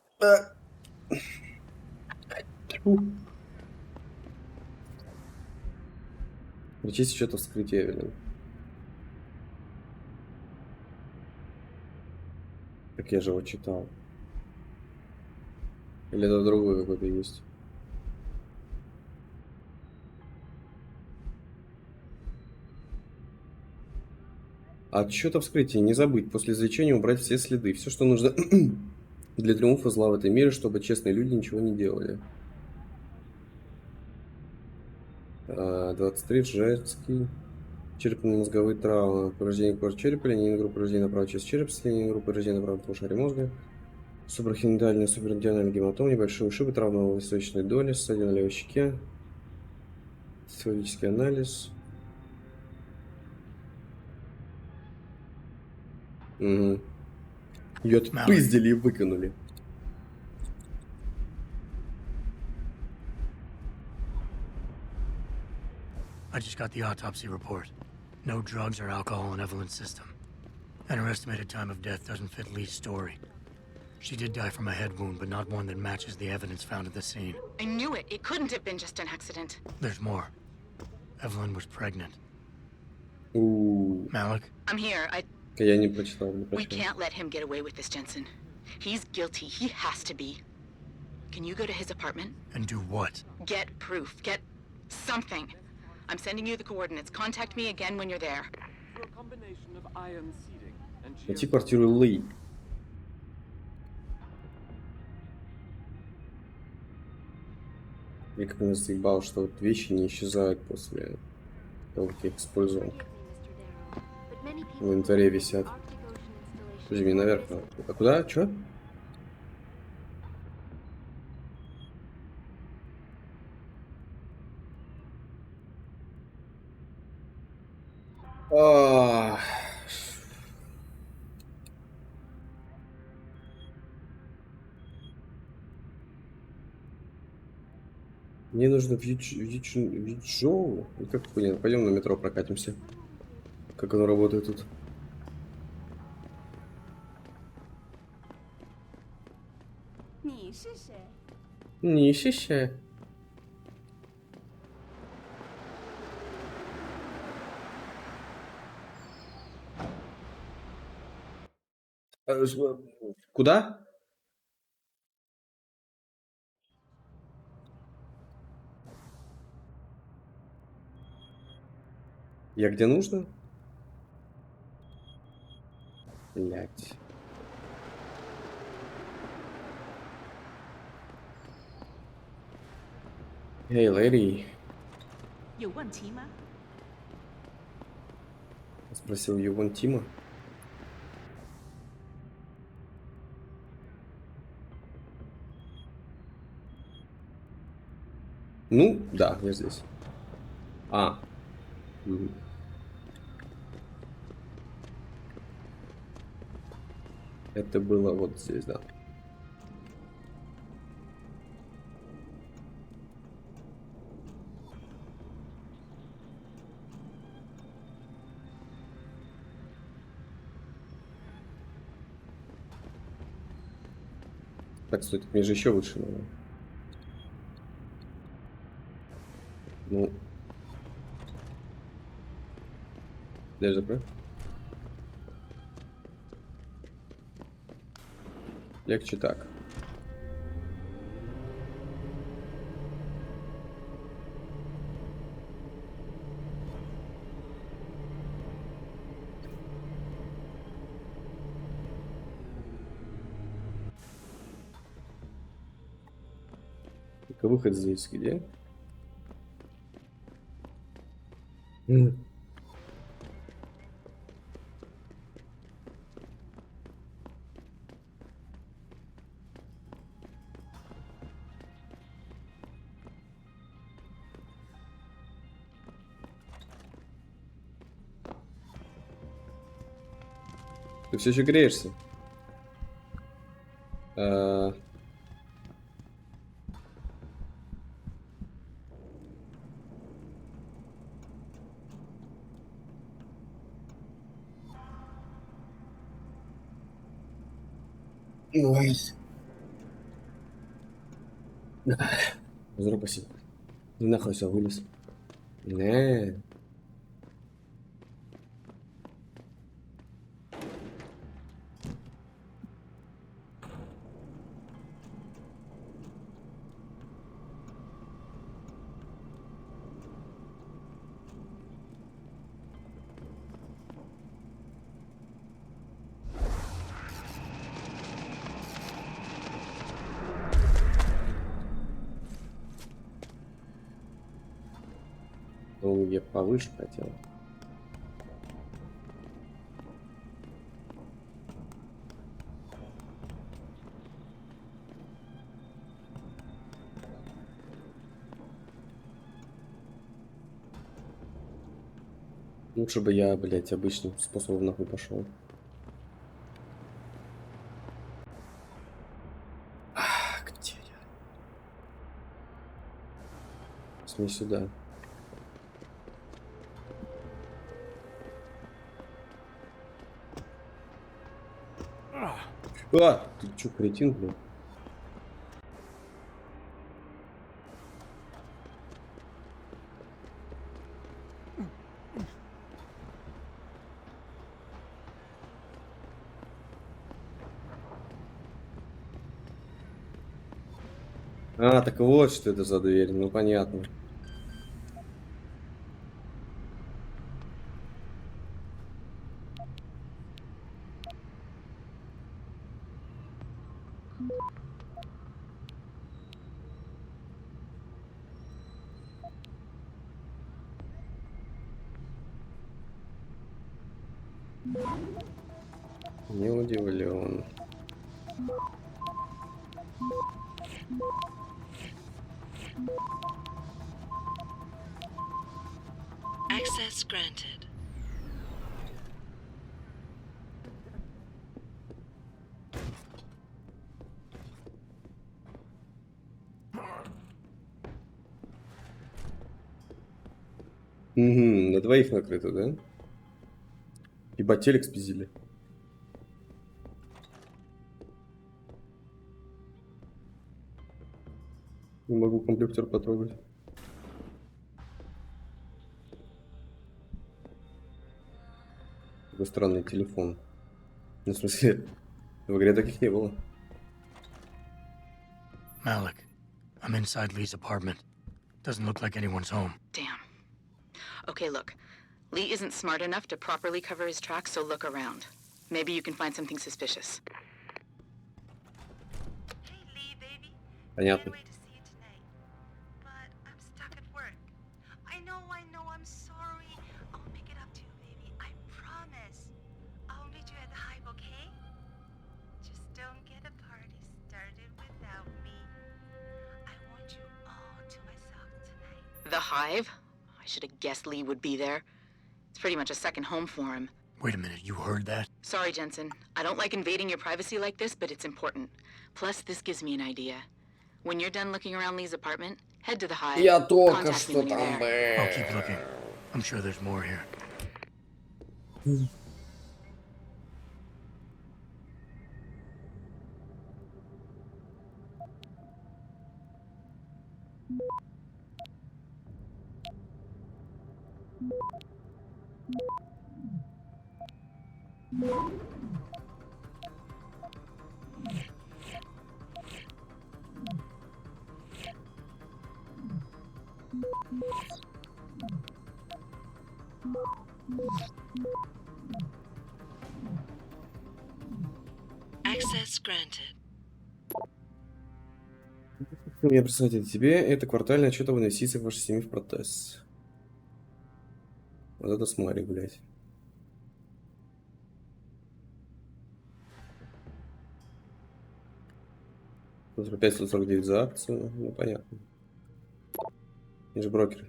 Прочесть что-то вскрытие Эвелин. Так я же его читал. Или это другой какой-то есть? Отчет о вскрытии. Не забыть. После извлечения убрать все следы. Все, что нужно для триумфа зла в этом мире, чтобы честные люди ничего не делали. 23. Жертский. Черепно-мозговые травмы. Повреждение кожи черепа. Линейная группа повреждения на правой части черепа. Линейная группа повреждения на правом полушарии мозга. Супрахиндальная, суперидеальная гематома. Небольшие ушибы. Травма височной доли. Ссадина на левой щеке. Цитологический анализ. Угу. Ее отпиздили и выкинули. I just got the autopsy report. No drugs or alcohol in Evelyn's system. And her estimated time of death doesn't fit Lee's story. She did die from a head wound, but not one that matches the evidence found at the scene. I knew it. It couldn't have been just an accident. There's more. Evelyn was pregnant. Ooh. Malik? I'm here. Я не прочитал, We can't let him get away with this, Jensen. He's guilty. He has to be. Can you go to his apartment? And do what? Get proof. Get something. I'm sending you the coordinates. Contact me again when you're there. Найти квартиру Ли. Я как меня заебал, что вот вещи не исчезают после того, как я их использовал. В инвентаре висят. Подожди, мне наверх надо. А куда? Чё? А, Мне нужно в Вичжоу. Ну, как понятно, пойдем на метро прокатимся. Как оно работает тут? Не ищи. Куда? Я где нужно? Блять. Эй, леди. 有问题吗？ Спросил его Тима. Ну, да, я здесь. Мгм. Это было вот здесь, да. Так, стой, так мне же еще выше надо. Ну. Дверь закрой. Легче так. Только выход здесь где? Ты все еще греешься? Ой. Зря спасибо. Не нахуй все вылез. Не. Ну, я повыше хотел. Лучше бы я, блядь, обычным способом нахуй пошел. Где я? Смей сюда. Ты чё, кретин, блядь? Так вот, что это за дверь, ну понятно. Не удивлен. Access granted. Угу, на двоих накрыто, да? Ебать, телек спиздили. Не могу компьютер потрогать. Такой странный телефон. Ну, в смысле, в игре таких не было. Malik, I'm inside Lee's apartment. Doesn't look like anyone's home. Damn. Okay, look. Lee isn't smart enough to properly cover his tracks, so look around. Maybe you can find something suspicious. Понятно. I'm sorry. I'll make it up to you, baby. I promise. I'll meet you at the Hive, okay? Just don't get a party started without me. I want you all to myself tonight. The Hive? I should have guessed Lee would be there. It's pretty much a second home for him. Wait a minute, you heard that? Sorry, Jensen. I don't like invading your privacy like this, but it's important. Plus, this gives me an idea. When you're done looking around Lee's apartment, head to the Hive. Я только Contact me что when you're там there. I'll keep looking. I'm sure there's more here. Access granted. Я представляю тебе, это квартальный отчет об инвестициях вашей семьи в протез. Вот это смотри, блядь. Опять 149 за акцию, ну понятно. Они же брокеры.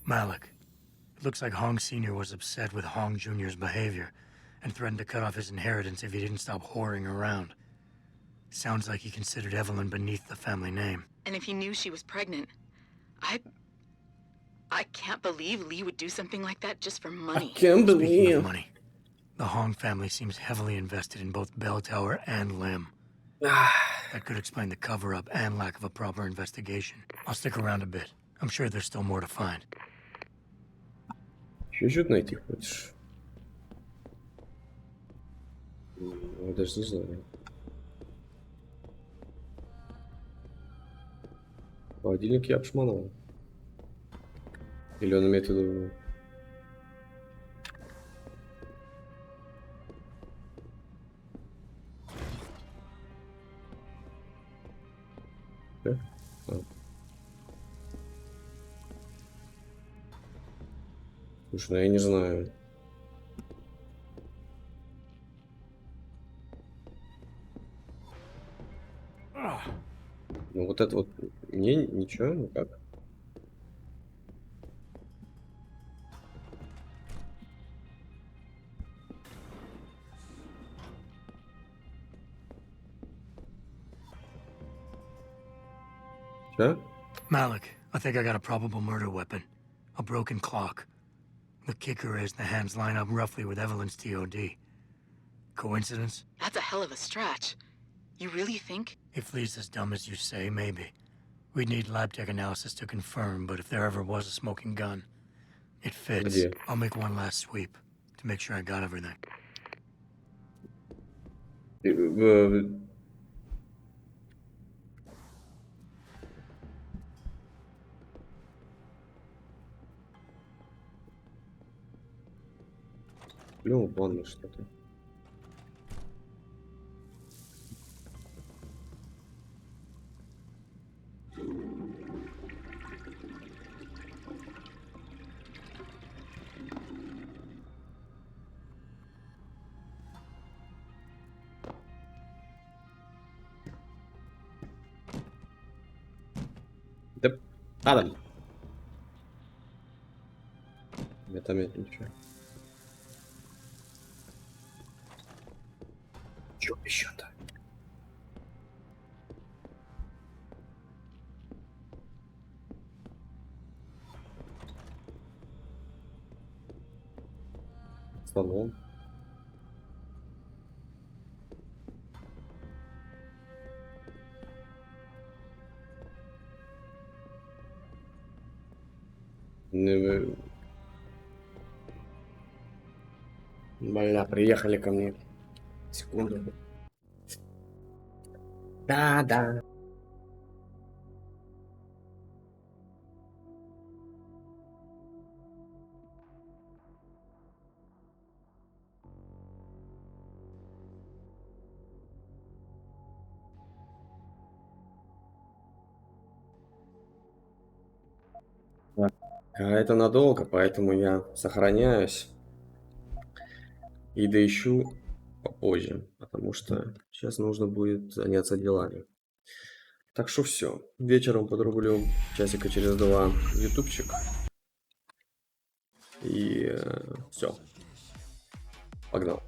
Malik, it looks like Hong Sr. was upset with Hong Jr.'s behavior and threatened to cut off his inheritance if he didn't stop whoring around. Sounds like he considered Evelyn beneath the family name. And if he knew she was pregnant, I can't believe Lee would do something like that just for money. I can't Speaking believe. of money, the Hong family seems heavily invested in both Bell Tower and Lim. That could explain the cover-up and lack of a proper investigation. I'll stick around a bit. I'm sure there's still more to find. Чуть-чуть найти хочешь? Ну, даже не знаю. Холодильник я обшмонал. Или он имеет в виду... Да? А. Слушай, ну я не знаю. Ну вот это вот... Не, ничего, ну как? Что? Malik, I think I got a probable murder weapon. A broken clock. The kicker is the hands line up roughly with Evelyn's TOD. Coincidence? That's a hell of a stretch. You really think? If Lee's as dumb as you say, maybe. We'd need lab tech analysis to confirm, but if there ever was a smoking gun, it fits. Yeah. I'll make one last sweep to make sure I got everything. Блин, ванна что-то. Да, Адам. Это ничего. Чё еще-то? Салон. Бля, приехали ко мне. Секунду. Да. А это надолго, поэтому я сохраняюсь и доищу попозже, потому что сейчас нужно будет заняться делами. Так что все. Вечером подрублю часика через 2 ютубчик. И все. Погнал.